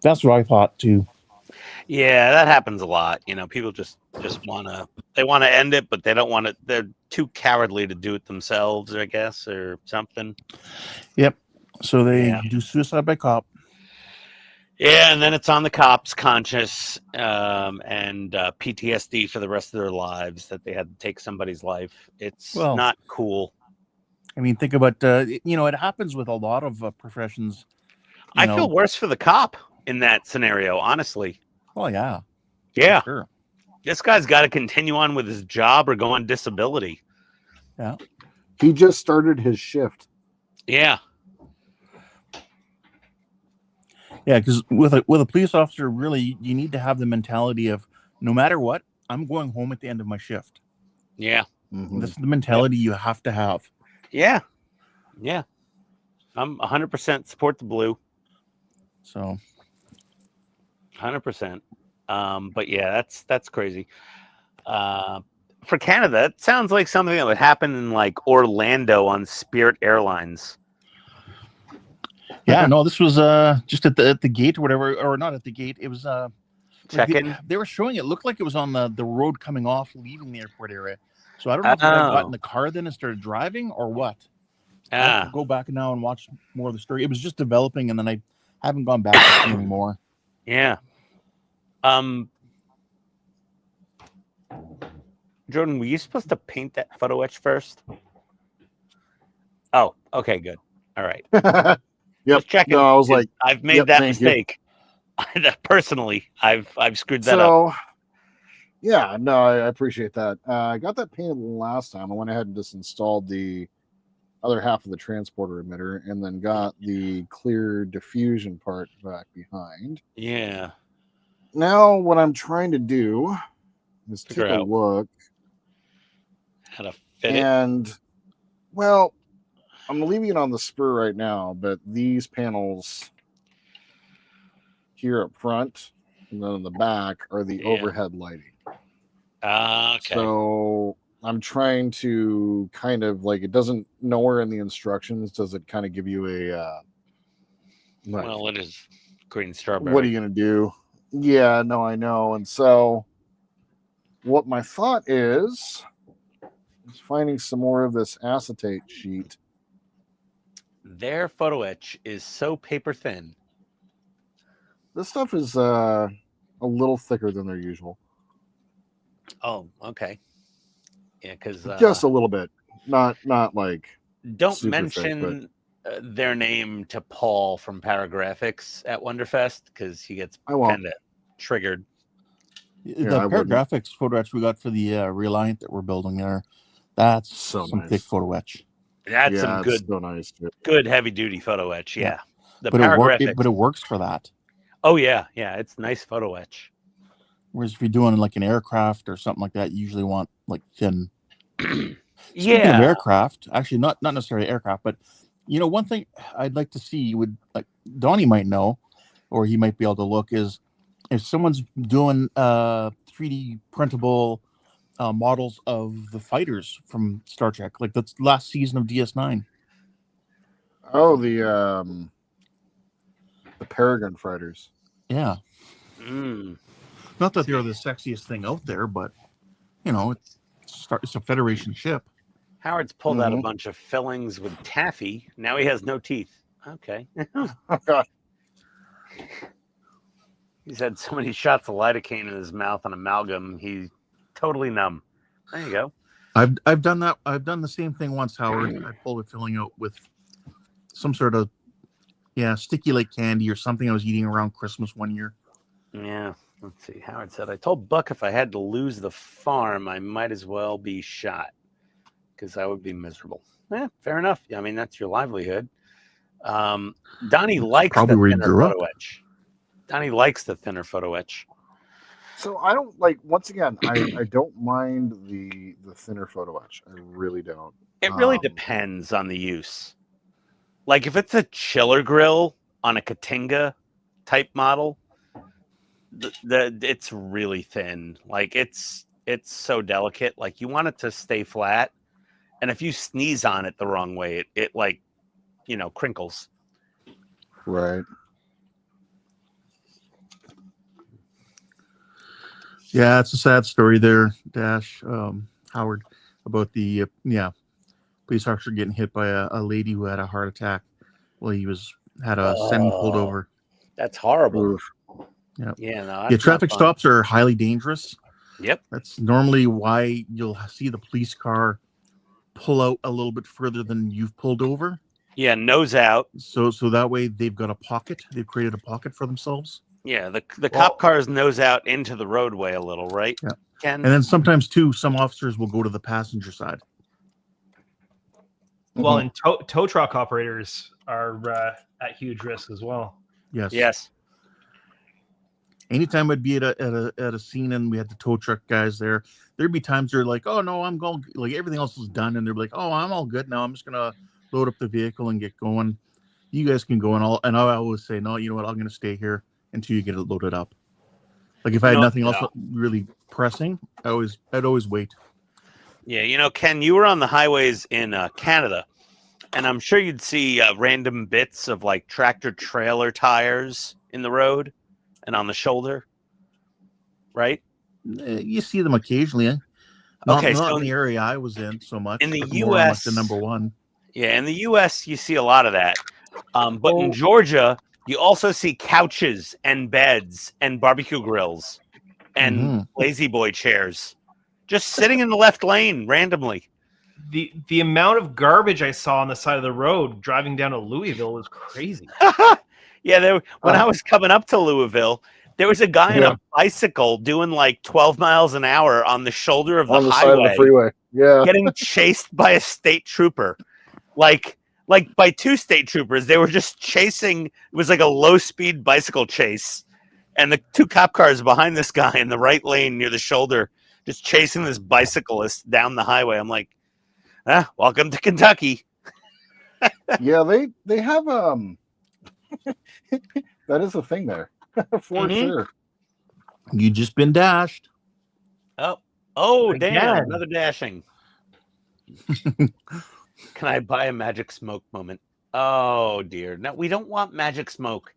That's what I thought too. Yeah, that happens a lot. People just want to end it, but they don't want to. They're too cowardly to do it themselves, I guess, or something. Yep. So they Yeah. do suicide by cop. Yeah, and then it's on the cops' conscience and PTSD for the rest of their lives that they had to take somebody's life. It's not cool. I mean, think about it happens with a lot of professions. I feel worse for the cop in that scenario, honestly. Oh yeah. Yeah. Sure. This guy's got to continue on with his job or go on disability. Yeah. He just started his shift. Yeah. Yeah, because with a police officer, really, you need to have the mentality of no matter what, I'm going home at the end of my shift. Yeah. Mm-hmm. This is the mentality you have to have. Yeah. Yeah. I'm 100% support the blue. So 100%. But yeah, that's crazy. For Canada, it sounds like something that would happen in like Orlando on Spirit Airlines. yeah, no, this was just at the gate or whatever, or not at the gate. It was Check-in. They were showing it looked like it was on the road coming off, leaving the airport area. So I don't know if I got in the car then and started driving or what. I have to go back now and watch more of the story. It was just developing, and then I haven't gone back to see anymore. Yeah. Jordan, were you supposed to paint that photo etch first? Oh, okay, good. All right. Yep. Just checking. No, I was like, I've made yep, that thank you. mistake. Personally, I've screwed that up. So, yeah, no, I appreciate that. I got that painted last time. I went ahead and just installed the other half of the transporter emitter and then got the clear diffusion part back behind. Yeah. Now, what I'm trying to do is take a look. How to fit it. And, well, I'm leaving it on the spur right now, but these panels here up front and then in the back are the overhead lighting. Okay. So I'm trying to kind of like, it doesn't, nowhere in the instructions does it kind of give you a like, well, it is green strawberry. what are you going to do? Yeah, no, I know. And so what my thought is finding some more of this acetate sheet. Their photo etch is so paper thin. This stuff is a little thicker than their usual. Oh, okay. Yeah, because just a little bit, not like. Don't super mention thick, their name to Paul from Paragraphics at Wonderfest because he gets I won't. kind of triggered. The I wouldn't. Paragraphics photo etch we got for the Reliant that we're building there, that's So some nice. thick photo etch. That's Yeah, some it's good, so nice. good heavy duty photo etch. Yeah, the But Paragraphics. it works for that. Oh yeah, it's nice photo etch. Whereas if you're doing like an aircraft or something like that, you usually want like thin. Speaking Yeah, of aircraft, actually not necessarily aircraft, but one thing I'd like to see would like Donnie might know, or he might be able to look is if someone's doing 3D printable models of the fighters from Star Trek, like the last season of DS9. Oh, the Paragon fighters. Yeah. Mm. Not that they're the sexiest thing out there, but it's a Federation ship. Howard's pulled out a bunch of fillings with taffy. Now he has no teeth. Okay. Oh God. He's had so many shots of lidocaine in his mouth and amalgam. He's totally numb. There you go. I've done that. I've done the same thing once, Howard. I pulled a filling out with some sort of sticky like candy or something I was eating around Christmas one year. Yeah. Let's see. Howard said, I told Buck if I had to lose the farm, I might as well be shot because I would be miserable. Fair enough. I mean, that's your livelihood. Donnie likes probably the where you thinner grew up. photo etch. Donnie likes the thinner photo etch. So I don't like. Once again, I don't mind the thinner photo etch. I really don't. It really depends on the use. Like if it's a chiller grill on a Katinga type model, it's really thin. Like it's so delicate. Like you want it to stay flat, and if you sneeze on it the wrong way, it like crinkles. Right. Yeah, it's a sad story there, Dash, Howard, about the police officer getting hit by a lady who had a heart attack while he had a semi pulled over. That's horrible. Oof. Yeah. Yeah. No. Yeah. Traffic stops are highly dangerous. Yep. That's normally why you'll see the police car pull out a little bit further than you've pulled over. Yeah. Nose out. So that way they've got a pocket. They've created a pocket for themselves. Yeah, the cop cars nose out into the roadway a little, right? Yeah. Ken? And then sometimes too, some officers will go to the passenger side. Well, and tow truck operators are at huge risk as well. Yes. Yes. Anytime I'd be at a scene and we had the tow truck guys there, there'd be times they're like, "Oh no, I'm going." Like everything else is done, and they're like, "Oh, I'm all good now. I'm just gonna load up the vehicle and get going. You guys can go." And I always say, "No, you know what? I'm gonna stay here until you get it loaded up." Like if I had nothing else really pressing, I'd always wait. Yeah, Ken, you were on the highways in Canada, and I'm sure you'd see random bits of like tractor trailer tires in the road and on the shoulder, right? You see them occasionally. Not in the area I was in so much. In the U.S., U.S., the number one. Yeah, in the U.S., you see a lot of that, but in Georgia, you also see couches and beds and barbecue grills and lazy boy chairs just sitting in the left lane randomly. The amount of garbage I saw on the side of the road driving down to Louisville was crazy. Yeah, when I was coming up to Louisville, there was a guy on a bicycle doing like 12 miles an hour on the shoulder of the highway, side of the freeway. Yeah, getting chased by a state trooper, like by two state troopers. They were just chasing. It was like a low-speed bicycle chase, and the two cop cars behind this guy in the right lane near the shoulder, just chasing this bicyclist down the highway. I'm like, welcome to Kentucky. Yeah, they have that is a thing there for sure. You just been dashed. Oh, damn! Another dashing. Can I buy a magic smoke moment? Oh dear! No, we don't want magic smoke.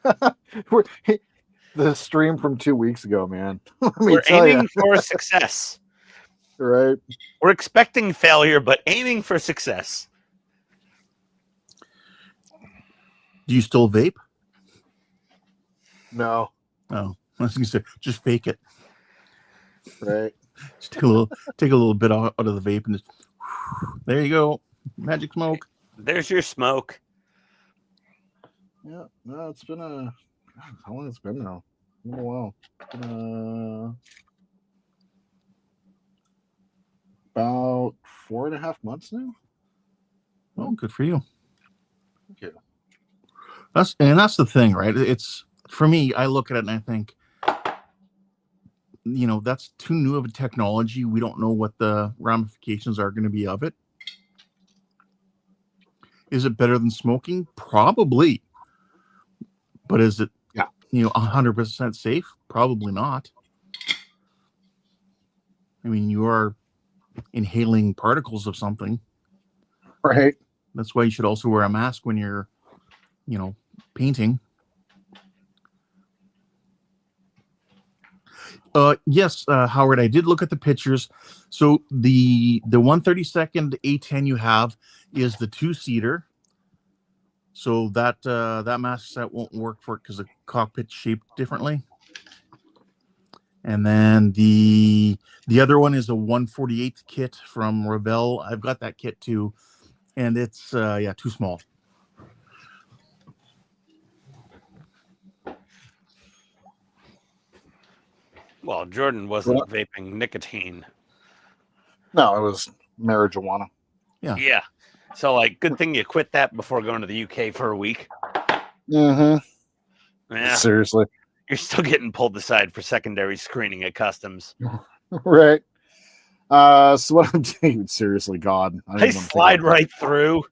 The stream from 2 weeks ago, man. We're aiming for success. Right. We're expecting failure, but aiming for success. Do you still vape? No. Oh, I was gonna say, just fake it. Right. Just take a little bit out of the vape and just there you go, magic smoke. There's your smoke. Yeah. No, it's been how long has it been now? It's been a while. It's been about 4.5 months now. Oh, good for you. Thank you. That's the thing, right? It's for me. I look at it and I think, that's too new of a technology. We don't know what the ramifications are going to be of it. Is it better than smoking? Probably. But is it 100% safe? Probably not. I mean, you are inhaling particles of something. Right. That's why you should also wear a mask when you're, painting. Yes, Howard, I did look at the pictures. So the 132nd A10 you have is the 2-seater. So that mask set won't work for it because the cockpit's shaped differently. And then the other one is a 148th kit from Revell. I've got that kit too, and it's too small. Well, Jordan wasn't vaping nicotine. No, it was marijuana. Yeah. So, like, good thing you quit that before going to the UK for a week. Mm-hmm. Yeah. Seriously. You're still getting pulled aside for secondary screening at customs. Right. So what I'm doing, seriously, God. I slide right through,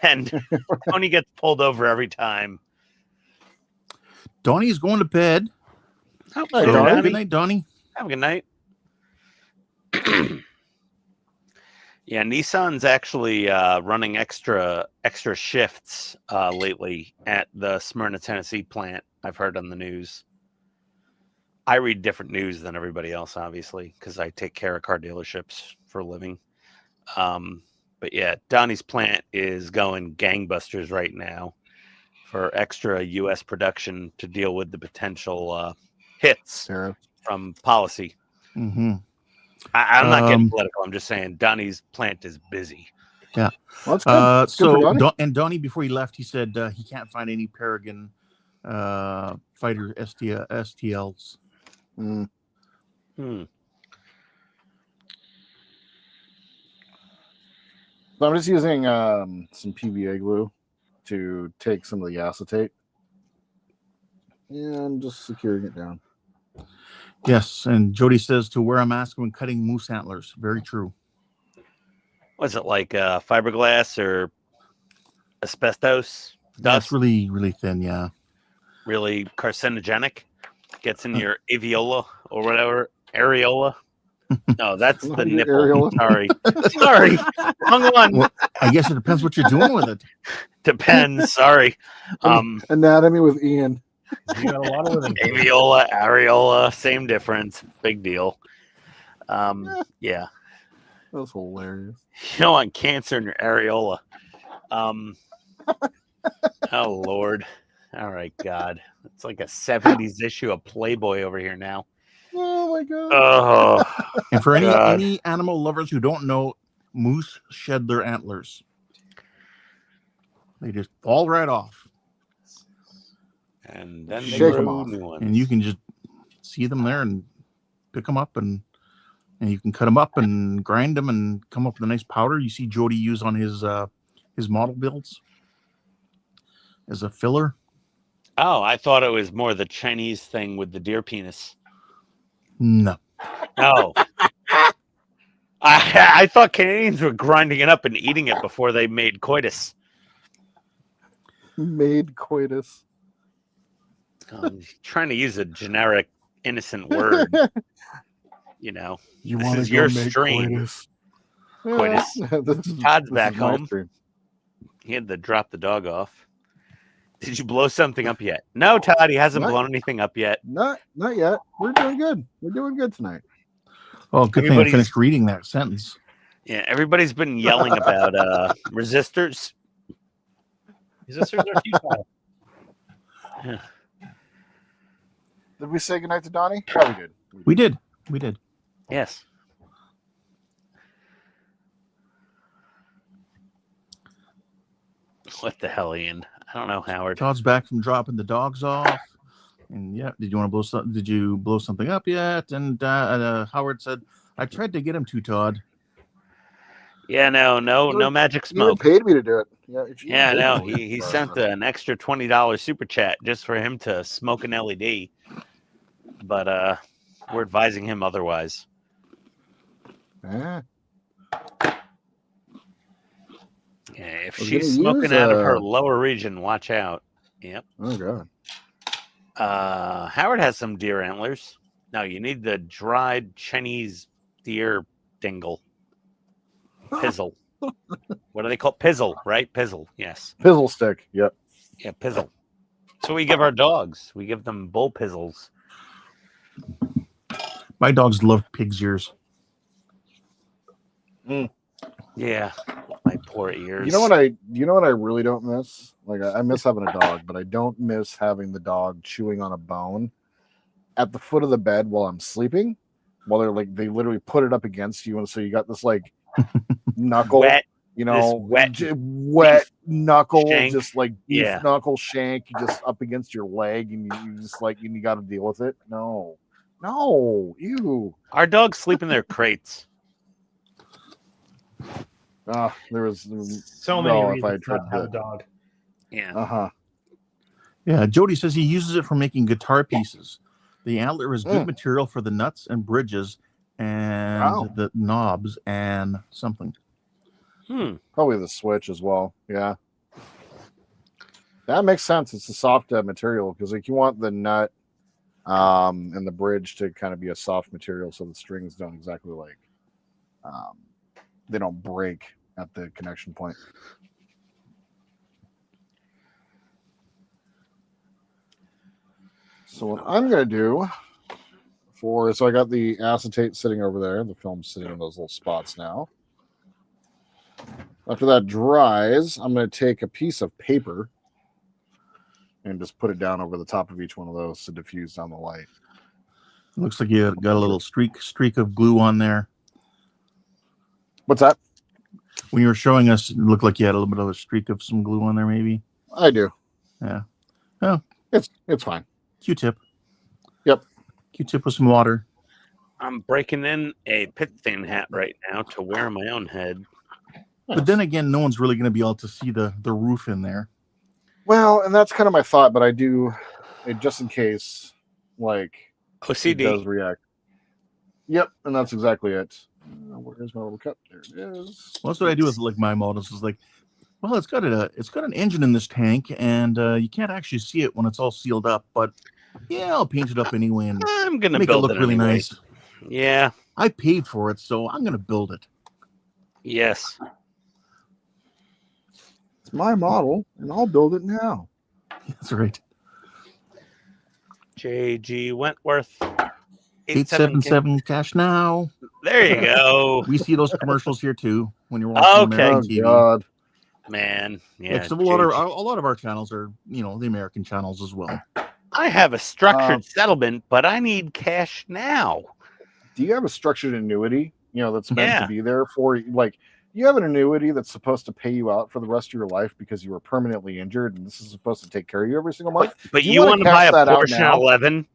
and Tony gets pulled over every time. Donnie's going to bed. Oh, Hey, So, Donnie. good night, Donnie. Have a good night. Yeah, Nissan's actually running extra shifts lately at the Smyrna, Tennessee plant. I've heard on the news. I read different news than everybody else, obviously, because I take care of car dealerships for a living. But yeah, Donnie's plant is going gangbusters right now for extra U.S. production to deal with the potential hits from policy. Mm-hmm. I'm not getting political. I'm just saying Donnie's plant is busy. Yeah. Well, that's good. Good for Donnie. Donnie, before he left, he said he can't find any Paragon fighter STLs. Mm. So I'm just using some PVA glue to take some of the acetate and just securing it down. Yes, and Jody says to wear a mask when cutting moose antlers. Very true. Was it like fiberglass or asbestos dust? That's really, really thin, yeah. Really carcinogenic? Gets in your aviola or whatever. Areola? No, that's the nipple. Areola. Sorry. Hung on. Well, I guess it depends what you're doing with it. Depends. Sorry. Anatomy with Ian. You got a lot of living. Aviola, areola, same difference. Big deal. Yeah. That was hilarious. You don't want cancer in your areola. Oh, Lord. All right, God. It's like a 70s issue of Playboy over here now. Oh, my God. Oh, and for any animal lovers who don't know, moose shed their antlers. They just fall right off. And then Shake they them grow off. new ones. And you can just see them there and pick them up and you can cut them up and grind them and come up with a nice powder. You see Jody use on his model builds as a filler. Oh, I thought it was more the Chinese thing with the deer penis. No. Oh. I thought Canadians were grinding it up and eating it before they made coitus. Made coitus. Trying to use a generic, innocent word. You know, You this is your stream. Coitus. Todd's back home. Stream. He had to drop the dog off. Did you blow something up yet? No, Todd, he hasn't blown anything up yet. Not yet. We're doing good. We're doing good tonight. Oh, good thing I finished reading that sentence. Yeah, everybody's been yelling about resistors. Resistors are futile. Yeah. Did we say goodnight to Donnie? Probably good. We did. Yes. What the hell, Ian? I don't know, Howard. Todd's back from dropping the dogs off. And yeah, did you want to blow something? Did you blow something up yet? And Howard said, "I tried to get him to, Todd." Yeah, no magic smoke. You paid me to do it. Yeah, no. He sent an extra $20 super chat just for him to smoke an LED. But we're advising him otherwise. Ah. Yeah, if she's smoking out of her lower region, watch out. Yep. Oh God. Howard has some deer antlers. No, you need the dried Chinese deer dingle. Pizzle. What do they call pizzle? Right, pizzle. Yes. Pizzle stick. Yep. Yeah, pizzle. So we give our dogs. We give them bull pizzles. My dogs love pig's ears. Yeah, my poor ears. You know what I really don't miss? Like I miss having a dog, but I don't miss having the dog chewing on a bone at the foot of the bed while I'm sleeping. While they literally put it up against you, and so you got this like knuckle, Wet, wet knuckle, shank. just like beef Yeah. knuckle shank, just up against your leg, and you just like you got to deal with it. No, ew. Our dogs sleep in their crates. There was So many no, if I reasons tried not to have a to. dog. Yeah. Yeah, Jody says he uses it for making guitar pieces. The antler is good material for the nuts and bridges and the knobs and something. Probably the switch as well. Yeah, that makes sense. It's a soft material because like you want the nut and the bridge to kind of be a soft material, so the strings don't exactly like they don't break at the connection point. So what I'm gonna do so I got the acetate sitting over there, the film's sitting in those little spots now. After that dries, I'm going to take a piece of paper and just put it down over the top of each one of those to diffuse down the light. Looks like you got a little streak of glue on there. What's that? When you were showing us, it looked like you had a little bit of a streak of some glue on there, maybe. I do. Yeah. Oh, it's fine. Q-tip. Yep. Q-tip with some water. I'm breaking in a pit stain hat right now to wear on my own head. But then again, no one's really going to be able to see the roof in there. Well, and that's kind of my thought, but I do it just in case, like, OCD. it does react. Yep, and that's exactly it. Where's my little cup? There it is. Well, that's what I do with like my models. Is like, well, it's got an engine in this tank, and you can't actually see it when it's all sealed up. But yeah, I'll paint it up anyway and I'm gonna make it build look really anyway. nice. Yeah. I paid for it, so I'm gonna build it. Yes. It's my model, and I'll build it now. That's right. JG Wentworth. 877 cash now. There you go. We see those commercials here too when you're watching Okay. American TV. God. Man. Yeah. Yeah, 'cause a lot of our channels are, the American channels as well. I have a structured settlement, but I need cash now. Do you have a structured annuity, that's meant Yeah. to be there for, like, you have an annuity that's supposed to pay you out for the rest of your life because you were permanently injured, and this is supposed to take care of you every single month? But Do you want to buy a cash that out Porsche now? 11?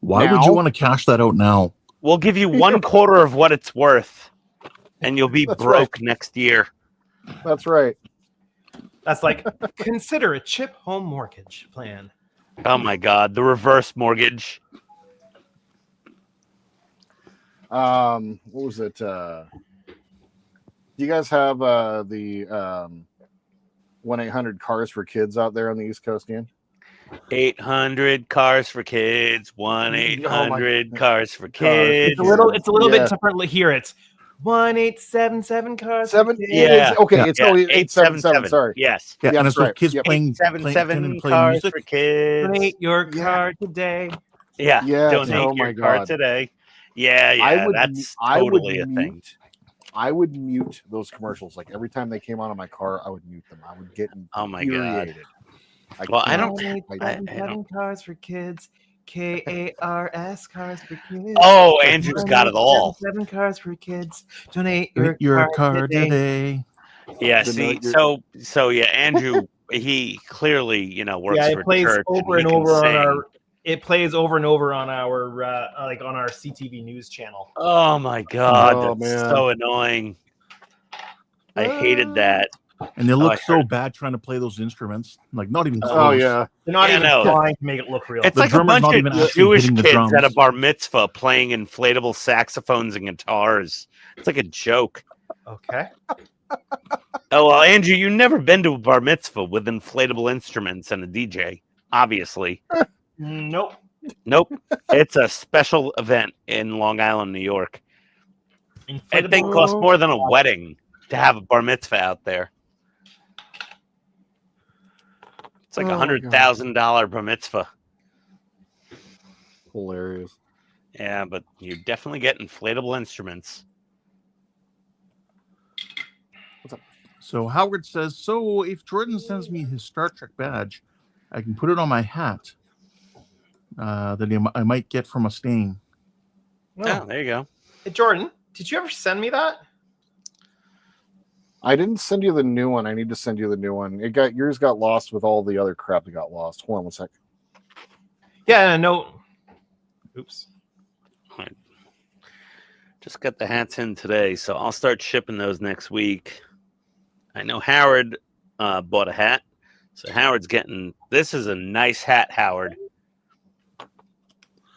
Why would Now? you want to cash that out now? We'll give you 1/4 of what it's worth, and you'll be That's broke next year. That's right. That's like, consider a chip home mortgage plan. Oh my God, the reverse mortgage. What was it? Do you guys have the 1-800 Cars for Kids out there on the East Coast, Ian? 800 cars for kids. 1-800 cars for kids. It's a little Yeah. bit different here. It's 1877 cars. for Seven. kids. Yeah. Okay. Yeah. It's 877. Sorry. Yes. Yeah, Yeah, and that's it's those right. kids Yep. playing 877 playing cars music. for kids. Donate your Yeah. car today. Yeah. Yes. Donate Oh your my car God. today. Yeah. That's totally a thing. I would mute those commercials. Like every time they came on in my car, I would mute them. I would get Oh my God. infuriated. Well, I cannot- don't- 1877 cars for kids. KARS cars for kids. Oh, Andrew's got it all. 7 cars for kids. Donate Your car today. today. Yeah. The See, note so yeah, Andrew, he clearly, works Yeah, for it plays church. over he and can over on sing. our. It plays over and over on our on our CTV news channel. Oh my God, Oh, that's man. so annoying. I hated that. And they I look so heard- bad trying to play those instruments. Like not even close. Oh yeah. They're not Yeah, even no. trying to make it look real. It's The like a drummer's bunch not of even actually Jewish hitting the kids drums. at a bar mitzvah playing inflatable saxophones and guitars. It's like a joke. Okay. Oh, well, Andrew, you've never been to a bar mitzvah with inflatable instruments and a DJ, obviously. Nope. Nope. It's a special event in Long Island, New York. That thing costs more than a wedding to have a bar mitzvah out there. It's like $100,000 bar mitzvah. Hilarious. Yeah, but you definitely get inflatable instruments. So Howard says, so if Jordan sends me his Star Trek badge, I can put it on my hat that I might get from a stain. Oh, there you go. Hey, Jordan, did you ever send me that? I didn't send you the new one. I need to send you the new one. Yours got lost with all the other crap that got lost. Hold on one sec. Yeah, no. Oops. Right. Just got the hats in today, so I'll start shipping those next week. I know Howard bought a hat, so Howard's getting. This is a nice hat, Howard.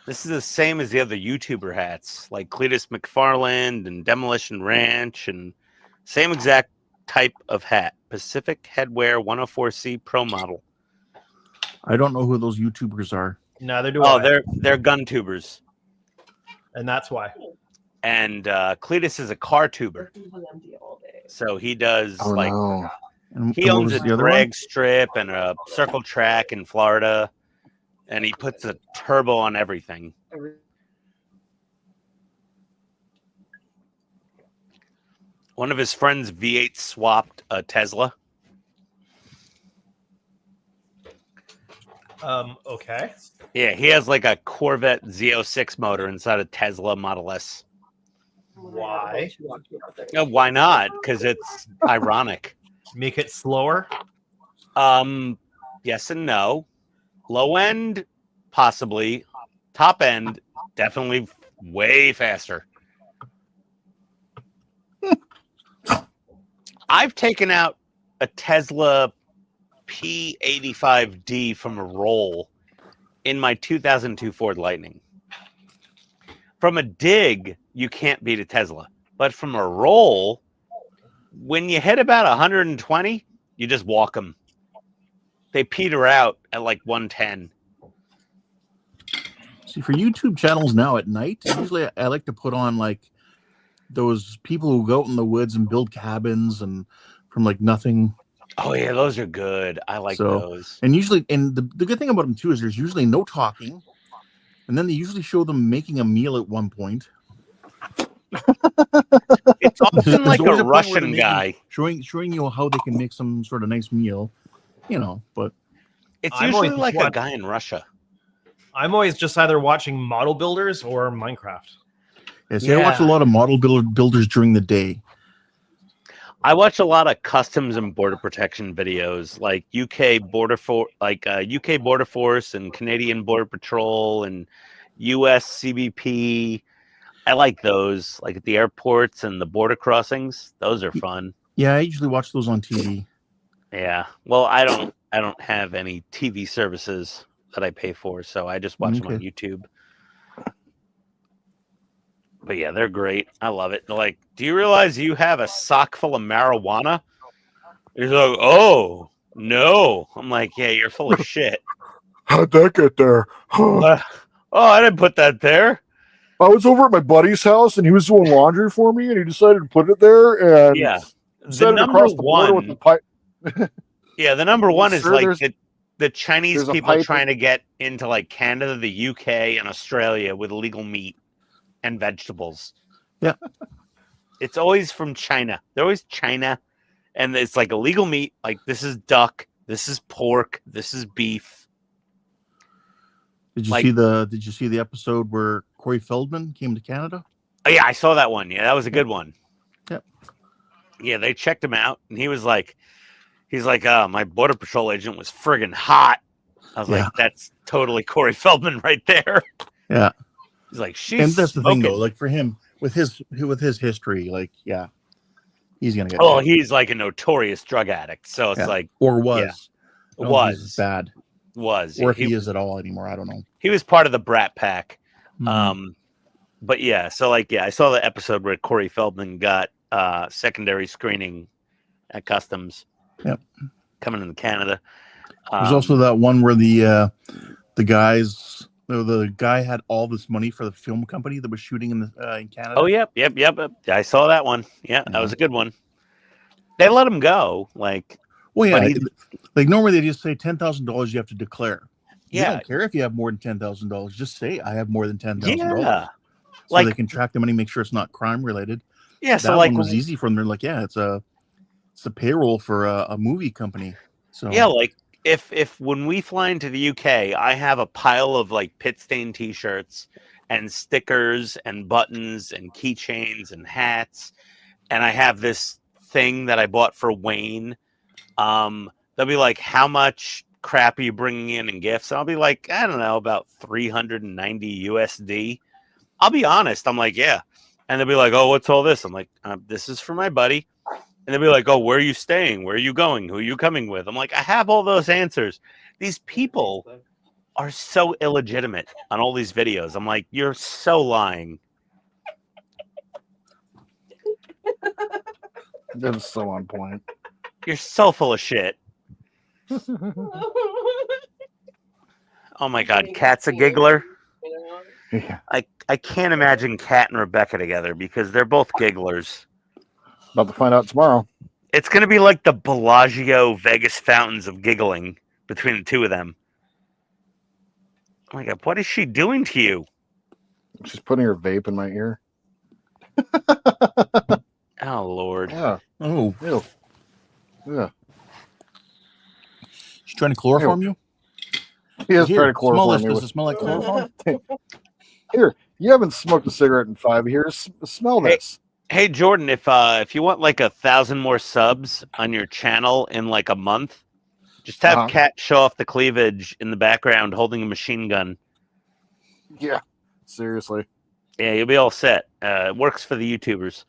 This is the same as the other YouTuber hats, like Cletus McFarland and Demolition Ranch, and same exact type of hat. Pacific Headwear 104C Pro model. I don't know who those YouTubers are. Neither do Oh, I. they're gun tubers, And that's why. and Cletus is a car tuber. So he does he owns a drag strip and a circle track in Florida, and he puts a turbo on everything. One of his friends V8 swapped a Tesla. Okay. Yeah, he has like a Corvette Z06 motor inside a Tesla Model S. Why? Why not? Because it's ironic. Make it slower? Yes and no. Low end, possibly. Top end, definitely way faster. I've taken out a Tesla P85D from a roll in my 2002 Ford Lightning. From a dig, you can't beat a Tesla. But from a roll, when you hit about 120, you just walk them. They peter out at like 110. See, for YouTube channels now at night, usually I like to put on like those people who go out in the woods and build cabins and from like nothing. Oh yeah, those are good. I like those. And usually, and the good thing about them too is there's usually no talking, and then they usually show them making a meal at one point. It's often like always a point where Russian they're guy showing you how they can make some sort of nice meal, But it's I'm usually always like a watch- guy in Russia. I'm always just either watching model builders or Minecraft. I watch a lot of model builders during the day. I watch a lot of customs and border protection videos, like UK border force and Canadian Border Patrol and US CBP. I like those, like at the airports and the border crossings. Those are fun. Yeah, I usually watch those on TV. Yeah. Well, I don't have any TV services that I pay for, so I just watch them on YouTube. But yeah, they're great. I love it. They're like, do you realize you have a sock full of marijuana? He's like, oh, no. I'm like, yeah, you're full of shit. How'd that get there? Oh, I didn't put that there. I was over at my buddy's house and he was doing laundry for me and he decided to put it there and Yeah. set it across the border with the pipe. Yeah, the number one is Sir, like the Chinese people trying to get into like Canada, the UK, and Australia with illegal meat and vegetables. Yeah. It's always from China. They're always China. And it's like illegal meat. Like this is duck. This is pork. This is beef. Did you see the episode where Corey Feldman came to Canada? Oh yeah, I saw that one. Yeah, that was a good one. Yep. Yeah, they checked him out and he's like, my border patrol agent was friggin' hot. I was like, that's totally Corey Feldman right there. Yeah. He's like, she's and that's the smoking. thing though, like for him with his history, like he's gonna get. Oh, he's like a notorious drug addict, so it's like, or was, was bad, or if he is at all anymore. I don't know. He was part of the Brat Pack, Mm-hmm. But yeah, so I saw the episode where Corey Feldman got secondary screening at customs. Yep, coming into Canada. There's also that one where the guys. The guy had all this money for the film company that was shooting in Canada. Oh, yep. I saw that one. Yeah, that was a good one. They let him go. Like, well, yeah, but like normally they just say $10,000 you have to declare. They yeah, don't care if you have more than $10,000. Just say I have more than $10,000. yeah. So Like, they can track the money, make sure it's not crime related. yeah. That So like, one was easy for them. They're like, yeah, it's a payroll for a movie company. So yeah, like if when we fly into the UK, I have a pile of like pit stain T-shirts and stickers and buttons and keychains and hats, and I have this thing that I bought for Wayne. They'll be like, "How much crap are you bringing in gifts?" And I'll be like, "I don't know, about 390 USD." I'll be honest. I'm like, "Yeah," and they'll be like, "Oh, what's all this?" I'm like, "This is for my buddy." And they'll be like, "Oh, where are you staying? Where are you going? Who are you coming with?" I'm like, I have all those answers. These people are so illegitimate on all these videos. I'm like, you're so lying. That was so on point. You're so full of shit. Oh my God, Kat's a giggler. Yeah. I can't imagine Kat and Rebecca together because they're both gigglers. About to find out tomorrow. It's going to be like the Bellagio Vegas fountains of giggling between the two of them. Oh my God, what is she doing to you? She's putting her vape in my ear. Oh, Lord. Yeah. oh, Ew. Yeah. she's trying to chloroform you. He is Here, trying to smell chloroform this. me Does with- it smell like chloroform? Here, you haven't smoked a cigarette in 5 years. Smell this. Hey, Jordan, if you want like 1,000 more subs on your channel in like a month, just have Kat show off the cleavage in the background holding a machine gun. Yeah. Seriously. Yeah, you'll be all set. It works for the YouTubers.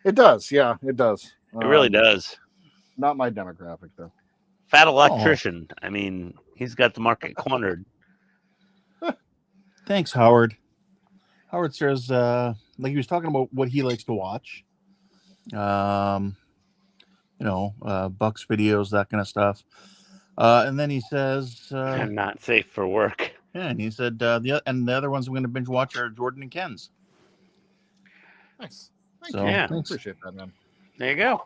It does. Yeah, it does. It really does. Not my demographic, though. Fat electrician. I mean, he's got the market cornered. Thanks, Howard. Howard says, like he was talking about what he likes to watch. Bucks videos, that kind of stuff. And then he says, I'm not safe for work. yeah, and he said, the other ones I'm going to binge watch are Jordan and Ken's. Nice. Thank So, you. Yeah. I thanks. appreciate that, man. There you go.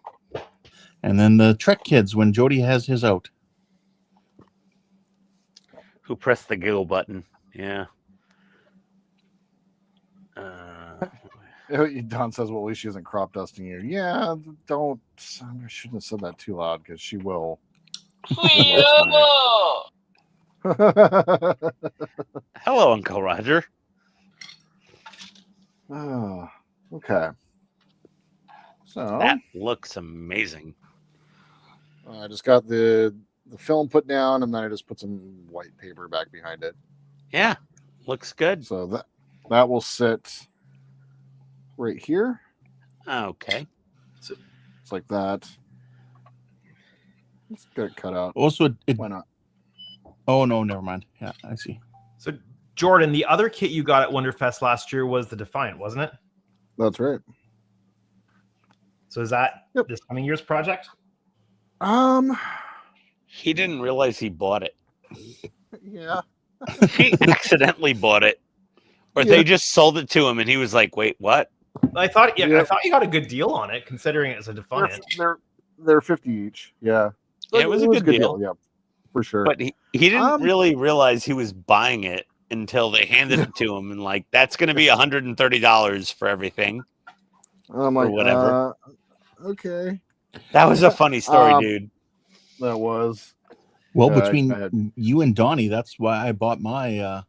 And then the Trek Kids when Jody has his out. Who pressed the giggle button? Yeah. Don says, well, at least she isn't crop dusting you. Yeah, don't. I shouldn't have said that too loud because she will. Hello, Uncle Roger. Oh, okay. So That looks amazing. I just got the film put down, and then I just put some white paper back behind it. Yeah, looks good. So that will sit right here. Okay. So it's like that. Let's get it cut out. Also, Why not? Oh, no, never mind. Yeah, I see. So, Jordan, the other kit you got at Wonderfest last year was the Defiant, wasn't it? That's right. So is that this coming year's project? He didn't realize he bought it. Yeah. He accidentally bought it. Or they just sold it to him and he was like, wait, what? I thought you got a good deal on it, considering it's a Defiant. They're 50 each. Yeah. Yeah, it was a good deal. Yeah, for sure. But he didn't really realize he was buying it until they handed it to him and like, that's going to be $130 for everything. I'm like, or whatever. Okay. That was a funny story, dude. That was. Well, between you and Donnie, that's why I bought my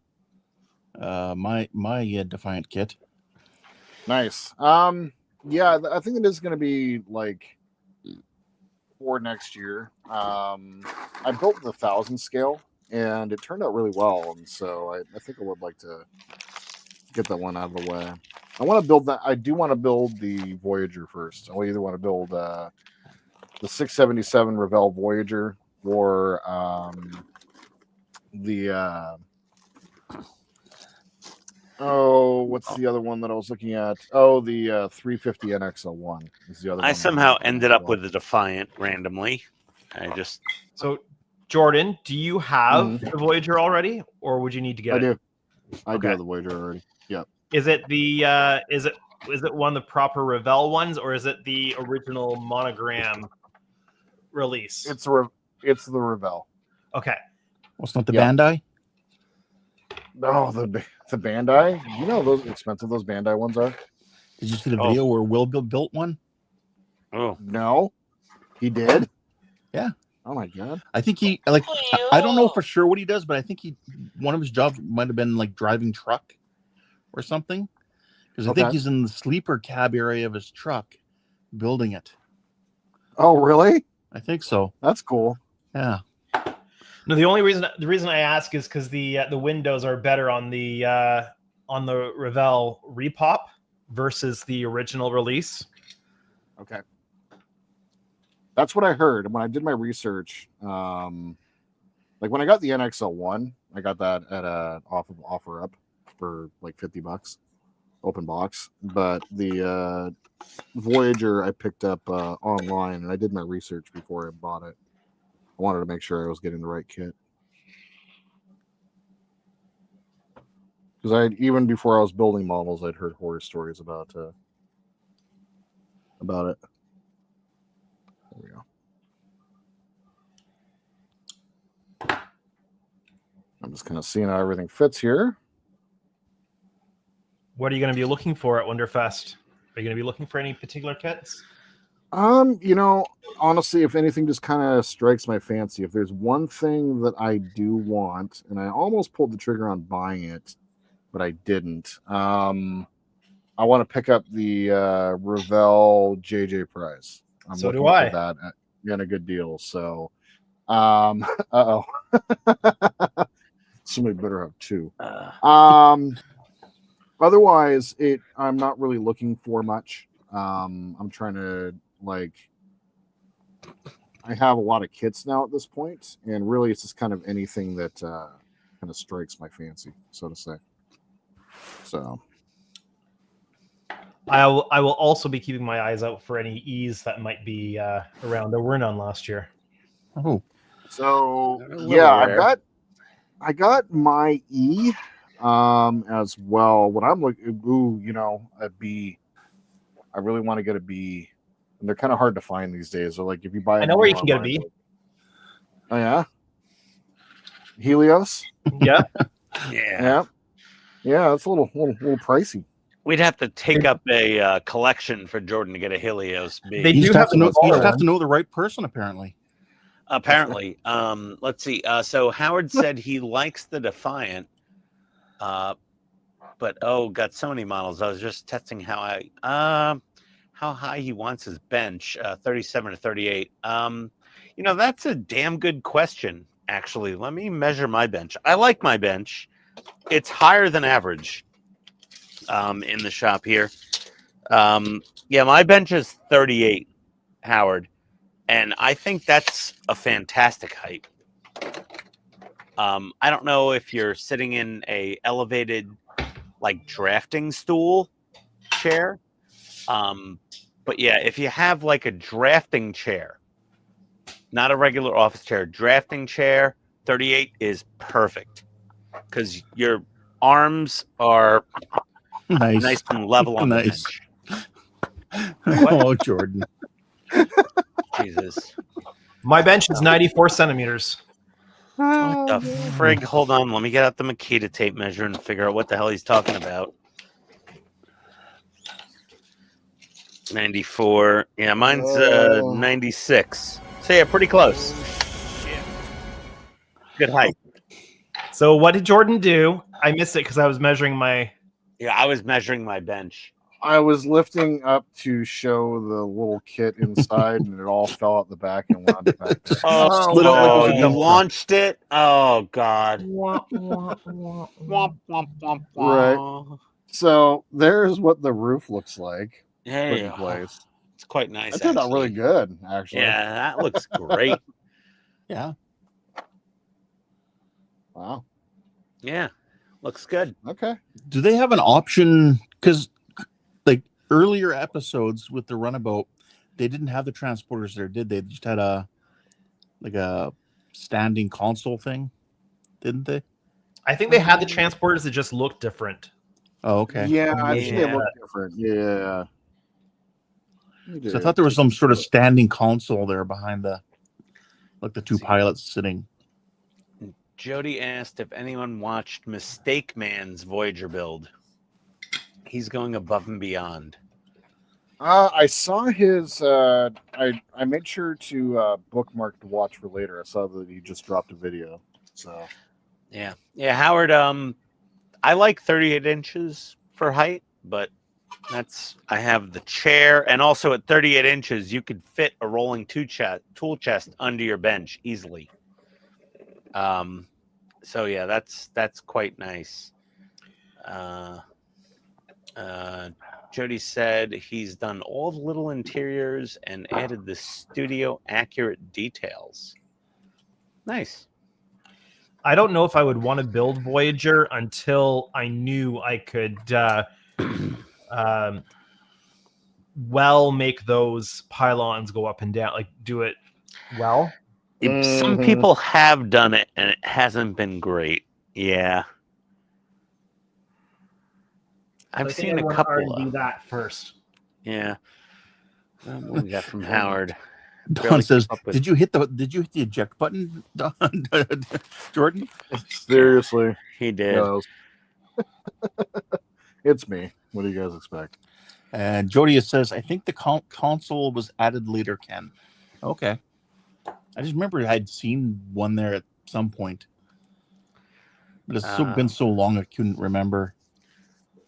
my Defiant kit. Nice. Yeah, I think it is going to be like for next year. I built the 1,000 scale and it turned out really well, and so I think I would like to get that one out of the way. I want to build that. I do want to build the Voyager first. I either want to build the 677 Revell Voyager or the what's the other one that I was looking at? Oh, the 350 NX01 is the other one. I somehow ended up with a Defiant randomly. So Jordan, do you have Mhm. the Voyager already, or would you need to get I it? do. I do Okay. have the Voyager already. Yep. Is it the is it one of the proper Revell ones, or is it the original monogram release? It's the Revell. Okay. Well, it's not the Yep. Bandai. Oh, the Bandai. You know those expensive those Bandai ones are. Did you see the video where Will built one? Oh, No, he did. Yeah. Oh my god. I think he like. I don't know for sure what he does, but I think one of his jobs might have been like driving truck or something. Because I think he's in the sleeper cab area of his truck, building it. Oh really? I think so. That's cool. Yeah. No, the reason I ask is because the windows are better on the Revell repop versus the original release. Okay. That's what I heard. And when I did my research, like when I got the NXL1, I got that at off of OfferUp for like $50, open box. But the Voyager I picked up online, and I did my research before I bought it. I wanted to make sure I was getting the right kit. Because even before I was building models, I'd heard horror stories about it. There we go. I'm just kind of seeing how everything fits here. What are you going to be looking for at Wonderfest? Are you going to be looking for any particular kits? Honestly, if anything just kind of strikes my fancy, if there's one thing that I do want, and I almost pulled the trigger on buying it, but I didn't. I want to pick up the Revell JJ Prize. I'm So looking do I. at that at a good deal. So, uh-oh. Somebody better have two. Otherwise, I'm not really looking for much. I'm trying to I have a lot of kits now at this point, and really it's just kind of anything that kind of strikes my fancy, so to say. So I will also be keeping my eyes out for any E's that might be around. There were none last year. Oh. So A little yeah, rare. I got my E as well. What I'm looking, a B. I really want to get a B, and they're kind of hard to find these days. So like if you buy, I know where you can get a B. Oh yeah, Helios. Yeah. yeah. Yeah. It's a little pricey. We'd have to take up a collection for Jordan to get a Helios B. They You do just have have to know. the You just have to know the right person, apparently. Apparently. Let's see. So Howard said he likes the Defiant, but got so many models. I was just testing how high he wants his bench, 37 to 38. That's a damn good question, actually. Let me measure my bench. I like my bench. It's higher than average in the shop here. My bench is 38, Howard. And I think that's a fantastic height. I don't know if you're sitting in a elevated, like drafting stool chair. But yeah, if you have like a drafting chair, not a regular office chair, drafting chair, 38 is perfect because your arms are nice and level on Nice. the bench. Oh, Jordan. Jesus. My bench is 94 centimeters. What the frig? Hold on. Let me get out the Makita tape measure and figure out what the hell he's talking about. 94. Yeah, mine's 96. So yeah, pretty close. Good height. So what did Jordan do? I missed it because I was measuring my... Yeah, I was measuring my bench. I was lifting up to show the little kit inside, and it all fell out the back and wound up back there. Split out like it was a You dump truck. launched it? Oh, God. Right. So there's what the roof looks like. Yeah, Put in place. it's quite nice. That turned out really good, actually. Yeah, that looks great. Yeah. Wow. Yeah, looks good. Okay. Do they have an option? Because like earlier episodes with the Runabout, they didn't have the transporters there, did they? They just had a standing console thing, didn't they? I think they had the transporters that just looked different. Oh, okay. Yeah, I think they Yeah. look different. Yeah. So I thought there was some sort of standing console there behind the two pilots sitting. Jody asked if anyone watched Mistake Man's Voyager build. He's going above and beyond. I saw his. I made sure to bookmark to watch for later. I saw that he just dropped a video. So Yeah, Howard. I like 38 inches for height, but I have the chair, and also at 38 inches, you could fit a rolling tool chest under your bench easily. So yeah, that's quite nice. Jody said he's done all the little interiors and added the studio accurate details. Nice. I don't know if I would want to build Voyager until I knew I could make those pylons go up and down, like do it well. Some people have done it and it hasn't been great. Yeah. I've seen a couple do that first. Yeah. What we got from Howard? Don says, "Did you hit the eject button, Don?" Jordan? seriously, He did. no. It's me. What do you guys expect? And Jody says, "I think the console was added later, Ken." Okay. I just remember I'd seen one there at some point, but it's been so long I couldn't remember.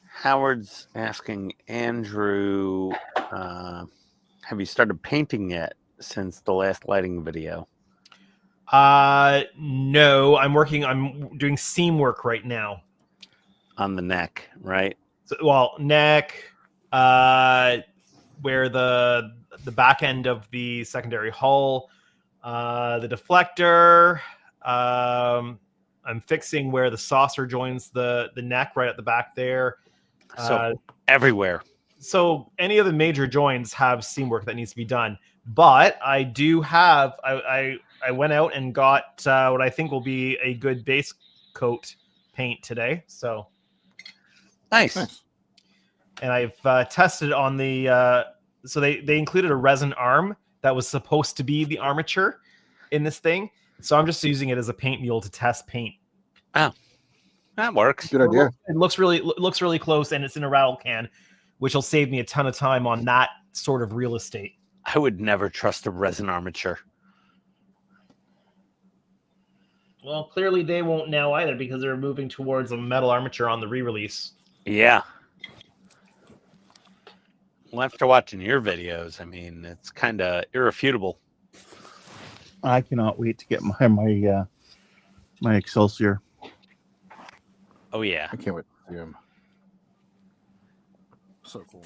Howard's asking Andrew, have you started painting yet since the last lighting video? No, I'm doing seam work right now. On the neck, right? So, neck, where the back end of the secondary hull, the deflector. I'm fixing where the saucer joins the neck right at the back there. So everywhere. So any of the major joints have seam work that needs to be done. But I do have I went out and got what I think will be a good base coat paint today. So nice. And I've tested on the so they included a resin arm that was supposed to be the armature in this thing. So I'm just using it as a paint mule to test paint. Oh, that works. Good idea. It looks really close, and it's in a rattle can, which will save me a ton of time on that sort of real estate. I would never trust a resin armature. Well, clearly they won't now either because they're moving towards a metal armature on the re-release. Yeah. Well, after watching your videos, I mean, it's kind of irrefutable. I cannot wait to get my Excelsior. Oh yeah, I can't wait to see him. So cool.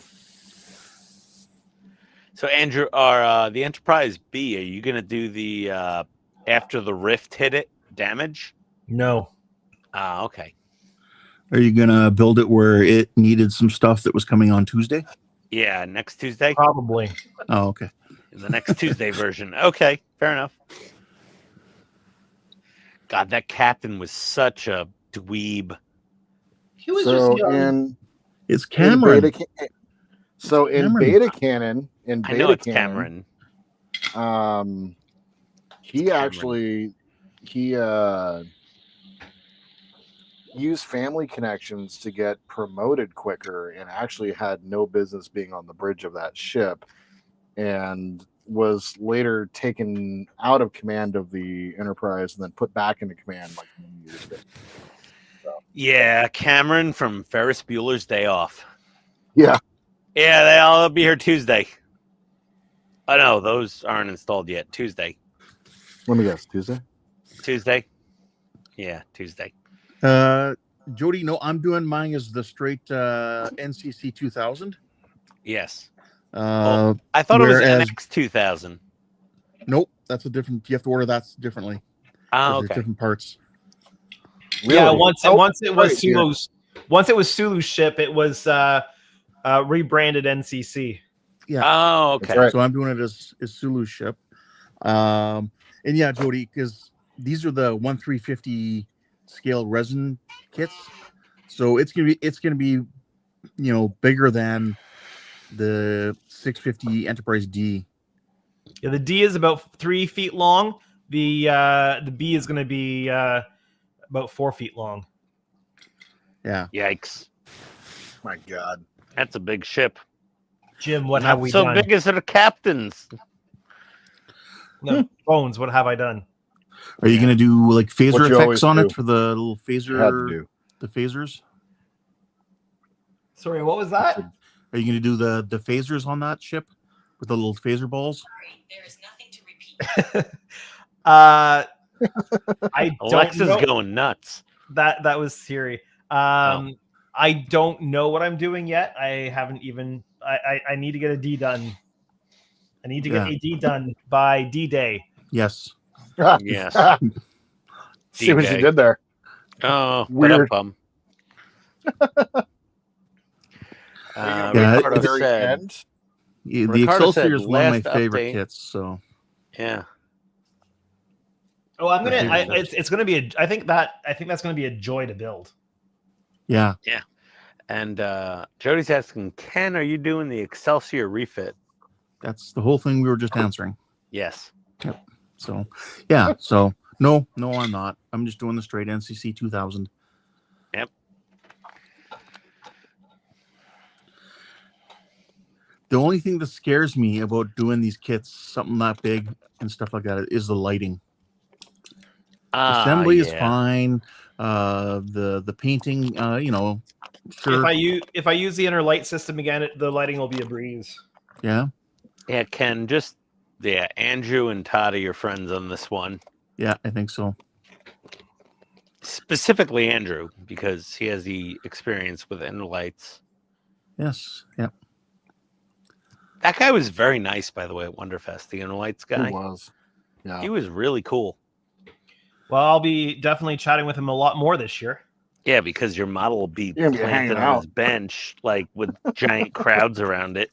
So Andrew, the Enterprise B, are you gonna do the after the rift hit it damage? No. Okay. Are you gonna build it where it needed some stuff that was coming on Tuesday? Yeah, next Tuesday. Probably. Oh, okay. In the next Tuesday version. Okay, fair enough. God, that captain was such a dweeb. He was So just young. It's Cameron. Beta canon, I know it's Cameron. He actually used family connections to get promoted quicker and actually had no business being on the bridge of that ship, and was later taken out of command of the Enterprise and then put back into command like many years ago. So. Yeah, Cameron from Ferris Bueller's Day Off. Yeah. Yeah, they'll be here Tuesday. Oh no, those aren't installed yet. Tuesday. Let me guess. Tuesday? Yeah, Tuesday. Jody, no, I'm doing mine as the straight NCC 2000. Yes. I thought it was NX 2000. Nope, that's a different. You have to order that differently. Okay. Different parts. Really? Yeah, once it was Sulu's. Once it was Sulu's ship, it was rebranded NCC. Yeah. Oh, okay. Right. So I'm doing it as Sulu's ship. And yeah, Jody, because these are the 1/350 scale resin kits, so it's gonna be bigger than the 650 Enterprise D. Yeah, the D is about 3 feet long. The B is going to be about 4 feet long. Yeah. Yikes. My God. That's a big ship. Jim, what Not have we so done? big as the captains. No, Bones, what have I done? Are you gonna do like What phaser you effects always on do. it for the little You had to phaser, do. the phasers? Sorry, what was that? Are you gonna do the phasers on that ship with the little phaser balls? There is nothing to repeat. I don't Alexa's know. going nuts. That was Siri. I don't know what I'm doing yet. I haven't even. I need to get a D done. I need to get a D done by D-Day. Yes. Yes. See what you D-Day. did there. Oh, Weird. bum. Yeah, Ricardo Very said, end. The Ricardo Excelsior said is one of my last favorite update- kits. So yeah. Oh, I'm gonna. Yeah. It's gonna be. I think that's gonna be a joy to build. yeah, And Jody's asking, Ken, are you doing the Excelsior refit? that's the whole thing we were just answering. Yes. So yeah, so no, I'm not. I'm just doing the straight NCC 2000. Yep. The only thing that scares me about doing these kits, something that big and stuff like that, is the lighting. Assembly is fine. The painting, sure. If I use the inner light system again, the lighting will be a breeze. Yeah. Yeah, Ken, Andrew and Todd are your friends on this one. Yeah, I think so. Specifically Andrew, because he has the experience with inner lights. Yes. Yeah. That guy was very nice, by the way, at Wonderfest, the inner lights guy. He was. Yeah. He was really cool. Well, I'll be definitely chatting with him a lot more this year. Yeah, because your model will be You're gonna be planted hanging on out. his bench, like with giant crowds around it.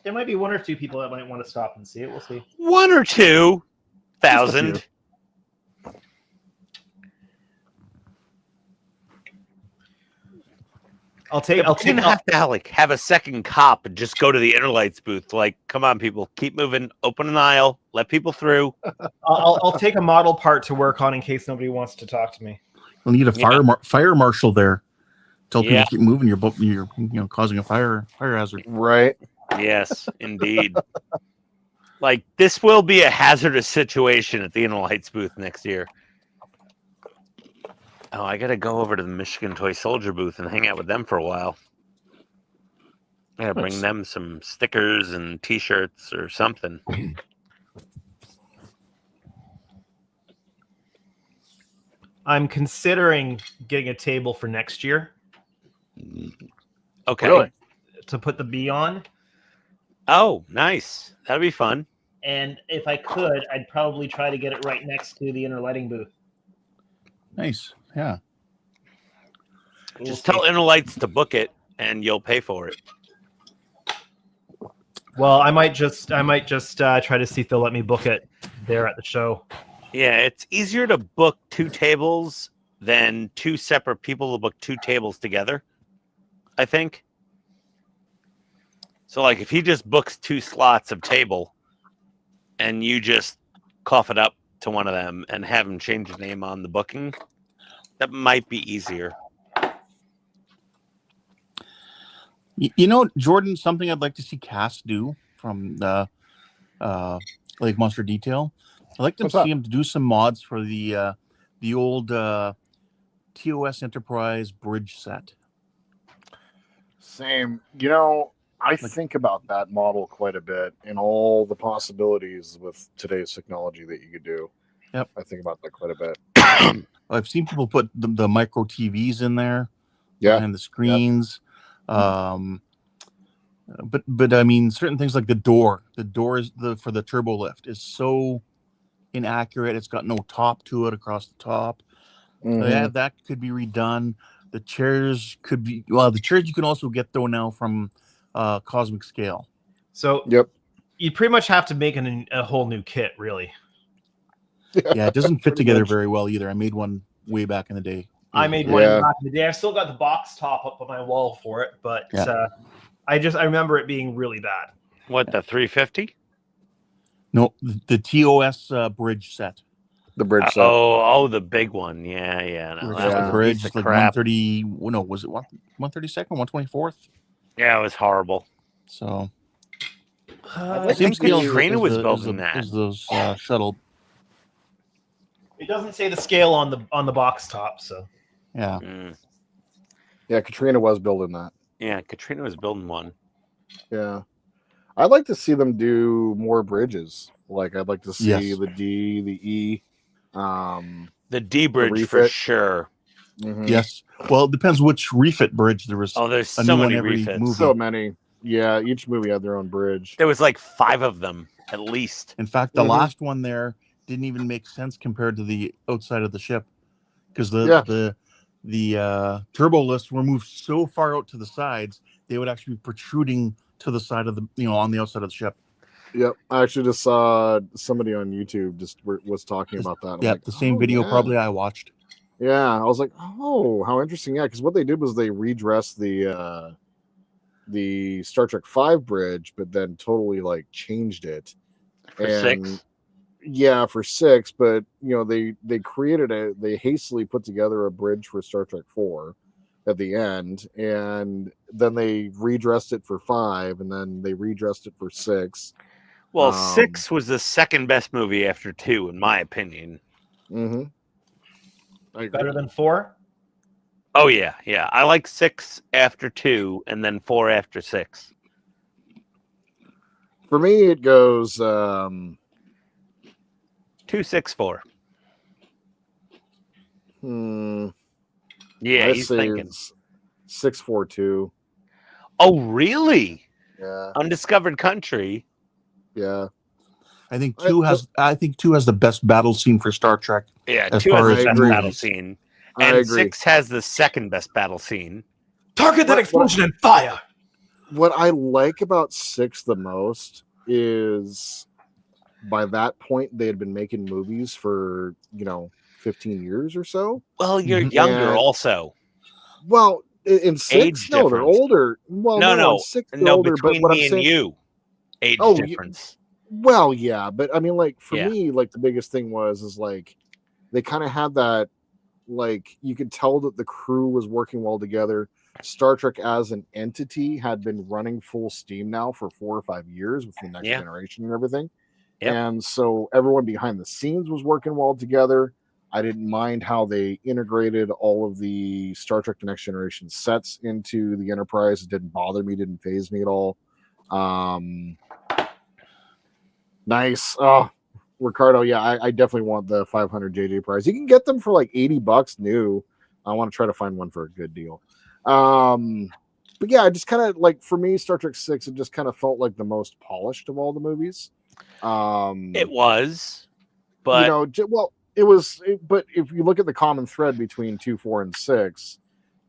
There might be one or two people that might want to stop and see it. We'll see. 1 or 2,000. I'll take. You have to have a second cop and just go to the inner lights booth. Like, come on, people, keep moving. Open an aisle. Let people through. I'll take a model part to work on in case nobody wants to talk to me. We'll need a fire marshal there. Tell people Yeah. to keep moving. You're causing a fire hazard. Right. Yes, indeed. Like, this will be a hazardous situation at the inner lights booth next year. Oh, I got to go over to the Michigan Toy Soldier booth and hang out with them for a while. I got to bring them some stickers and T-shirts or something. I'm considering getting a table for next year Okay. Really? to put the B on. Oh, nice. That'd be fun. And if I could, I'd probably try to get it right next to the inner lighting booth. Nice. Yeah. Just tell Inner Lights to book it, and you'll pay for it. Well, I might just try to see if they'll let me book it there at the show. Yeah, it's easier to book 2 tables than 2 separate people to book 2 tables together, I think. So, like, if he just books 2 slots of table and you just cough it up to one of them and have him change his name on the booking, that might be easier. Jordan, something I'd like to see Cass do from the Lake Monster Detail. I'd like to see him do some mods for the old TOS Enterprise bridge set. Same. I think about that model quite a bit and all the possibilities with today's technology that you could do. Yep. I think about that quite a bit. I've seen people put the micro TVs in there. Yeah. And the screens. Yep. But I mean, certain things like the door is for the turbo lift is so inaccurate. It's got no top to it across the top. Mm-hmm. That could be redone. The chairs the chairs you can also get though now from Cosmic Scale. So Yep. you pretty much have to make a whole new kit, really. Yeah, it doesn't fit Pretty together much. very well either. I made one way back in the day. I made one Yeah. back in the day. I've still got the box top up on my wall for it, but Yeah. I remember it being really bad. What, the 350? No, the TOS bridge set. The bridge set. Oh, the big one. Yeah. No, Where that it's was the a bridge, piece of it's like crap. 130. No, was it 132nd, 124th? Yeah, it was horrible. So I'd like same to scale see- as Katrina the- was as building the- that. as those shuttle. It doesn't say the scale on the box top, so Yeah. Yeah, Katrina was building that. Yeah, Katrina was building one. Yeah. I'd like to see them do more bridges. Like I'd like to see Yes. the D, the E. The D bridge for refit. sure. Mhm. Yes. Well, it depends which refit bridge there was. Oh, there's A so new one many every refits. movie. So many. Yeah, each movie had their own bridge. There was like 5 of them at least. In fact, the Mhm. last one there didn't even make sense compared to the outside of the ship, because Yeah. the turbo lifts were moved so far out to the sides they would actually be protruding to the side of the on the outside of the ship. Yep. I actually just saw somebody on YouTube was talking about that. I'm Yeah, like, the same "Oh, video yeah." probably I watched. Yeah, I was like, oh, how interesting. Yeah, because what they did was they redressed the Star Trek V bridge, but then totally like changed it. For 6? Yeah, for 6, but they they hastily put together a bridge for Star Trek 4 at the end, and then they redressed it for 5, and then they redressed it for 6. Well, 6 was the second best movie after 2, in my opinion. Mm-hmm. better than 4. Oh, yeah. I like 6 after 2, and then 4 after 6. For me, it goes 2, 6, 4. Yeah, I he's say thinking. it's 642. Oh, really? Yeah, Undiscovered Country. yeah. I think two has the best battle scene for Star Trek. Yeah, As 2 far has as the best movies. battle scene. I And agree. 6 has the second best battle scene. Target that explosion and fire. What I like about 6 the most is by that point they had been making movies for 15 years or so. Well, you're Mhm. younger And- also. Well, in 6, Age no, they're difference. older. Well, No. in 6 they're No, older, but between what I'm me and saying, you. Age Oh, you- difference. well, yeah, but I mean, like for Yeah. me, like the biggest thing is like they kind of had that, like you could tell that the crew was working well together. Star Trek as an entity had been running full steam now for 4 or 5 years with the Next Yeah. Generation and everything. Yep. And so everyone behind the scenes was working well together. I didn't mind how they integrated all of the Star Trek The Next Generation sets into the Enterprise. It didn't bother me, didn't phase me at all. Nice. Oh, Ricardo, yeah, I definitely want the 500 JJ prize. You can get them for like $80 new. I want to try to find one for a good deal. But yeah, I just kind of like, for me, Star Trek 6, it just kind of felt like the most polished of all the movies. It was, but but if you look at the common thread between 2, 4, and 6,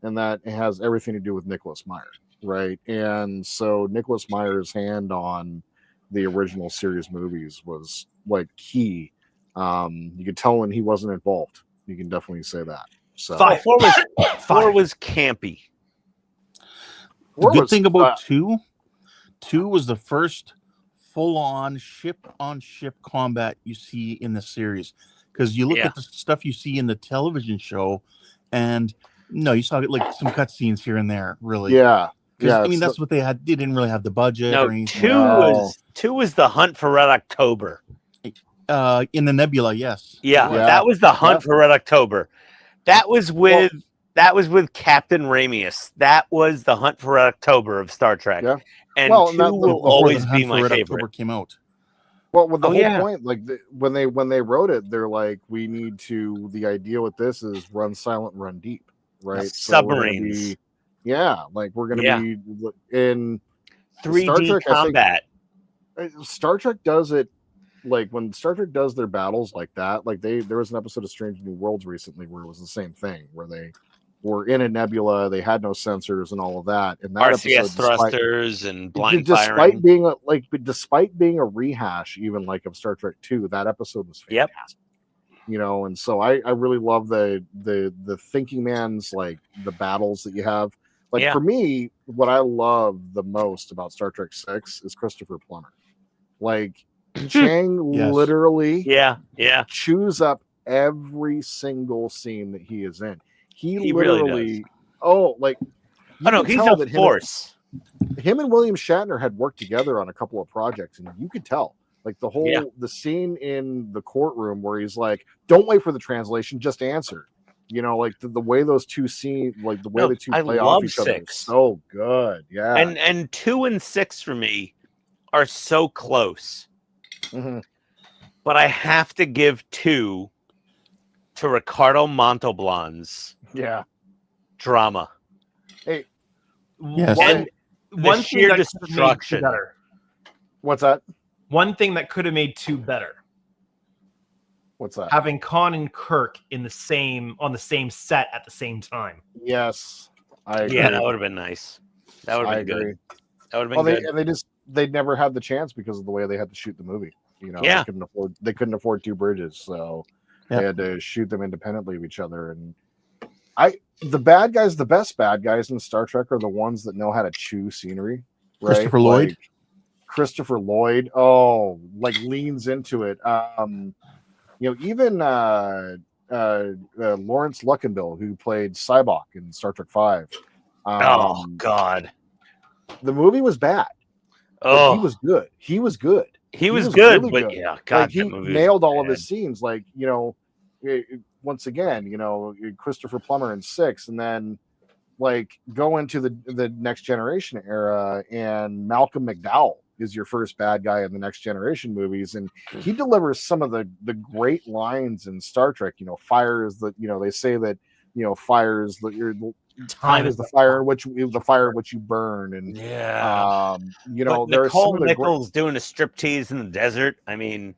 and that it has everything to do with Nicholas Meyer, right? And so Nicholas Meyer's hand on the original series movies was like key. You could tell when he wasn't involved. You can definitely say that. So 4 was campy. The good was, thing about two was the first full-on ship-on-ship combat you see in the series. Because you look Yeah. at the stuff you see in the television show, and no, you saw like some cutscenes here and there, really. yeah. 'Cause, Yeah, I mean, it's that's what they had. They didn't really have the budget No, or anything. 2 No. was the Hunt for Red October. In the Nebula, yes. Yeah, Yeah. that was the Hunt Yeah. for Red October. That was with Captain Ramius. That was the Hunt for Red October of Star Trek. Yeah. And Well, 2 and that- will before always the be Hunt for my Red favorite. October came out. Well, with the Oh, whole yeah. point, like when they wrote it, they're like, we need to. The idea with this is run silent, and run deep, right? So we're gonna Submarines. be- yeah, like we're gonna Yeah. be in 3D Star Trek, I think- combat. Star Trek does it. Like when Star Trek does their battles like that, like there was an episode of Strange New Worlds recently where it was the same thing, where they were in a nebula, they had no sensors and all of that. And that RCS episode, despite- thrusters and blind despite firing. being despite being a rehash, even like of Star Trek 2, that episode was Yep. fantastic. you know. And so I really love the thinking man's, like, the battles that you have. Like, Yeah. for me, what I love the most about Star Trek 6 is Christopher Plummer. Like, Chang Yes. literally Yeah. chews up every single scene that he is in. He really literally, like, you Oh no, can he's tell a that force. him and William Shatner had worked together on a couple of projects, and you could tell, like, the whole Yeah. the scene in the courtroom where he's like, "Don't wait for the translation, just answer." You know, like the way those two scenes, like the way No, the two I play love off each other is 6. so good. Yeah, And 2 and 6 for me are so close. Mhm. But I have to give 2 to Ricardo Montalban's yeah. drama. Hey, Yes. why- And the One sheer thing that could have made 2 destruction. better. what's that? One thing that could have made 2 better. What's that? Having Khan and Kirk on the same set at the same time. Yes, I agree. Yeah, that would have been nice. That would I have been agree. good. That would have been good. They'd never had the chance because of the way they had to shoot the movie. You know, Yeah. they couldn't afford 2 bridges, so Yeah. they had to shoot them independently of each other. And the bad guys, the best bad guys in Star Trek are the ones that know how to chew scenery. Right? Christopher Lloyd. Like, Christopher Lloyd, like, leans into it. You know, even Lawrence Luckinbill, who played Sybok in Star Trek 5. Oh God. The movie was bad, but he was good. He was good. He was good, really but good. yeah, God, Like, he that movie nailed was all of bad. his scenes. Like, you know, once again, you know, Christopher Plummer in 6, and then, like, go into the Next Generation era, and Malcolm McDowell is your first bad guy in the Next Generation movies, and he delivers some of the great lines in Star Trek. You know, fire is the, you know, they say that, you know, fire is time is the fire which you burn, and Yeah. you know, But there are some Nicole of the Nichols doing a striptease in the desert. I mean,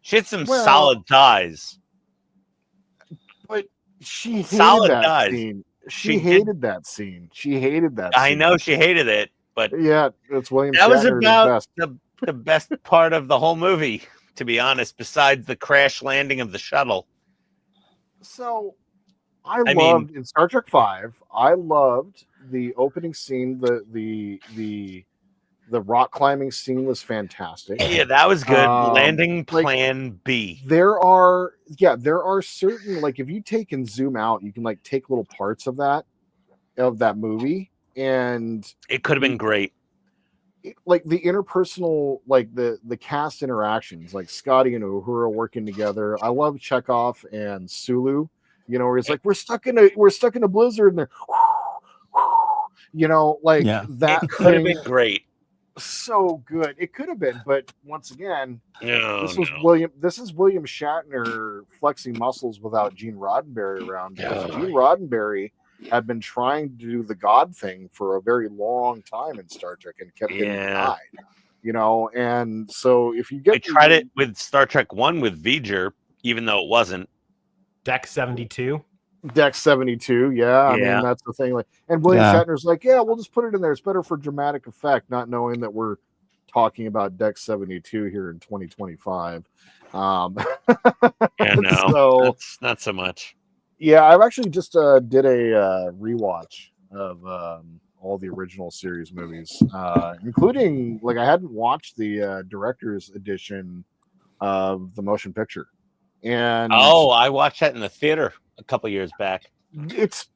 she had some Well, solid thighs. but she hated Solid that thighs. scene. She She did- hated that scene. She hated that I scene. know she hated it, but Yeah, it's William that was Shatner at his about best. the best part of the whole movie, to be honest, besides the crash landing of the shuttle. So I mean- loved in Star Trek 5, I loved the opening scene. The rock climbing scene was fantastic. Yeah, that was good. Landing like, plan B. There are certain, like, if you take and zoom out, you can, like, take little parts of that movie, and It could have been great. like the interpersonal, like the cast interactions, like Scotty and Uhura working together. I love Chekhov and Sulu, you know, where he's like, we're stuck in a blizzard, and they're you know, like, that It could have thing, been great. so good. It could have been, but once again, No, this is William Shatner flexing muscles without Gene Roddenberry around, because Gene Roddenberry had been trying to do the God thing for a very long time in Star Trek and kept getting denied. You know, and so if you get, I tried it with Star Trek 1 with V'ger, even though it wasn't. Deck 72. Deck 72, yeah. I mean, that's the thing. Like, and William Shatner's like, yeah, we'll just put it in there. It's better for dramatic effect, not knowing that we're talking about Deck 72 here in 2025. Yeah, no, so that's not so much. Yeah, I've actually just did a rewatch of all the original series movies, including, like, I hadn't watched the director's edition of the motion picture. And I watched that in the theater a couple years back. It's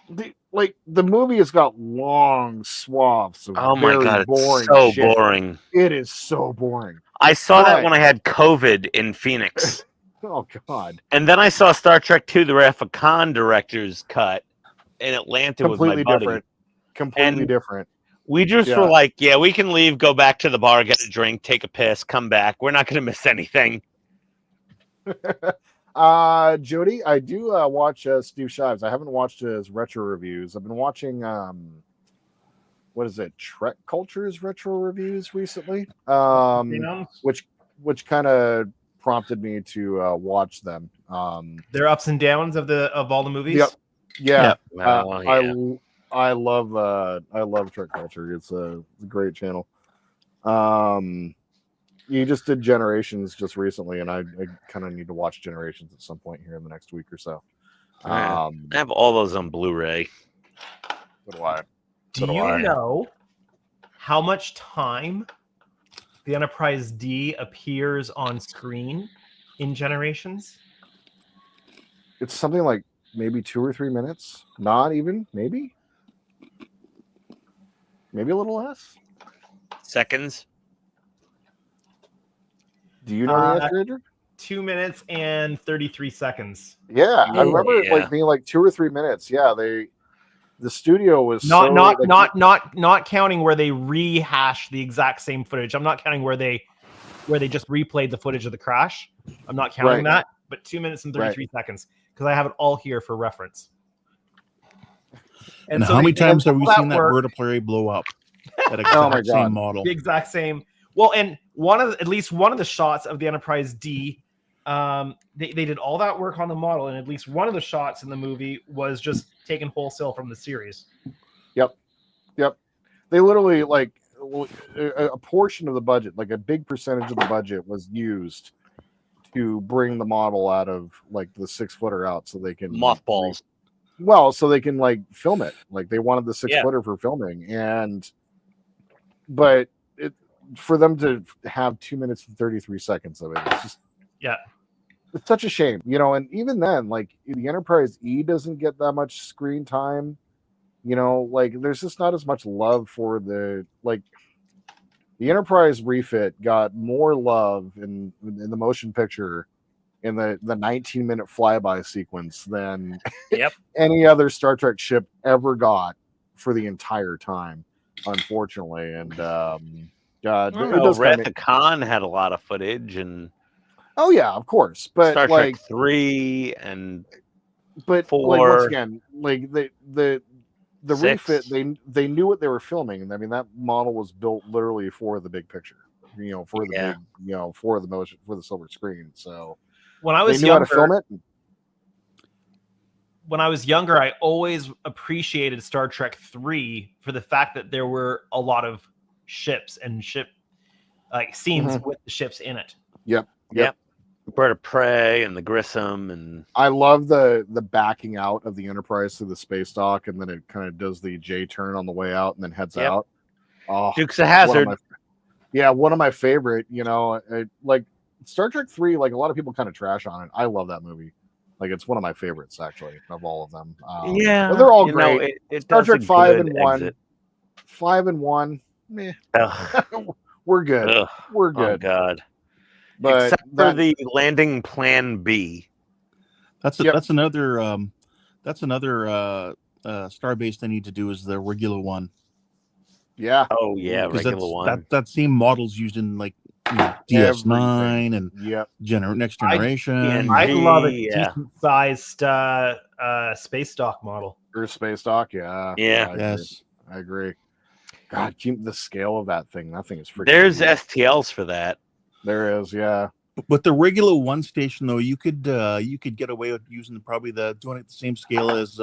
the movie has got long swaths of my God, boring, it's so shit. boring. It is so boring. I saw that when I had COVID in Phoenix. Oh God! And then I saw Star Trek II: The Wrath of Khan director's cut in Atlanta with my buddy. Completely different. We just were like, yeah, we can leave, go back to the bar, get a drink, take a piss, come back. We're not going to miss anything. Jody, I do watch Steve Shives. I haven't watched his retro reviews. I've been watching what is it, Trek Culture's retro reviews recently, which kind of prompted me to watch them. Their ups and downs of all the movies. Yep. Yeah. I love Trek Culture. It's a great channel. You just did Generations just recently, and I kind of need to watch Generations at some point here in the next week or so. I have all those on Blu-ray. So do I. Do you know how much time the Enterprise D appears on screen in Generations? It's something like maybe 2 or 3 minutes. Not even, maybe a little less. Seconds. Do you know the answer, Andrew? 2 minutes and 33 seconds. Yeah, I remember it Yeah. like being like 2 or 3 minutes. Yeah, the studio was not counting where they rehash the exact same footage. I'm not counting where they just replayed the footage of the crash. I'm not counting that, but 2 minutes and 33 seconds because I have it all here for reference. And so how many they times did have we all seen that work, vertebrae blow up? That Oh my exact same God. model. the exact same. Well, and at least one of the shots of the Enterprise D, they did all that work on the model, and at least one of the shots in the movie was just taken wholesale from the series. Yep. They literally like a portion of the budget, like a big percentage of the budget, was used to bring the model out of like the 6-footer out, so they can Mothballs. so they can like film it. Like they wanted the 6-footer for filming, but for them to have 2 minutes and 33 seconds of it, it's just it's such a shame, And even then, like the Enterprise E doesn't get that much screen time. Like there's just not as much love for the Enterprise refit got more love in the motion picture in the 19-minute flyby sequence than any other Star Trek ship ever got for the entire time, unfortunately. And God, it does Wrath of Khan had a lot of footage, and oh yeah, of course, but Star like Trek 3 and but 4, like once again, like the 6. refit, they knew what they were filming, and I mean that model was built literally for the big picture, for the big, for the motion, for the silver screen. So When I was they knew younger, how to film it. When I was younger, I always appreciated Star Trek 3 for the fact that there were a lot of ships and scenes with the ships in it. Yep. Bird of Prey and the Grissom, and I love the backing out of the Enterprise through the space dock, and then it kind of does the J turn on the way out and then heads out. Oh, Dukes of Hazzard. One of my favorite. Like Star Trek 3, like a lot of people kind of trash on it. I love that movie. Like it's one of my favorites actually of all of them. But they're all great. Star Trek 5 and 1, 5 and 1. Meh. We're good. Ugh. We're good. Oh God. But except for the landing plan B. That's another starbase they need to do is the regular one. Yeah. Oh yeah, regular one. That same model's used in like DS9 and Next Generation. I love a decent sized space dock model. Or space dock, yeah. I agree. God, the scale of that thing is freaking. There's STLs for that. There is, yeah. But the regular one station though, you could get away with using doing it the same scale as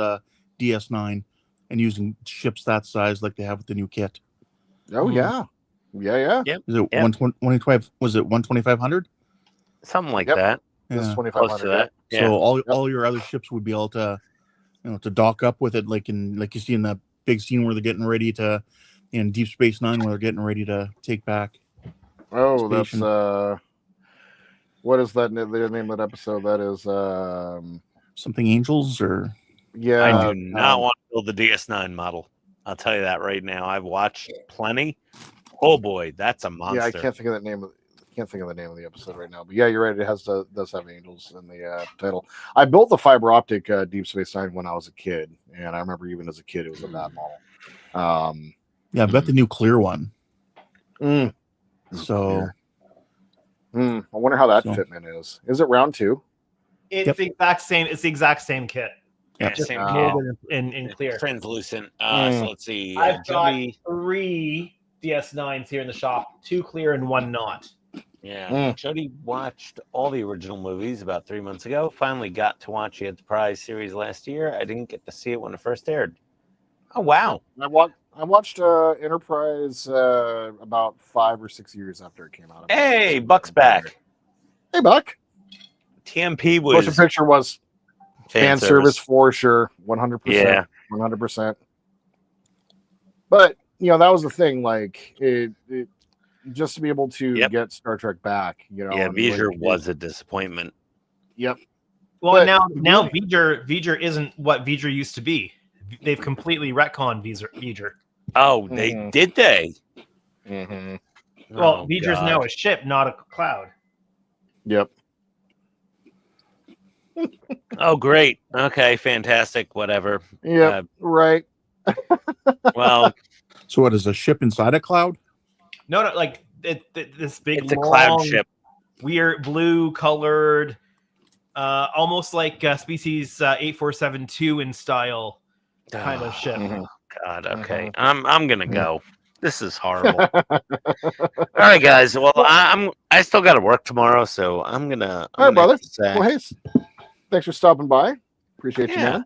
DS9 and using ships that size like they have with the new kit. Oh yeah. Is it 125? Was it 12500? Something like that. It's 2500. Close to that. Yeah. So all your other ships would be able to, to dock up with it, like you see in that big scene where they're getting ready to, in Deep Space Nine, where they're getting ready to take back. Oh, station. That's what is that? The name of that episode? That is something Angels or yeah. I do not want to build the DS9 model. I'll tell you that right now. I've watched plenty. Oh boy, that's a monster. Yeah, I can't think of the name of the episode right now. But yeah, you're right. It does have Angels in the title. I built the fiber optic Deep Space Nine when I was a kid, and I remember even as a kid it was a bad model. Yeah, I've got the new clear one. So I wonder how that fitment is. Is it round 2? It's the exact same. It's the exact same kit. Yeah, just same in clear. Translucent. So let's see. I've got 3 DS9s here in the shop, 2 clear and 1 not. Yeah. Jody watched all the original movies about 3 months ago. Finally got to watch the Enterprise series last year. I didn't get to see it when it first aired. Oh wow. I I watched Enterprise about 5 or 6 years after it came out. Hey, Buck's back. Hey, Buck. TMP Motion was picture was fan service for sure, 100%. Yeah. 100%. But that was the thing. Like it just to be able to get Star Trek back. Yeah, and, V'ger like, was a disappointment. Yep. Well, But now V'ger isn't what V'ger used to be. They've completely retconned V'ger. Oh, they did they? Mm-hmm. Well, V'ger's now a ship, not a cloud. Yep. Oh, great. Okay, fantastic. Whatever. Yeah. Right. Well, So what is a ship inside a cloud? No, like this big. It's a cloud ship. Weird blue colored, almost like Species 8472 in style kind of ship. God. Okay. I'm gonna go. This is horrible. All right, guys. Well, I still got to work tomorrow, so I'm gonna. All right, brother. Say, well, hey, thanks for stopping by. Appreciate you, man.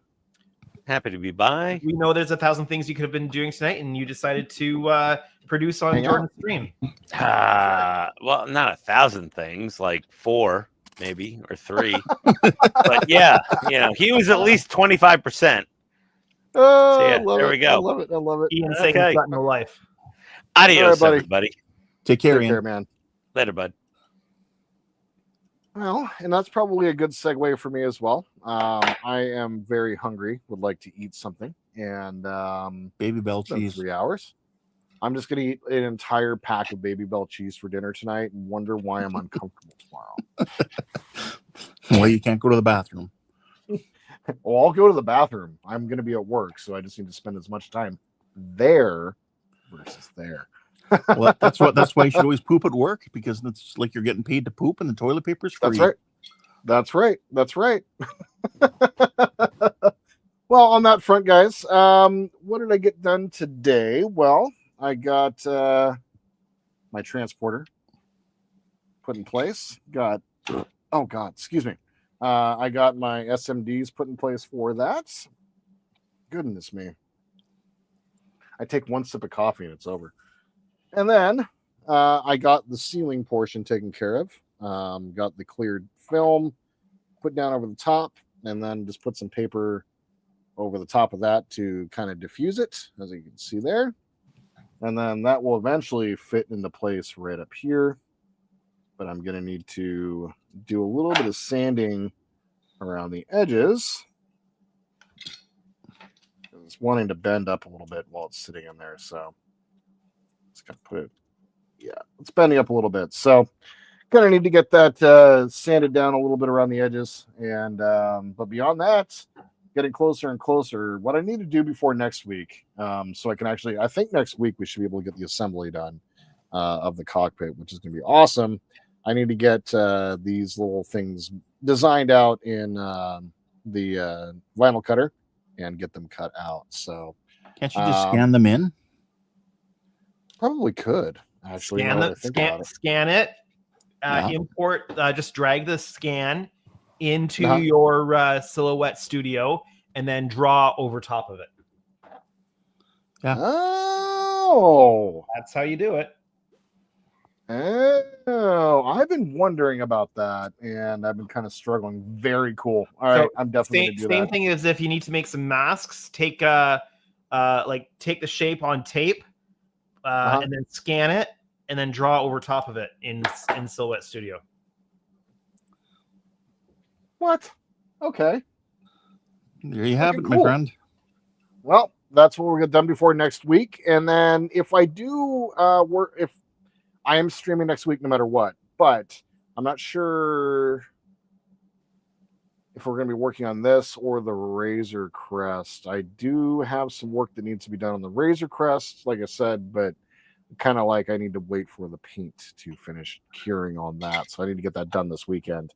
Happy to be by. We know there's 1,000 things you could have been doing tonight, and you decided to produce on Jordan's stream. Well, not 1,000 things, like 4 maybe or 3. But yeah, he was at least 25%. Oh, So, yeah, love there it. we go. I love it. I love it. Ian saying he's got no life. Adios, buddy. everybody. Take care, Take Ian. care, man. Later, bud. Well, and that's probably a good segue for me as well. I am very hungry, would like to eat something, and Baby Bell it's been cheese. 3 hours. I'm just going to eat an entire pack of Baby Bell cheese for dinner tonight and wonder why I'm uncomfortable tomorrow. Well, you can't go to the bathroom. Well, I'll go to the bathroom. I'm going to be at work, so I just need to spend as much time there versus there. Well, that's why you should always poop at work, because it's like you're getting paid to poop and the toilet paper's free. That's right. Well, on that front, guys, what did I get done today? Well, I got my transporter put in place. Excuse me. I got my SMDs put in place for that. Goodness me. I take one sip of coffee and it's over. And then I got the ceiling portion taken care of. Got the cleared film put down over the top, and then just put some paper over the top of that to kind of diffuse it, as you can see there. And then that will eventually fit into place right up here. But I'm going to need to do a little bit of sanding around the edges. It's wanting to bend up a little bit while it's sitting in there. So it's going to put it, it's bending up a little bit. So going to need to get that sanded down a little bit around the edges. And but beyond that, getting closer and closer. What I need to do before next week, so I can actually, I think next week we should be able to get the assembly done of the cockpit, which is going to be awesome. I need to get these little things designed out in the vinyl cutter and get them cut out. So can't you just scan them in? Probably could actually scan it. Import. Just drag the scan into your Silhouette Studio and then draw over top of it. Yeah. Oh, that's how you do it. Oh, I've been wondering about that, and I've been kind of struggling. Very cool. All right, I'm definitely gonna do that. Same thing as if you need to make some masks. Take take the shape on tape, and then scan it, and then draw over top of it in Silhouette Studio. What? Okay. There you have it, my friend. Well, that's what we'll get done before next week, and then if I do if I am streaming next week no matter what, but I'm not sure if we're going to be working on this or the Razor Crest. I do have some work that needs to be done on the Razor Crest, like I said, but kind of like I need to wait for the paint to finish curing on that. So I need to get that done this weekend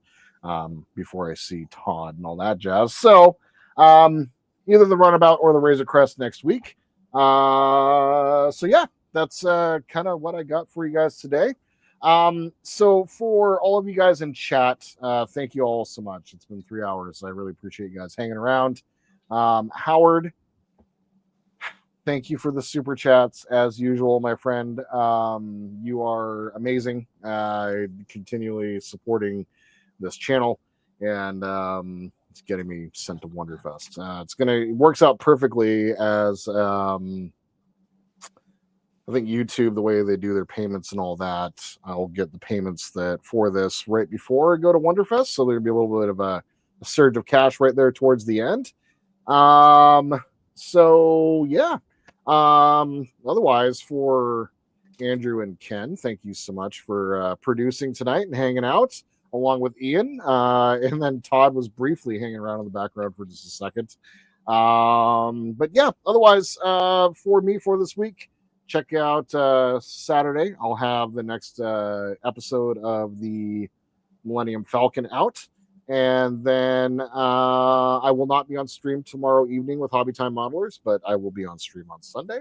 before I see Todd and all that jazz. So either the Runabout or the Razor Crest next week. So yeah. That's kind of what I got for you guys today. So for all of you guys in chat, thank you all so much. It's been 3 hours. I really appreciate you guys hanging around. Howard, Thank you for the super chats as usual, my friend. You are amazing. Continually supporting this channel, and it's getting me sent to Wonderfest. It works out perfectly as I think YouTube, the way they do their payments and all that, I'll get the payments that for this right before I go to Wonderfest. So there'll be a little bit of a surge of cash right there towards the end. So yeah. Otherwise, for Andrew and Ken, thank you so much for producing tonight and hanging out along with Ian. And then Todd was briefly hanging around in the background for just a second. But yeah, otherwise, for me for this week, check out Saturday. I'll have the next episode of the Millennium Falcon out. And then I will not be on stream tomorrow evening with Hobby Time Modelers, but I will be on stream on Sunday.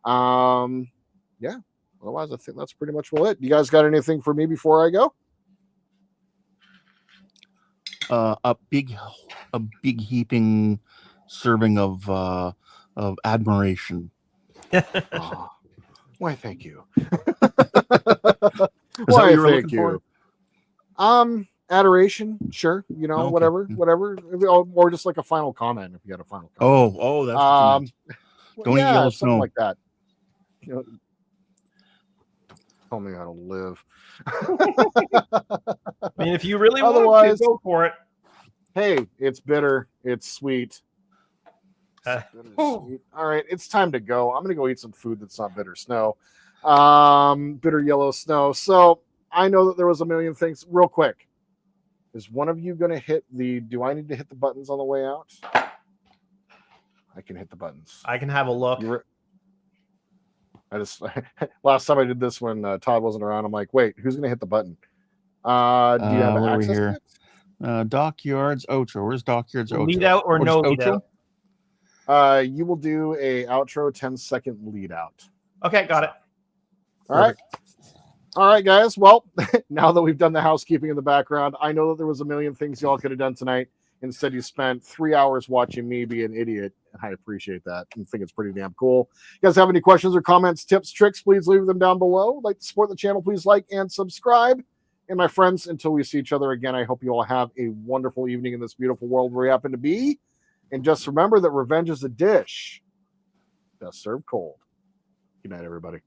Yeah. Otherwise, I think that's pretty much it. You guys got anything for me before I go? A big heaping serving of admiration. Oh, why, thank you. Is that what you were looking for? Adoration, sure. You know, Okay. whatever. Or just like a final comment if you got a final comment. Oh, that's what you meant. Don't eat yellow something snow. like that. You know, tell me how to live. I mean, if you really want Otherwise- to, go for it. Hey, it's bitter. It's sweet. It's bitter, sweet. All right, it's time to go. I'm gonna go eat some food that's not bitter snow. Bitter yellow snow. So I know that there was a million things. Real quick, is one of you gonna hit the? Do I need to hit the buttons on the way out? I can hit the buttons. I can have a look. I just last time I did this when Todd wasn't around. I'm like, wait, who's gonna hit the button? Do you have what are we access here? to it? Dockyards outro. Where's Dockyards outro? Lead out or What is no lead outro? out? You will do a outro 10-second lead out. Okay, got it. All right. All right, guys. Well, now that we've done the housekeeping in the background, I know that there was a million things y'all could have done tonight. Instead, you spent 3 hours watching me be an idiot. I appreciate that. I think it's pretty damn cool. You guys have any questions or comments, tips, tricks, please leave them down below. Like to support the channel, please like and subscribe. And my friends, until we see each other again, I hope you all have a wonderful evening in this beautiful world where you happen to be. And just remember that revenge is a dish best served cold. Good night, everybody.